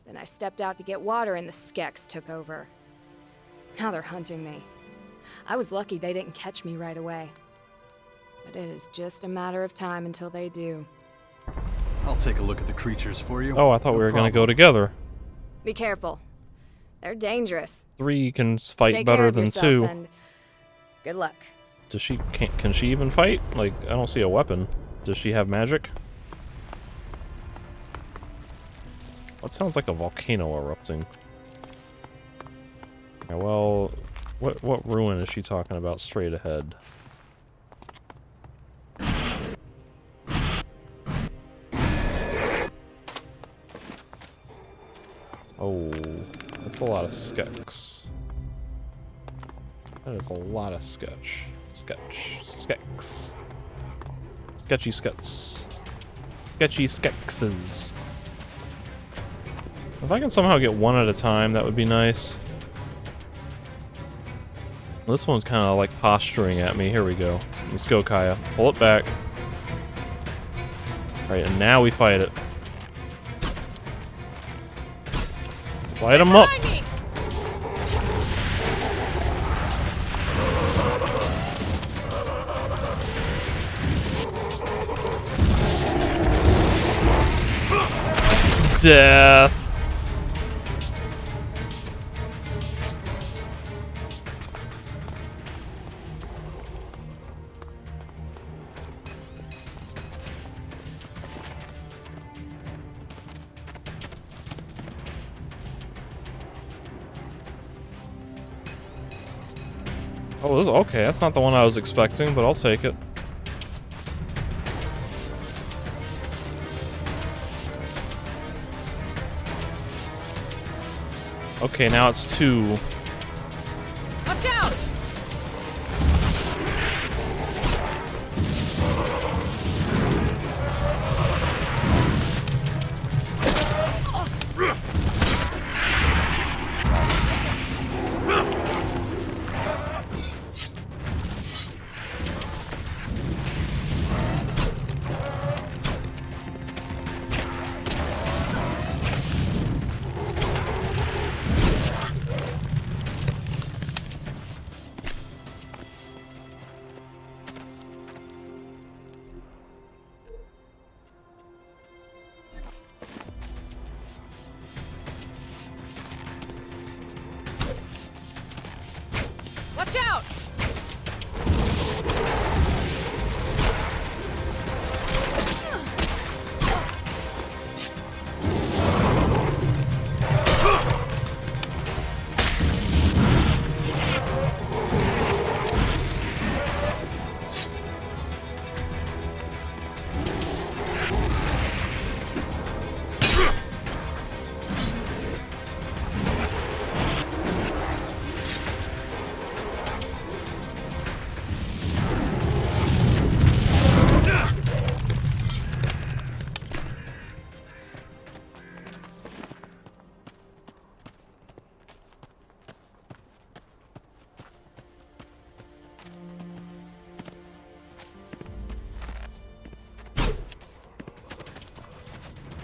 G: Then I stepped out to get water and the Skeks took over. Now they're hunting me. I was lucky they didn't catch me right away. But it is just a matter of time until they do.
E: I'll take a look at the creatures for you.
N: Oh, I thought we were gonna go together.
G: Be careful. They're dangerous.
N: 3 can fight
G: Take
N: better
G: care of
N: than
G: yourself
N: 2.
G: And good luck.
N: Does she can she even fight? Like, I don't see a weapon. Does she have magic? What sounds like a volcano erupting? Yeah, well, what ruin is she talking about straight ahead? Oh, that's a lot of Skeks. That is a lot of sketch. Skeks. Sketchy skets. Sketchy skekses. If I can somehow get one at a time, that would be nice.
A: This one's kind of like posturing at me. Here we go. Let's go, Kaya. Pull it back. Alright, and now we fight it. Light them up! Death! Oh, this, okay, that's not the one I was expecting, but I'll take it. Okay, now it's 2.
O: Watch out! Watch out!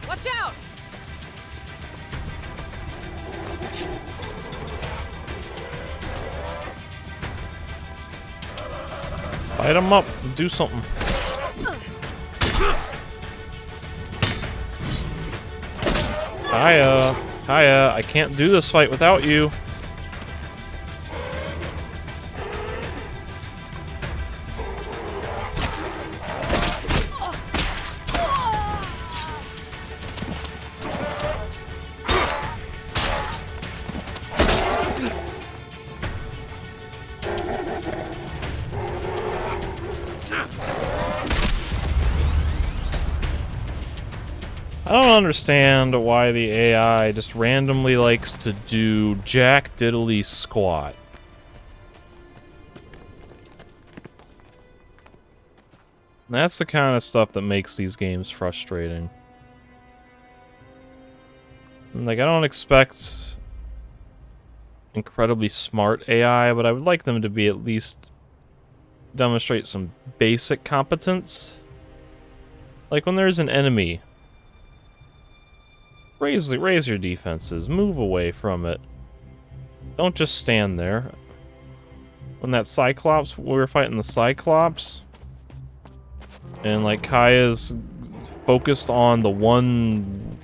O: Watch out!
A: Light them up. Do something. Kaya. Kaya, I can't do this fight without you. I don't understand why the AI just randomly likes to do jack diddly squat. That's the kind of stuff that makes these games frustrating. Like, I don't expect incredibly smart AI, but I would like them to be at least demonstrate some basic competence. Like when there's an enemy, raise your defenses, move away from it. Don't just stand there. When that Cyclops, we were fighting the Cyclops, and like Kaya's focused on the one,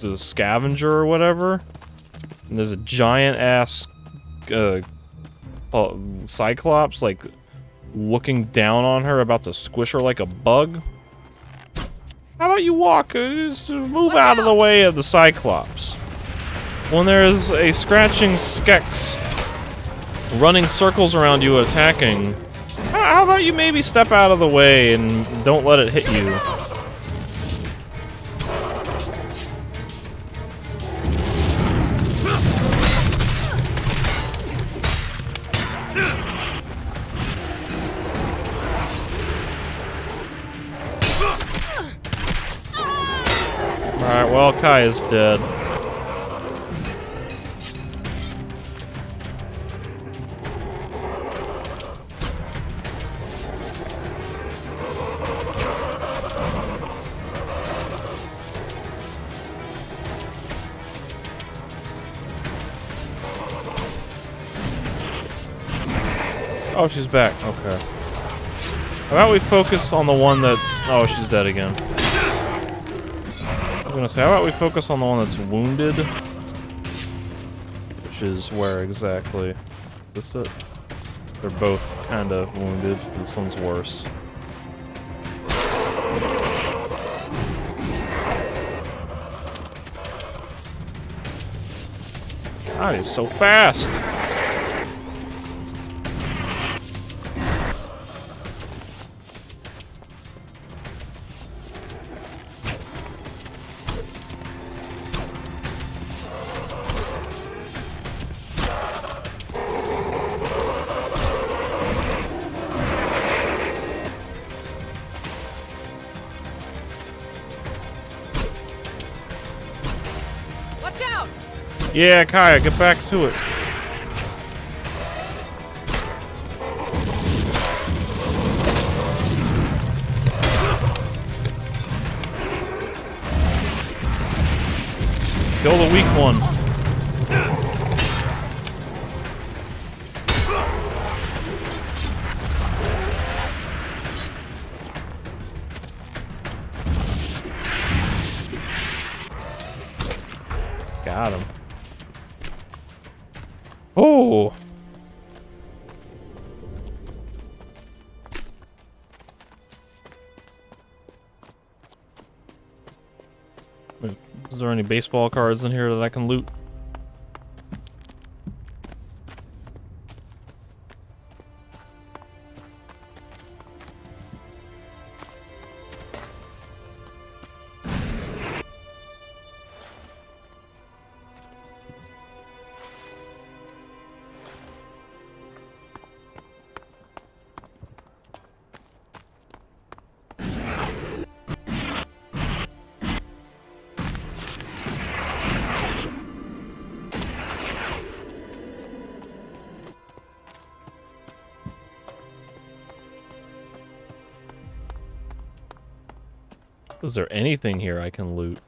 A: the scavenger or whatever, and there's a giant ass Cyclops like looking down on her, about to squish her like a bug. How about you walk, just move out of the way of the Cyclops. When there's a scratching Skex running circles around you attacking, how about you maybe step out of the way and don't let it hit you? Alright, well, Kaya's dead.
N: Oh, she's back. Okay. How about we focus on the one that's... Oh, she's dead again. I was gonna say, how about we focus on the one that's wounded? Which is where exactly? Is this it? They're both kind of wounded. This one's worse. God, he's so fast!
G: Watch out!
N: Yeah, Kaya, get back to it. Kill the weak one. Got him. Oh! Is there any baseball cards in here that I can loot? Is there anything here I can loot?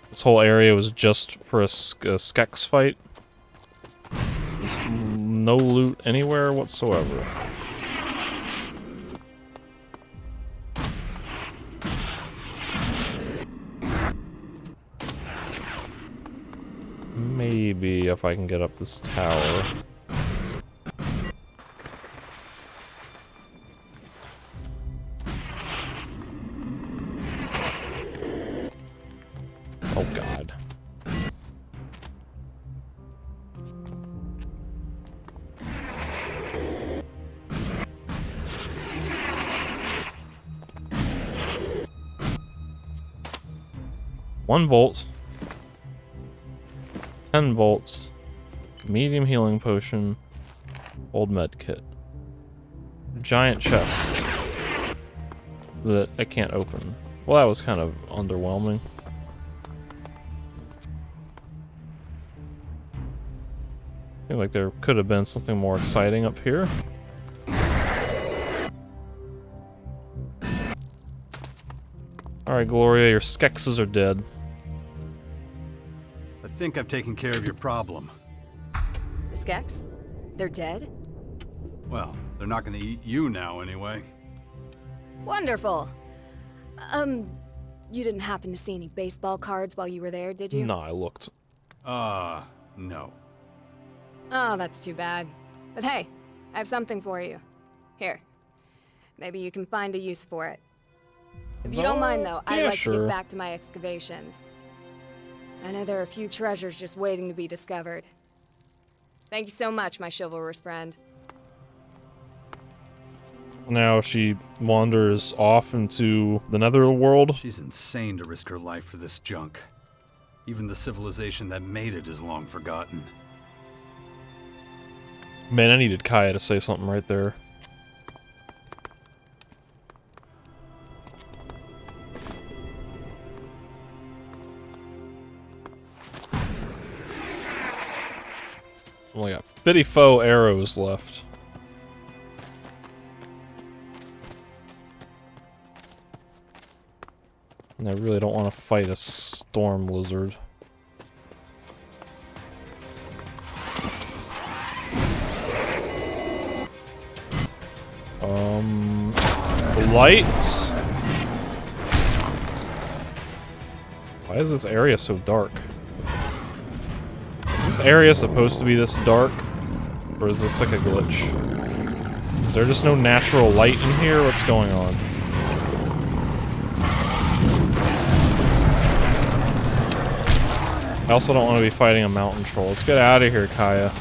N: This whole area was just for a Skex fight. There's no loot anywhere whatsoever. Maybe if I can get up this tower. Oh God. One bolt. 10 bolts. Medium healing potion. Old med kit. Giant chest. That I can't open. Well, that was kind of underwhelming. Seemed like there could have been something more exciting up here. Alright, Gloria, your Skexes are dead.
E: I think I've taken care of your problem.
G: The Skex? They're dead?
E: Well, they're not gonna eat you now anyway.
G: Wonderful. You didn't happen to see any baseball cards while you were there, did you?
N: No, I looked.
E: No.
G: Oh, that's too bad. But hey, I have something for you. Here. Maybe you can find a use for it. If you don't mind, though, I'd like to get back to my excavations. I know there are a few treasures just waiting to be discovered. Thank you so much, my chivalrous friend.
N: Now she wanders off into the netherworld.
E: She's insane to risk her life for this junk. Even the civilization that made it is long forgotten.
N: Man, I needed Kaya to say something right there. Only got 54 arrows left. And I really don't want to fight a storm lizard. light. Why is this area so dark? Is this area supposed to be this dark? Or is this like a glitch? Is there just no natural light in here? What's going on? I also don't want to be fighting a mountain troll. Let's get out of here, Kaya.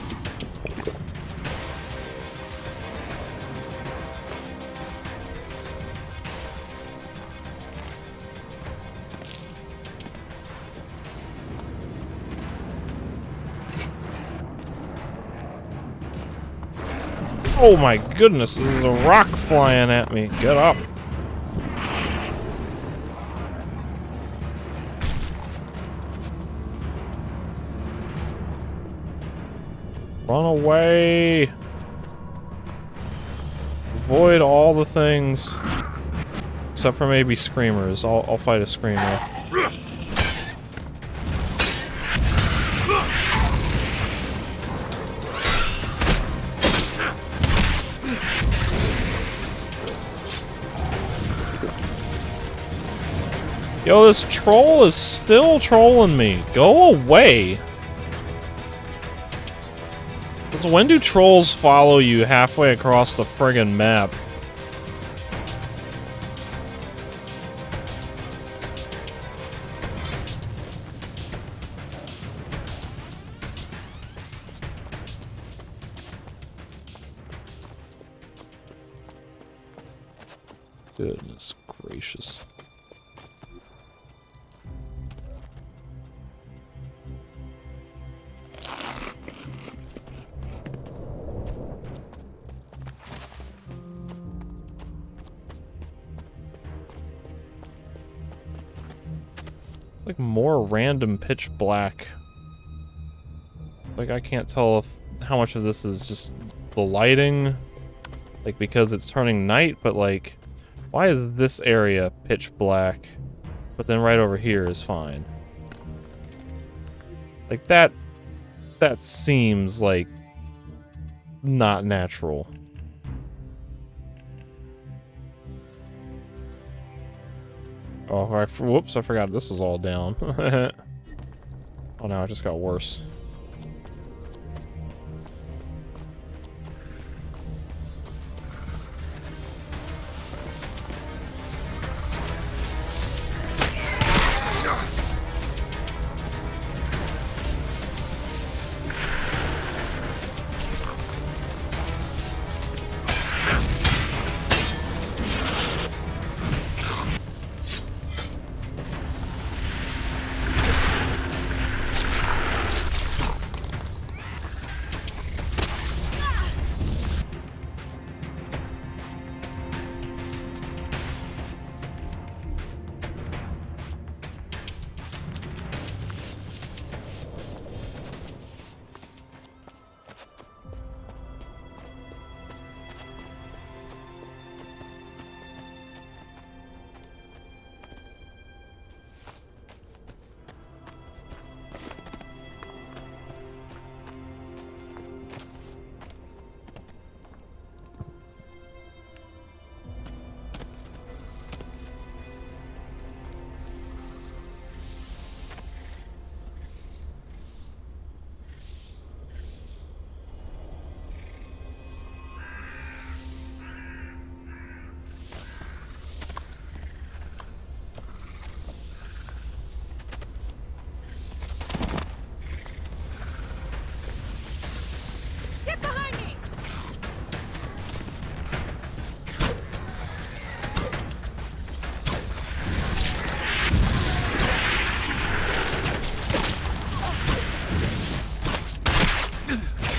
N: Oh my goodness, there's a rock flying at me. Get up. Run away. Avoid all the things. Except for maybe screamers. I'll fight a screamer. Yo, this troll is still trolling me. Go away. Because when do trolls follow you halfway across the friggin' map? Goodness gracious. Like more random pitch black. Like I can't tell if how much of this is just the lighting, like because it's turning night, but like why is this area pitch black, but then right over here is fine? Like that seems like not natural. Oh, whoops, I forgot this was all down. Oh no, it just got worse.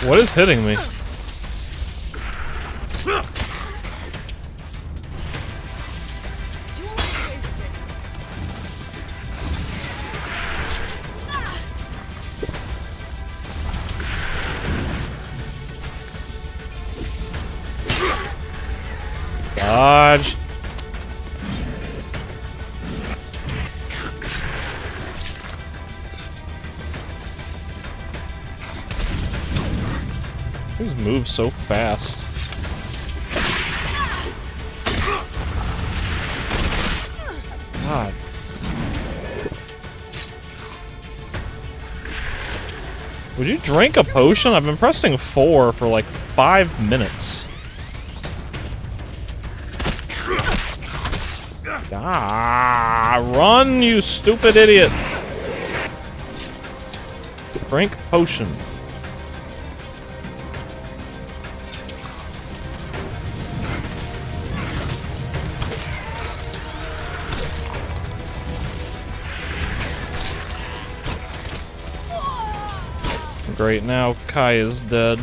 N: What is hitting me? Dodge. Things move so fast. God. Would you drink a potion? I've been pressing 4 for like 5 minutes. Ah, run, you stupid idiot. Drink potion. Great, now Kai is dead.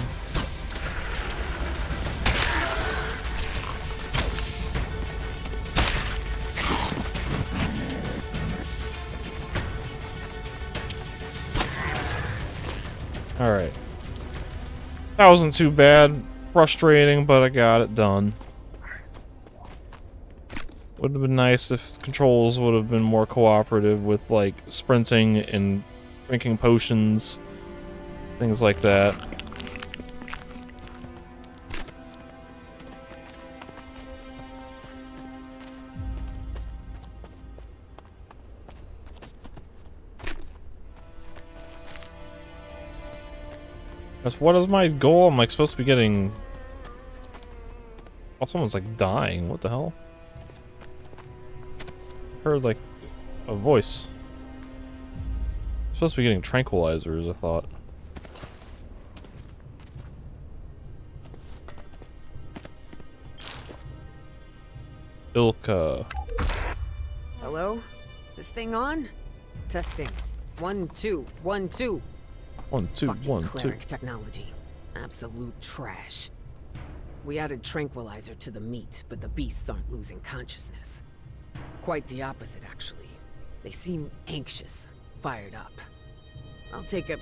N: Alright. That wasn't too bad. Frustrating, but I got it done. Would have been nice if controls would have been more cooperative with, like, sprinting and drinking potions. Things like that. What is my goal? Am I supposed to be getting... Oh, someone's like dying. What the hell? Heard like a voice. I'm supposed to be getting tranquilizers, I thought. Ilka.
C: Hello? This thing on? Testing. 1, 2, 1, 2.
N: 1, 2,
C: Fucking
N: 1, 2.
C: cleric technology. Absolute trash. We added tranquilizer to the meat, but the beasts aren't losing consciousness. Quite the opposite, actually. They seem anxious, fired up. I'll take a...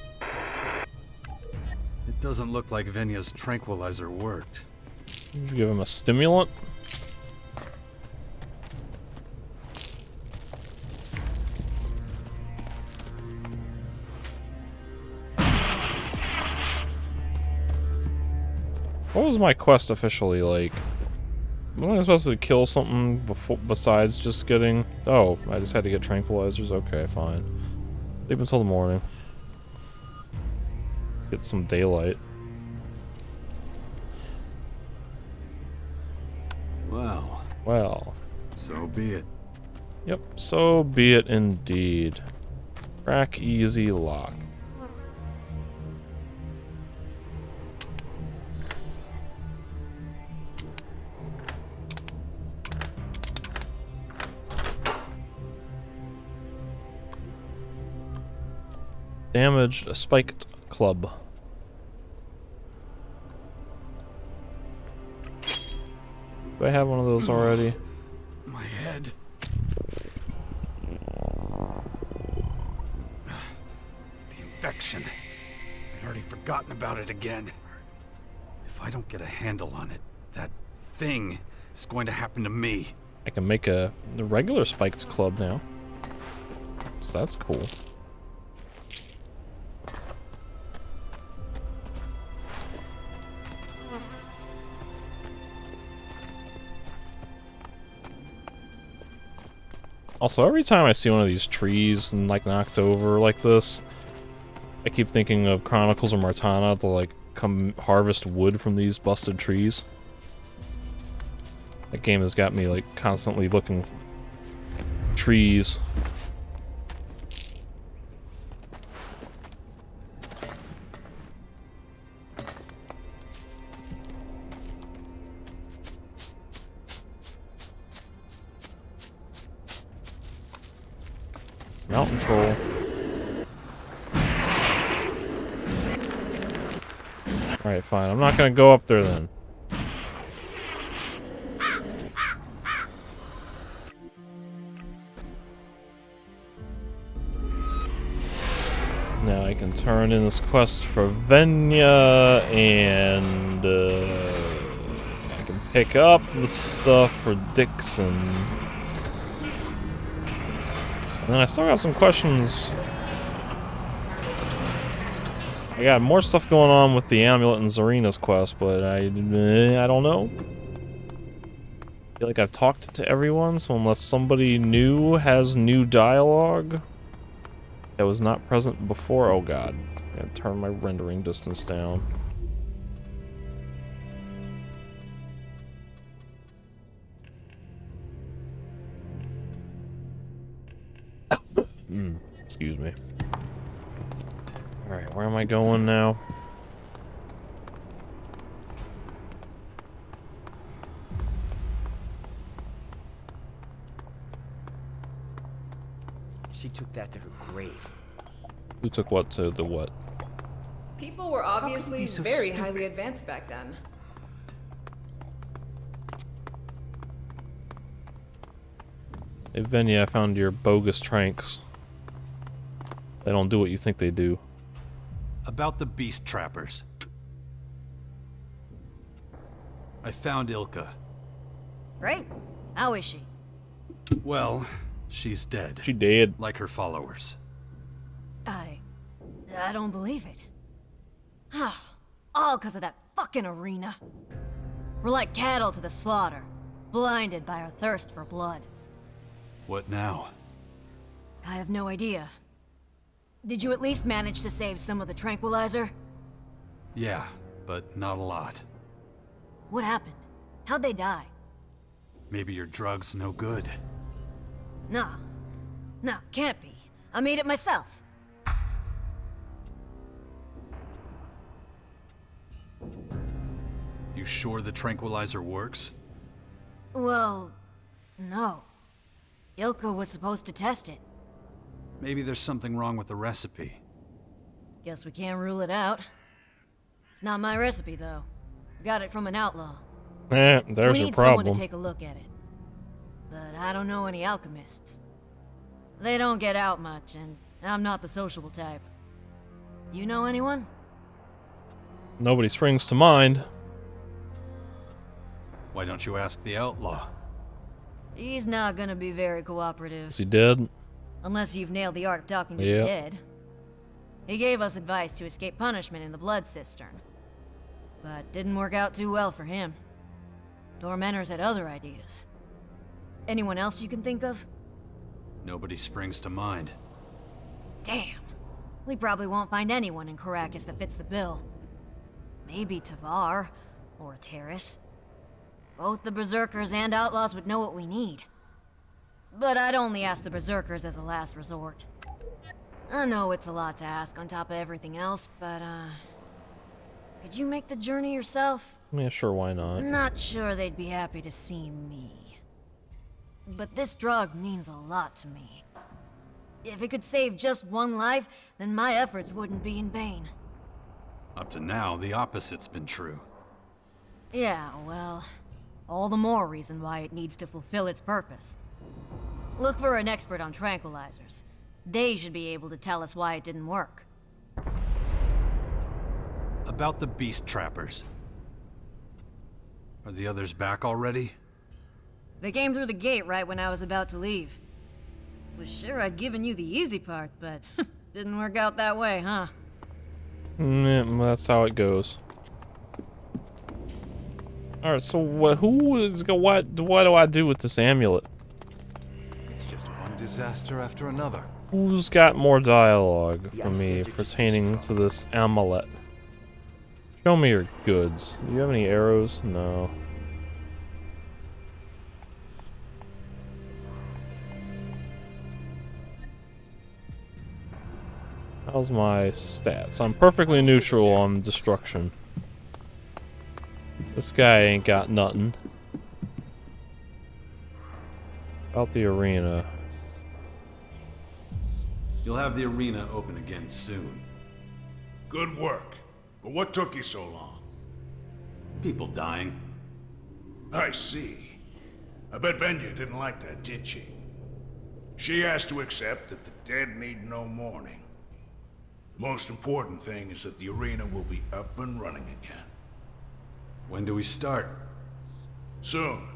E: It doesn't look like Venya's tranquilizer worked.
N: Did you give him a stimulant? What was my quest officially like? Wasn't I supposed to kill something before, besides just getting... Oh, I just had to get tranquilizers? Okay, fine. Sleep until the morning. Get some daylight.
E: Wow.
N: Well.
E: So be it.
N: Yep, so be it indeed. Crack easy lock. Damaged a spiked club. Do I have one of those already?
E: My head. The infection. I'd already forgotten about it again. If I don't get a handle on it, that thing is going to happen to me.
N: I can make a regular spiked club now. So that's cool. Also, every time I see one of these trees and like knocked over like this, I keep thinking of Chronicles of Martana to like come harvest wood from these busted trees. That game has got me like constantly looking for trees. Mountain troll. Alright, fine. I'm not gonna go up there then. Now I can turn in this quest for Venya, and I can pick up the stuff for Dixon. And then I still got some questions. I got more stuff going on with the amulet and Zarina's quest, but I don't know. feel like I've talked to everyone, so unless somebody new has new dialogue that was not present before, oh god. I gotta turn my rendering distance down. Excuse me. Alright, where am I going now?
I: She took that to her grave.
N: Who took what to the what?
G: People were obviously
I: so
G: very
I: stupid?
G: highly advanced back then.
N: Hey Venya, I found your bogus tranks. They don't do what you think they do.
E: About the beast trappers. I found Ilka.
O: Great. How is she?
E: Well, she's dead.
N: She dead.
E: Like her followers.
O: I don't believe it. All because of that fucking arena. We're like cattle to the slaughter, blinded by our thirst for blood.
E: What now?
O: I have no idea. Did you at least manage to save some of the tranquilizer?
E: Yeah, but not a lot.
O: What happened? How'd they die?
E: Maybe your drug's no good.
O: No, can't be. I made it myself.
E: You sure the tranquilizer works?
O: Well, no. Ilka was supposed to test it.
E: Maybe there's something wrong with the recipe.
O: Guess we can't rule it out. It's not my recipe, though. Got it from an outlaw.
N: There's
O: we
N: your
O: need
N: problem.
O: someone to take a look at it. But I don't know any alchemists. They don't get out much, and I'm not the sociable type. You know anyone?
N: Nobody springs to mind.
E: Why don't you ask the outlaw?
O: He's not gonna be very cooperative.
N: Is he dead?
O: Unless you've nailed the art of talking to
N: Yeah.
O: the dead. He gave us advice to escape punishment in the blood cistern. But didn't work out too well for him. Tormentors had other ideas. Anyone else you can think of?
E: Nobody springs to mind.
O: Damn. We probably won't find anyone in Caracas that fits the bill. Maybe Tavar, or Terrace. Both the Berserkers and Outlaws would know what we need. But I'd only ask the Berserkers as a last resort. I know it's a lot to ask on top of everything else, but, could you make the journey yourself?
N: Yeah, sure, why not?
O: I'm not sure they'd be happy to see me. But this drug means a lot to me. If it could save just one life, then my efforts wouldn't be in vain.
E: Up to now, the opposite's been true.
O: Yeah, well, all the more reason why it needs to fulfill its purpose. Look for an expert on tranquilizers. They should be able to tell us why it didn't work.
E: About the beast trappers. Are the others back already?
O: They came through the gate right when I was about to leave. Was sure I'd given you the easy part, but didn't work out that way, huh?
N: That's how it goes. Alright, so what do I do with this amulet?
R: It's just one disaster after another.
N: Who's got more dialogue for me pertaining to this amulet? Show me your goods. Do you have any arrows? No. How's my stats? I'm perfectly neutral on destruction. This guy ain't got nothing. About the arena.
E: You'll have the arena open again soon.
F: Good work. But what took you so long?
E: People dying.
F: I see. I bet Venya didn't like that, did she? She has to accept that the dead need no mourning. Most important thing is that the arena will be up and running again.
E: When do we start?
F: Soon.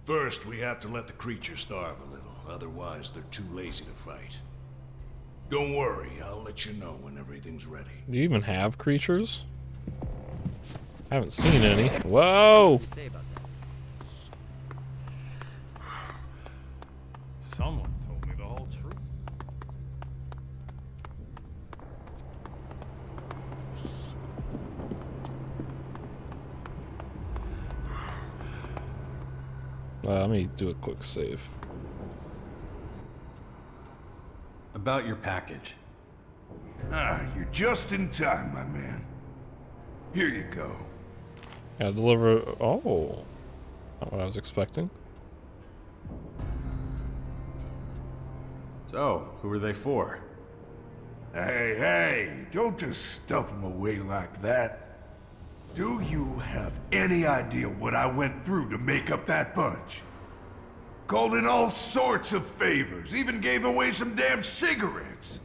F: First, we have to let the creatures starve a little, otherwise they're too lazy to fight. Don't worry, I'll let you know when everything's ready.
N: Do you even have creatures? I haven't seen any. Whoa! Someone told me the whole truth. Let me do a quick save.
E: About your package.
F: You're just in time, my man. Here you go.
N: Gotta deliver. Oh, not what I was expecting.
E: So, who are they for?
F: Hey, don't just stuff them away like that. Do you have any idea what I went through to make up that bunch? Called in all sorts of favors, even gave away some damn cigarettes.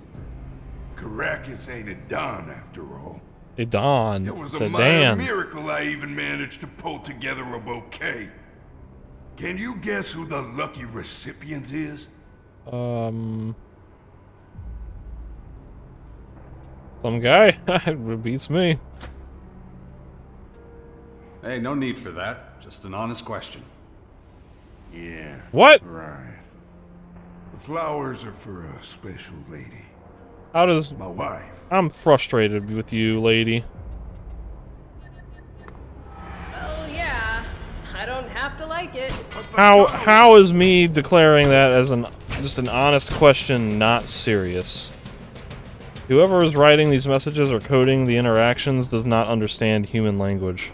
F: Caracas ain't a Don after all.
N: A Don.
F: It was
N: It's
F: a
N: a
F: minor
N: Dan.
F: miracle I even managed to pull together a bouquet. Can you guess who the lucky recipient is?
N: Some guy. It beats me.
E: Hey, no need for that. Just an honest question.
F: Yeah.
N: What?
F: Right. The flowers are for a special lady.
N: How does
F: my wife?
N: I'm frustrated with you, lady.
G: Well, yeah. I don't have to like it.
N: How is me declaring that as just an honest question not serious? Whoever is writing these messages or coding the interactions does not understand human language.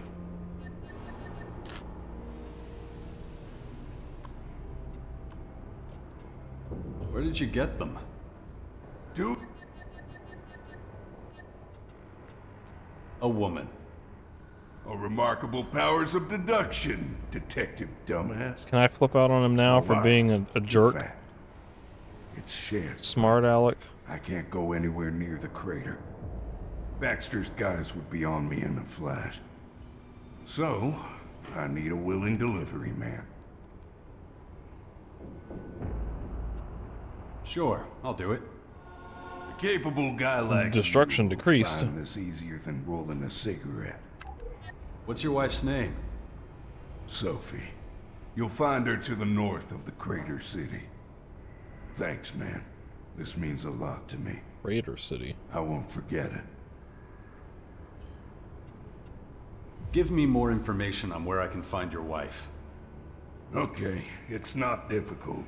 E: Where did you get them?
F: Dude.
E: A woman.
F: Remarkable powers of deduction, Detective Dumbass.
N: Can I flip out on him now for being a jerk?
F: It's shared.
N: Smart Alec.
F: I can't go anywhere near the crater. Baxter's guys would be on me in a flash. So, I need a willing delivery man.
E: Sure, I'll do it.
F: A capable guy like
N: Destruction
F: you
N: decreased.
F: will find this easier than rolling a cigarette.
E: What's your wife's name?
F: Sophie. You'll find her to the north of the Crater City. Thanks, man. This means a lot to me.
N: Crater City.
F: I won't forget it.
E: Give me more information on where I can find your wife.
F: Okay, it's not difficult.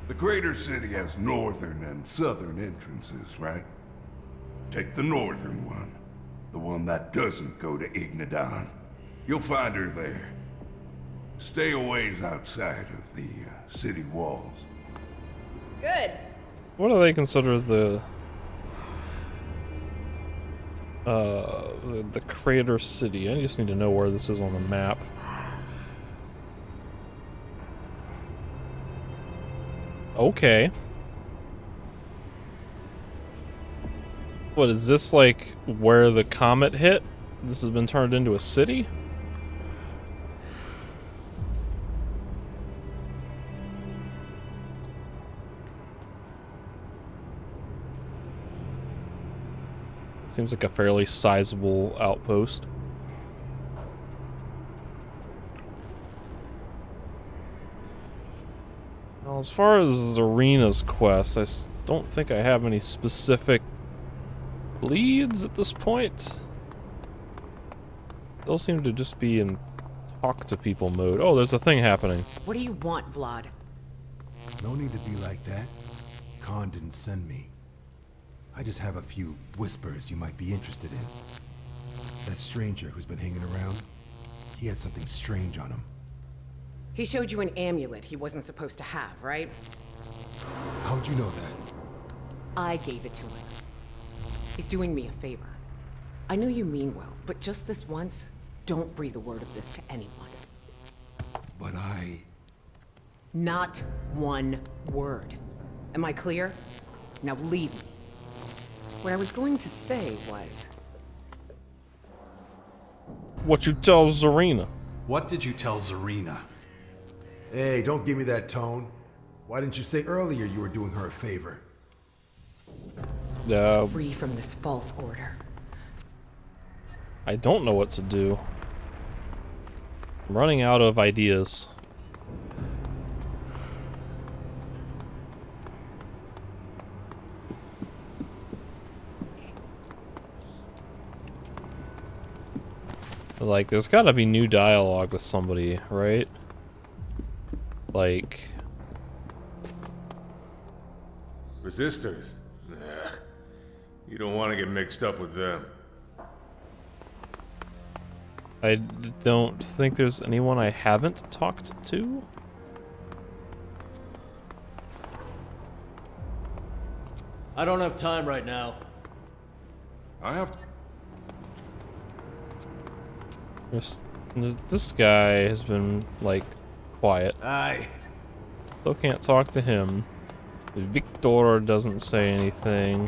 F: The Crater City has northern and southern entrances, right? Take the northern one. The one that doesn't go to Ignadon. You'll find her there. Stay a ways outside of the city walls.
G: Good.
N: What do they consider the Crater City? I just need to know where this is on the map. Okay. What is this, like where the comet hit? This has been turned into a city? Seems like a fairly sizable outpost. Now, as far as Zarina's quest, I don't think I have any specific leads at this point. Still seem to just be in talk to people mode. Oh, there's a thing happening.
C: What do you want, Vlad?
B: No need to be like that. Khan didn't send me. I just have a few whispers you might be interested in. That stranger who's been hanging around, he had something strange on him.
C: He showed you an amulet he wasn't supposed to have, right?
B: How'd you know that?
C: I gave it to him. He's doing me a favor. I know you mean well, but just this once, don't breathe a word of this to anyone.
B: But
C: Not one word. Am I clear? Now leave me. What I was going to say was...
N: What you tell Zarina?
E: What did you tell Zarina?
B: Hey, don't give me that tone. Why didn't you say earlier you were doing her a favor?
C: Free from this false order.
N: I don't know what to do. I'm running out of ideas. Like, there's gotta be new dialogue with somebody, right? Like...
M: Resistors? Ugh. You don't want to get mixed up with them.
N: I don't think there's anyone I haven't talked to.
Q: I don't have time right now.
F: I have to...
N: This guy has been, like, quiet.
Q: Aye.
N: Still can't talk to him. Victor doesn't say anything.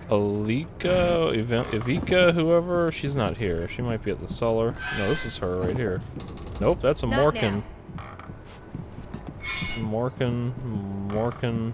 N: Alika, Evika, whoever, she's not here. She might be at the cellar. No, this is her right here. Nope, that's a
O: Not
N: Morkan. Morkan.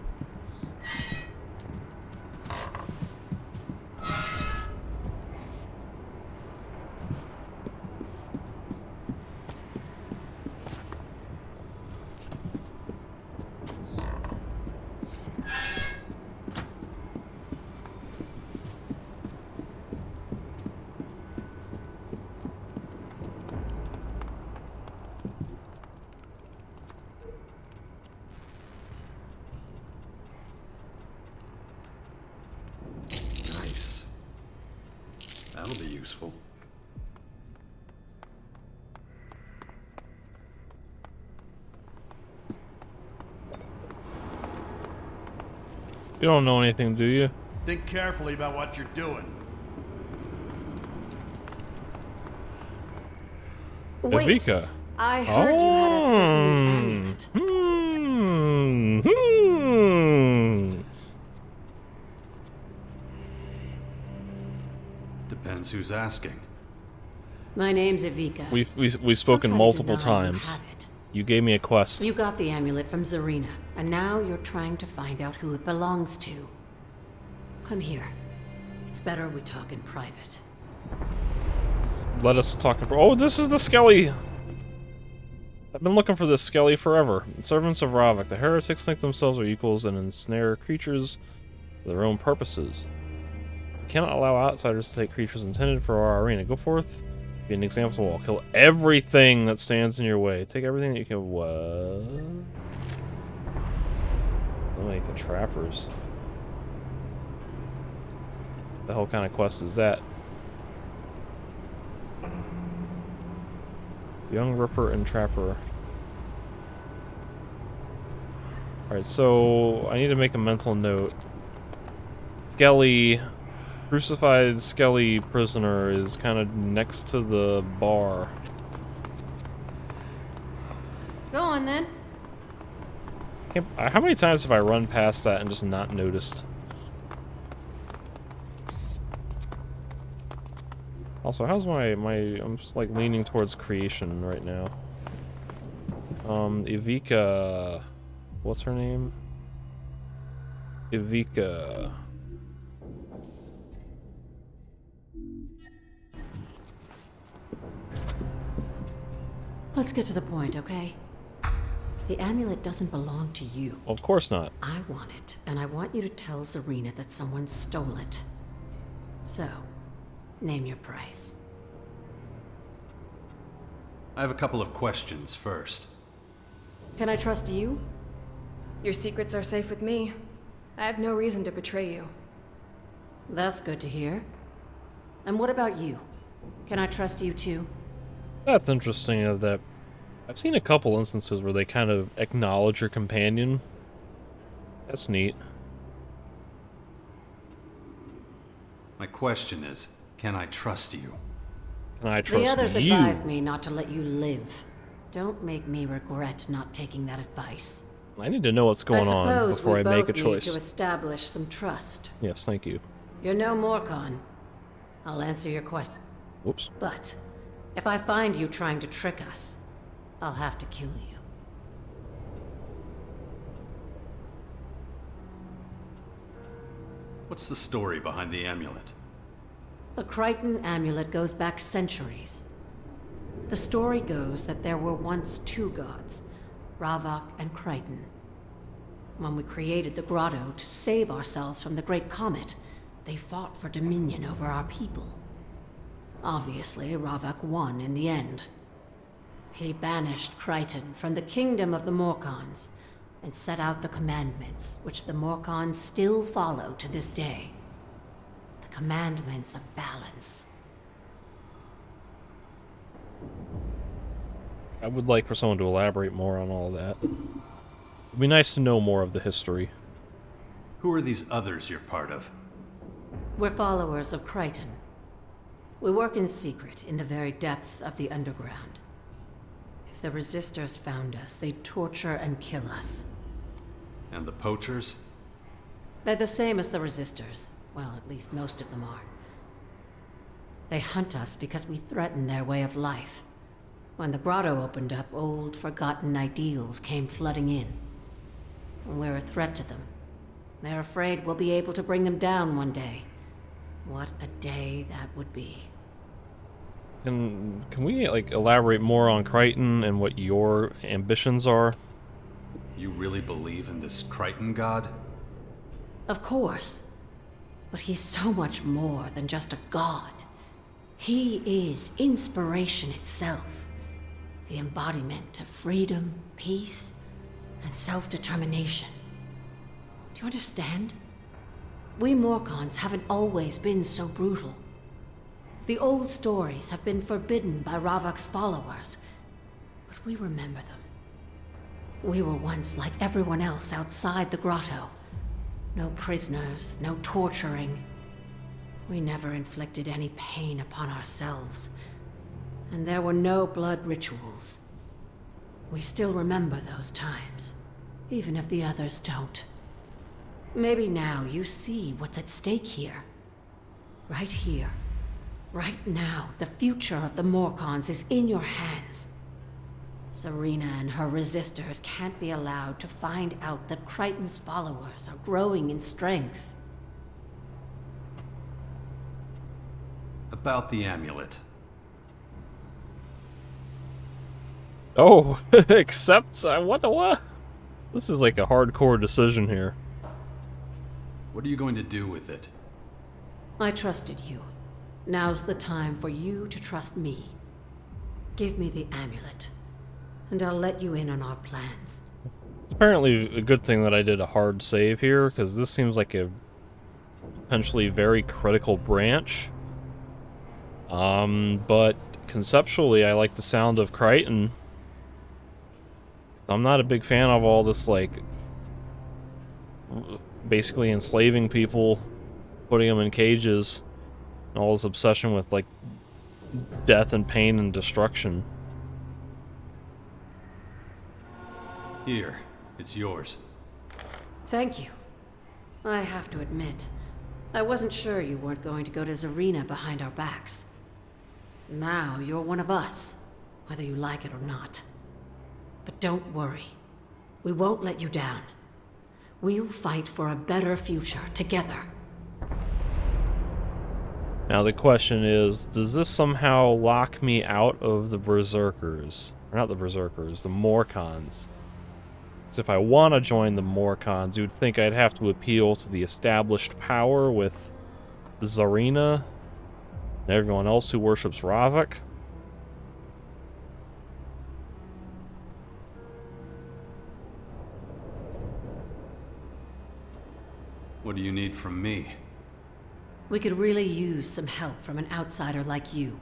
E: Nice. That'll be useful.
N: You don't know anything, do you?
D: Think carefully about what you're doing.
O: Wait,
N: Evika.
O: I heard you had a certain amulet.
E: Depends who's asking.
O: My name's Evika.
N: We've spoken multiple times. You gave me a quest.
O: You got the amulet from Zarina, and now you're trying to find out who it belongs to. Come here. It's better we talk in private.
N: Let us talk. Oh, this is the Skelly. I've been looking for this Skelly forever. Servants of Ravak, the heretics think themselves are equals and ensnare creatures for their own purposes. We cannot allow outsiders to take creatures intended for our arena. Go forth, be an example. I'll kill everything that stands in your way. Take everything that you can. What? Eliminate the trappers. The hell kind of quest is that? Young Ripper and Trapper. Alright, so I need to make a mental note. Skelly, crucified Skelly prisoner is kind of next to the bar.
O: Go on then.
N: How many times have I run past that and just not noticed? Also, how's my I'm just like leaning towards creation right now. Evika, what's her name? Evika.
O: Let's get to the point, okay? The amulet doesn't belong to you.
N: Of course not.
O: I want it, and I want you to tell Zarina that someone stole it. So, name your price.
E: I have a couple of questions first.
G: Can I trust you? Your secrets are safe with me. I have no reason to betray you.
O: That's good to hear. And what about you? Can I trust you too?
N: That's interesting that I've seen a couple instances where they kind of acknowledge your companion. That's neat.
E: My question is, can I trust you?
N: Can I trust you?
O: The others advised me not to let you live. Don't make me regret not taking that advice.
N: I need to know what's going on before I make a choice.
O: I suppose we both need to establish some trust.
N: Yes, thank you.
O: You're no Morkan. I'll answer your question.
N: Whoops.
O: But if I find you trying to trick us, I'll have to kill you.
E: What's the story behind the amulet?
O: The Crichton amulet goes back centuries. The story goes that there were once two gods, Ravak and Crichton. When we created the grotto to save ourselves from the Great Comet, they fought for dominion over our people.
U: Obviously, Ravak won in the end. He banished Crichton from the kingdom of the Morkans and set out the commandments, which the Morkans still follow to this day. The commandments of balance.
N: I would like for someone to elaborate more on all that. It'd be nice to know more of the history.
E: Who are these others you're part of?
U: We're followers of Crichton. We work in secret in the very depths of the underground. If the Resistors found us, they'd torture and kill us.
E: And the poachers?
U: They're the same as the Resistors. Well, at least most of them are. They hunt us because we threaten their way of life. When the grotto opened up, old, forgotten ideals came flooding in. And we're a threat to them. They're afraid we'll be able to bring them down one day. What a day that would be.
N: Can we, like, elaborate more on Crichton and what your ambitions are?
E: You really believe in this Crichton god?
U: Of course. But he's so much more than just a god. He is inspiration itself. The embodiment of freedom, peace, and self-determination. Do you understand? We Morkans haven't always been so brutal. The old stories have been forbidden by Ravak's followers, but we remember them. We were once like everyone else outside the grotto. No prisoners, no torturing. We never inflicted any pain upon ourselves. And there were no blood rituals. We still remember those times, even if the others don't. Maybe now you see what's at stake here. Right here. Right now, the future of the Morkans is in your hands. Serena and her resistors can't be allowed to find out that Crichton's followers are growing in strength.
E: About the amulet.
N: Oh, except, what the what? This is like a hardcore decision here.
E: What are you going to do with it?
U: I trusted you. Now's the time for you to trust me. Give me the amulet, and I'll let you in on our plans.
N: It's apparently a good thing that I did a hard save here, because this seems like a potentially very critical branch. But conceptually, I like the sound of Crichton. I'm not a big fan of all this, like, basically enslaving people, putting them in cages, and all this obsession with, like, death and pain and destruction.
E: Here, it's yours.
U: Thank you. I have to admit, I wasn't sure you weren't going to go to Zarina behind our backs. Now you're one of us, whether you like it or not. But don't worry. We won't let you down. We'll fight for a better future together.
N: Now the question is, does this somehow lock me out of the Berserkers? Or not the Berserkers, the Morkans. So if I want to join the Morkans, you'd think I'd have to appeal to the established power with Zarina and everyone else who worships Ravak.
E: What do you need from me?
U: We could really use some help from an outsider like you.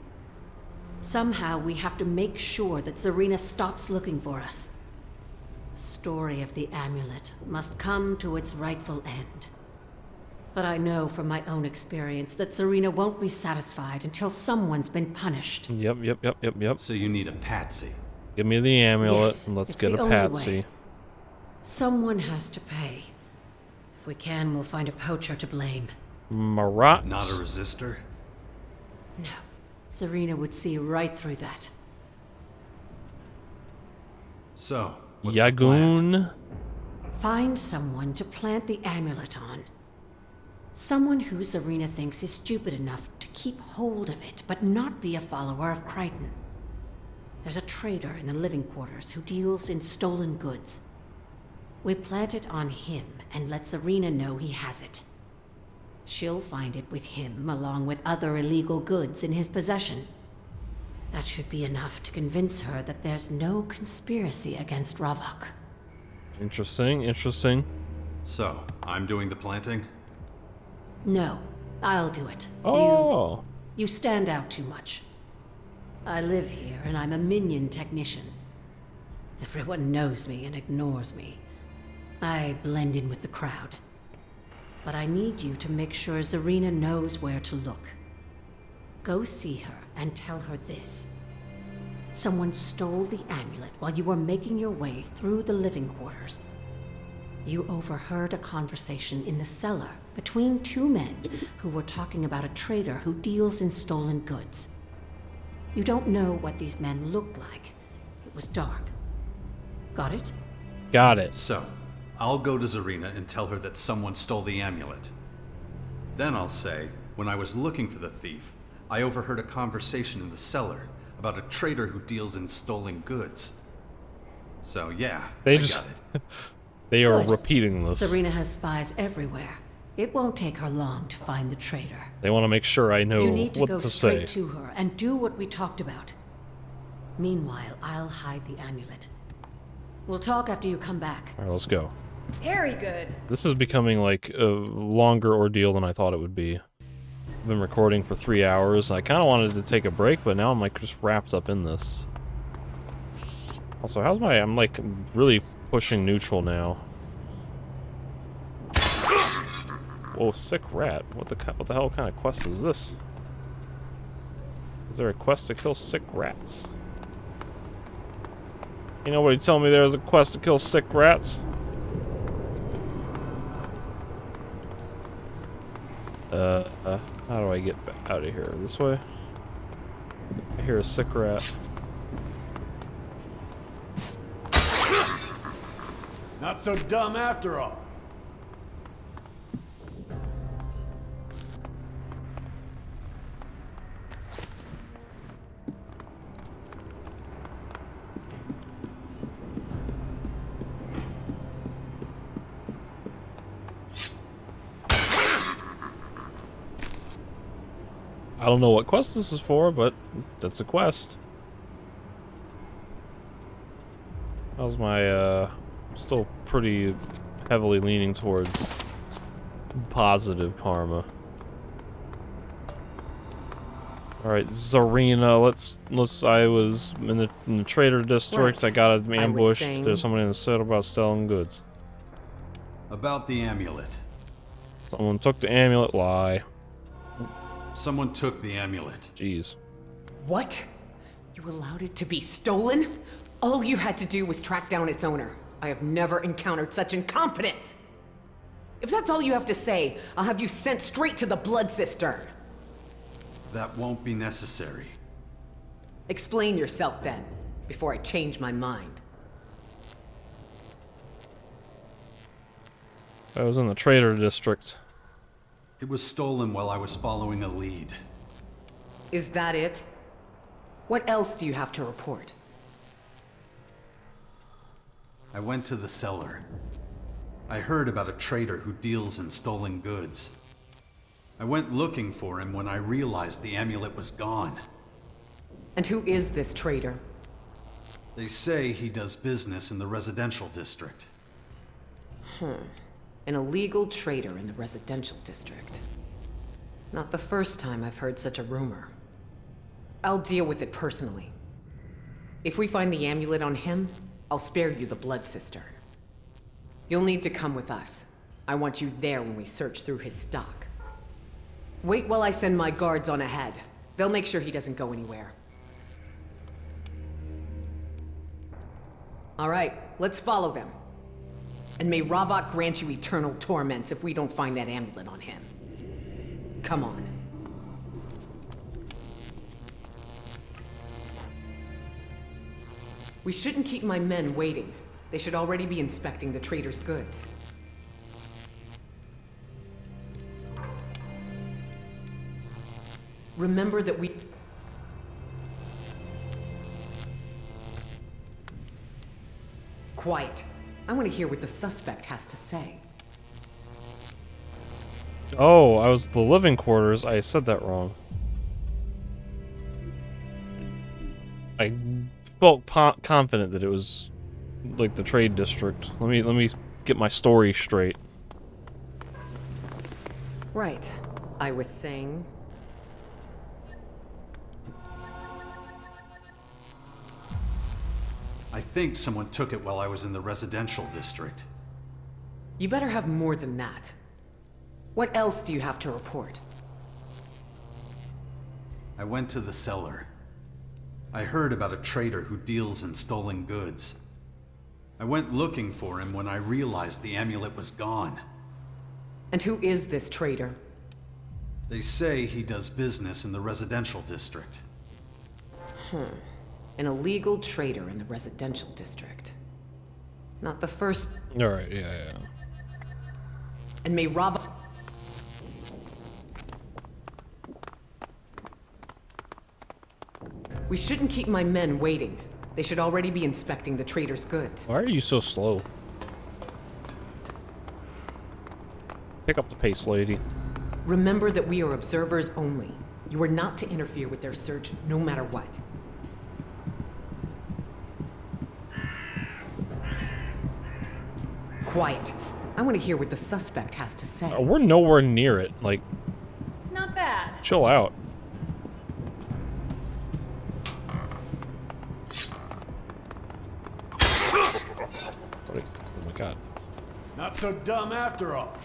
U: Somehow we have to make sure that Zarina stops looking for us. The story of the amulet must come to its rightful end. But I know from my own experience that Zarina won't be satisfied until someone's been punished.
N: Yep.
E: So you need a patsy.
N: Give me the amulet
U: Yes,
N: and let's
U: it's
N: get
U: the
N: a
U: only
N: patsy.
U: way. Someone has to pay. If we can, we'll find a poacher to blame.
N: Marat.
E: Not a resistor?
U: No. Zarina would see right through that.
E: So, what's the plan?
N: Yagoon.
U: Find someone to plant the amulet on. Someone who Zarina thinks is stupid enough to keep hold of it, but not be a follower of Crichton. There's a trader in the living quarters who deals in stolen goods. We plant it on him and let Zarina know he has it. she'll find it with him, along with other illegal goods in his possession. That should be enough to convince her that there's no conspiracy against Ravak.
A: Interesting, interesting.
E: So, I'm doing the planting?
U: No, I'll do it.
A: Oh.
U: You stand out too much. I live here, and I'm a minion technician. Everyone knows me and ignores me. I blend in with the crowd. But I need you to make sure Zarina knows where to look. Go see her and tell her this. Someone stole the amulet while you were making your way through the living quarters. You overheard a conversation in the cellar between two men who were talking about a trader who deals in stolen goods. You don't know what these men looked like. It was dark. Got it?
A: Got it.
E: So, I'll go to Zarina and tell her that someone stole the amulet. Then I'll say, when I was looking for the thief, I overheard a conversation in the cellar about a trader who deals in stolen goods. So yeah, I got it.
A: They are
U: Good.
A: repeating this.
U: Zarina has spies everywhere. It won't take her long to find the traitor.
A: They want to make sure I know
U: You need to
A: what
U: go
A: to
U: straight
A: say.
U: to her and do what we talked about. Meanwhile, I'll hide the amulet. We'll talk after you come back.
A: All right, let's go.
G: Very good.
A: This is becoming like a longer ordeal than I thought it would be. I've been recording for 3 hours. I kind of wanted to take a break, but now I'm like just wrapped up in this. Also, I'm like really pushing neutral now. Whoa, sick rat. What the hell kind of quest is this? Is there a quest to kill sick rats? Ain't nobody telling me there's a quest to kill sick rats. How do I get out of here? This way? I hear a sick rat.
R: Not so dumb after all.
A: I don't know what quest this is for, but that's a quest. How's my, still pretty heavily leaning towards positive karma. Alright, Zarina, I was in the trader district,
C: Right.
A: I got ambushed,
C: saying-
A: there's somebody in the city about stolen goods.
E: About the amulet.
A: Someone took the amulet, lie.
E: Someone took the amulet.
A: Jeez.
C: What? You allowed it to be stolen? All you had to do was track down its owner. I have never encountered such incompetence. If that's all you have to say, I'll have you sent straight to the blood cistern.
E: That won't be necessary.
C: Explain yourself then, before I change my mind.
A: I was in the trader district.
E: It was stolen while I was following a lead.
C: Is that it? What else do you have to report?
E: I went to the cellar. I heard about a trader who deals in stolen goods. I went looking for him when I realized the amulet was gone.
C: And who is this trader?
E: They say he does business in the residential district.
C: An illegal trader in the residential district. Not the first time I've heard such a rumor. I'll deal with it personally. If we find the amulet on him, I'll spare you the blood cistern. You'll need to come with us. I want you there when we search through his stock. Wait while I send my guards on ahead. They'll make sure he doesn't go anywhere. All right, let's follow them. And may Ravak grant you eternal torments if we don't find that amulet on him. Come on. We shouldn't keep my men waiting. They should already be inspecting the trader's goods. Remember that we... Quiet. I want to hear what the suspect has to say.
N: Oh, I was the living quarters. I said that wrong. I felt confident that it was like the trade district. Let me get my story straight.
C: Right. I was saying...
E: I think someone took it while I was in the residential district.
C: You better have more than that. What else do you have to report?
E: I went to the cellar. I heard about a trader who deals in stolen goods. I went looking for him when I realized the amulet was gone.
C: And who is this trader?
E: They say he does business in the residential district.
C: An illegal trader in the residential district. Not the first...
N: Alright, yeah.
C: And may Rava... We shouldn't keep my men waiting. They should already be inspecting the trader's goods.
N: Why are you so slow? Pick up the pace, lady.
C: Remember that we are observers only. You are not to interfere with their search, no matter what. Quiet. I want to hear what the suspect has to say.
N: We're nowhere near it. Like,
G: Not bad.
N: chill out. Oh my god.
R: Not so dumb after all.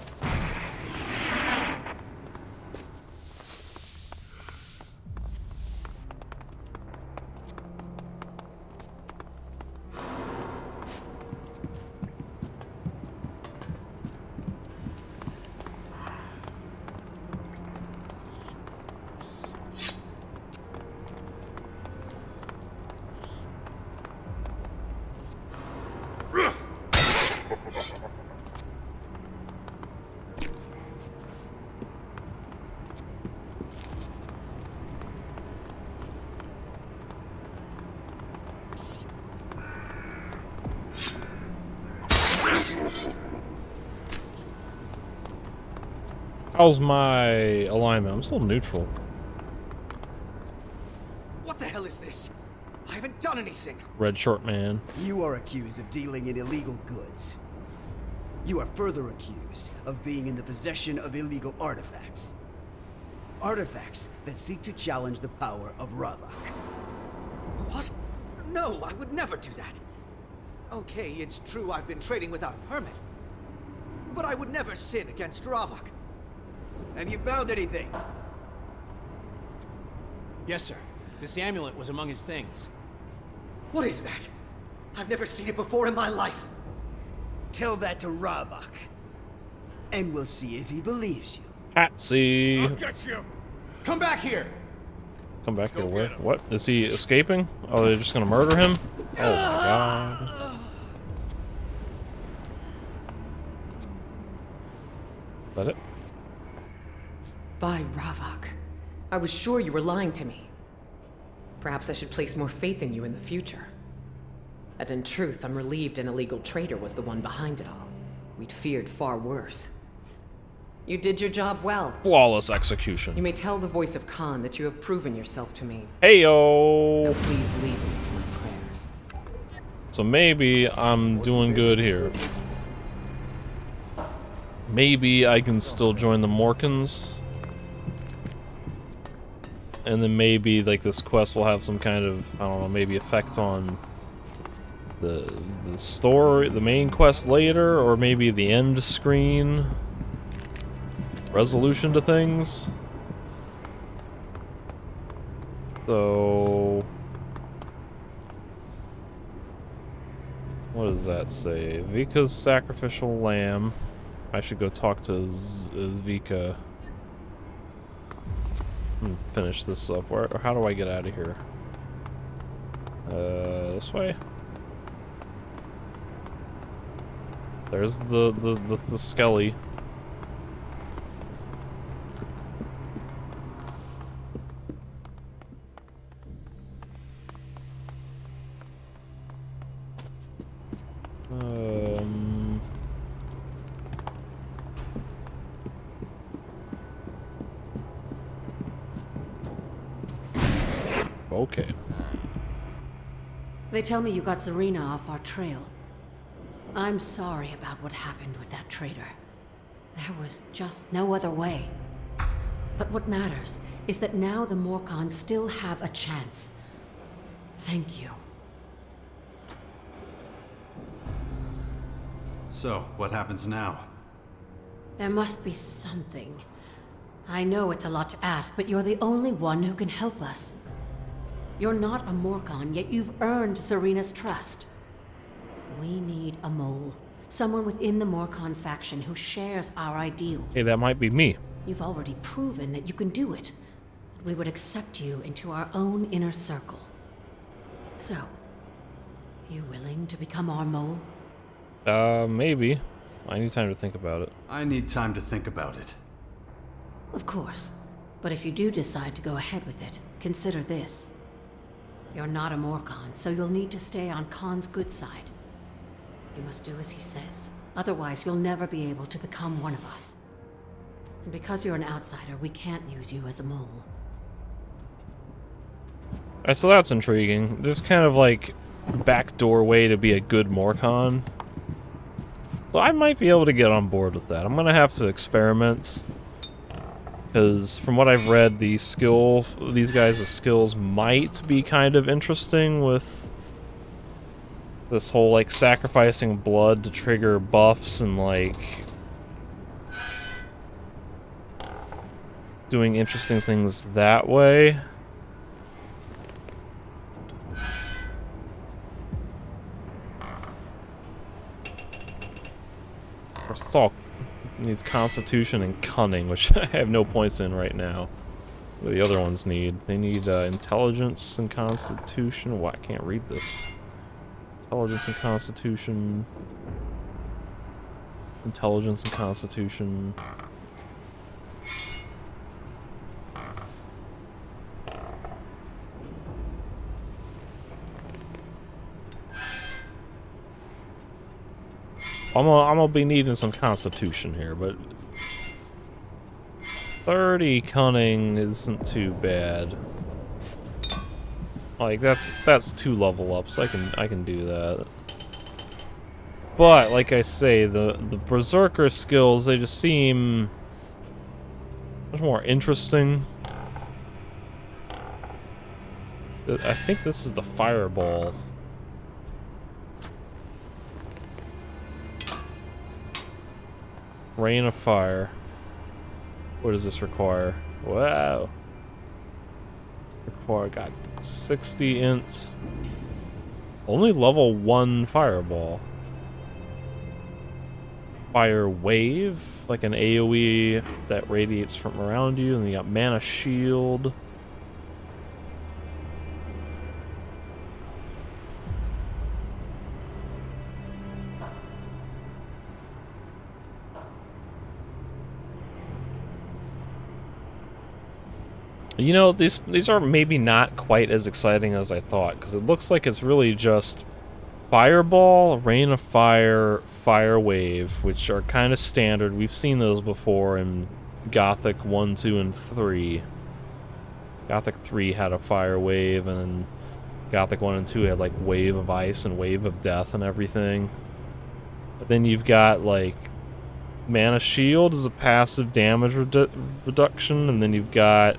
N: How's my alignment? I'm still neutral.
I: What the hell is this? I haven't done anything.
N: Red short man.
I: You are accused of dealing in illegal goods. You are further accused of being in the possession of illegal artifacts. Artifacts that seek to challenge the power of Ravak. What? No, I would never do that. Okay, it's true I've been trading without a permit. But I would never sin against Ravak. Have you found anything?
L: Yes, sir. This amulet was among his things.
I: What is that? I've never seen it before in my life. Tell that to Ravak, and we'll see if he believes you.
N: Patsy.
L: I'll get you. Come back here.
N: Come back here. Where? What? Is he escaping? Oh, they're just gonna murder him? Oh my god. Is that it?
C: By Ravak. I was sure you were lying to me. Perhaps I should place more faith in you in the future. And in truth, I'm relieved an illegal trader was the one behind it all. We'd feared far worse. You did your job well.
N: Flawless execution.
C: You may tell the voice of Khan that you have proven yourself to me.
N: Heyo.
C: Now please leave me to my prayers.
N: So maybe I'm doing good here. Maybe I can still join the Morkans. And then maybe like this quest will have some kind of, I don't know, maybe effect on the story, the main quest later, or maybe the end screen resolution to things. So what does that say? Vika's sacrificial lamb. I should go talk to Vika. Finish this up. Where? How do I get out of here? This way. There's the Skelly. Okay.
U: They tell me you got Serena off our trail. I'm sorry about what happened with that traitor. There was just no other way. But what matters is that now the Morcons still have a chance. Thank you.
E: So, what happens now?
U: There must be something. I know it's a lot to ask, but you're the only one who can help us. You're not a Morcon, yet you've earned Serena's trust. We need a mole. Someone within the Morcon faction who shares our ideals.
N: Hey, that might be me.
U: You've already proven that you can do it. We would accept you into our own inner circle. So, you willing to become our mole?
N: Maybe. I need time to think about it.
E: I need time to think about it.
U: Of course. But if you do decide to go ahead with it, consider this. You're not a Morcon, so you'll need to stay on Khan's good side. You must do as he says. Otherwise, you'll never be able to become one of us. And because you're an outsider, we can't use you as a mole.
N: Alright, so that's intriguing. There's kind of like a backdoor way to be a good Morcon. So I might be able to get on board with that. I'm gonna have to experiment. Because from what I've read, these guys' skills might be kind of interesting with this whole like sacrificing blood to trigger buffs and like doing interesting things that way. Of course, it's all needs Constitution and Cunning, which I have no points in right now. What do the other ones need? They need Intelligence and Constitution. Why, I can't read this. Intelligence and Constitution. Intelligence and Constitution. I'm gonna be needing some Constitution here, but 30 Cunning isn't too bad. Like that's 2 level ups. I can do that. But like I say, the Berserker skills, they just seem much more interesting. I think this is the Fireball. Rain of Fire. What does this require? Wow. Got 60 int. Only level 1 Fireball. Fire Wave, like an AoE that radiates from around you, and you got Mana Shield. You know, these are maybe not quite as exciting as I thought, because it looks like it's really just Fireball, Rain of Fire, Fire Wave, which are kind of standard. We've seen those before in Gothic 1, 2, and 3. Gothic 3 had a Fire Wave, and then Gothic 1 and 2 had like Wave of Ice and Wave of Death and everything. But then you've got like Mana Shield is a passive damage reduction, and then you've got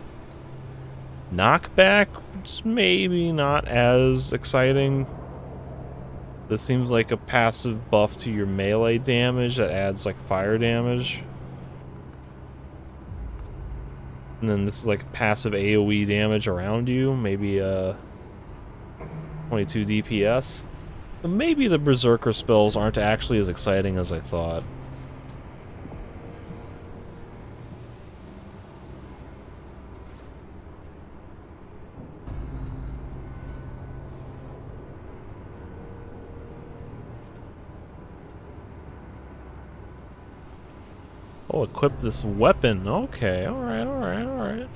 N: Knockback, which is maybe not as exciting. This seems like a passive buff to your melee damage that adds like fire damage. And then this is like passive AoE damage around you, maybe 22 DPS. But maybe the Berserker spells aren't actually as exciting as I thought. Oh, equip this weapon. Okay, alright.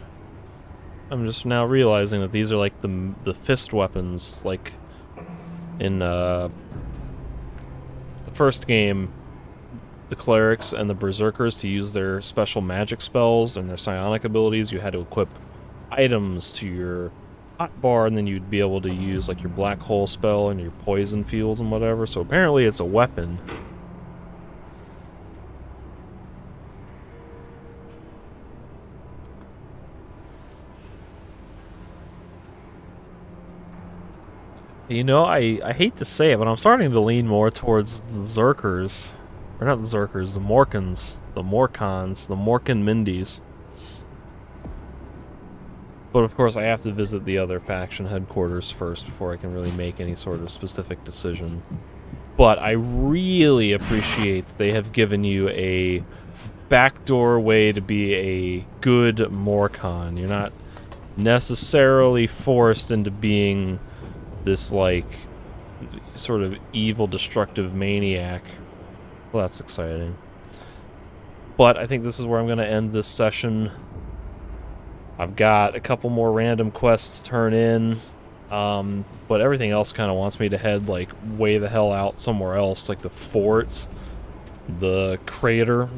N: I'm just now realizing that these are like the fist weapons, like in the first game, the clerics and the berserkers, to use their special magic spells and their psionic abilities, you had to equip items to your hotbar, and then you'd be able to use like your black hole spell and your poison fields and whatever. So apparently it's a weapon. You know, I hate to say it, but I'm starting to lean more towards the Zerkers. Or not the Zerkers, the Morkans. The Morkans. The Morkan Mindies. But of course I have to visit the other faction headquarters first before I can really make any sort of specific decision. But I really appreciate that they have given you a backdoor way to be a good Morkan. You're not necessarily forced into being this, like, sort of evil, destructive maniac. Well, that's exciting. But I think this is where I'm going to end this session. I've got a couple more random quests to turn in, but everything else kind of wants me to head, like, way the hell out somewhere else, like the fort, the crater.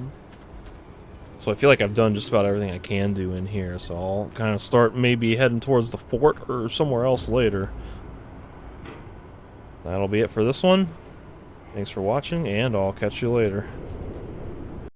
N: So I feel like I've done just about everything I can do in here, so I'll kind of start maybe heading towards the fort or somewhere else later. That'll be it for this one. Thanks for watching, and I'll catch you later.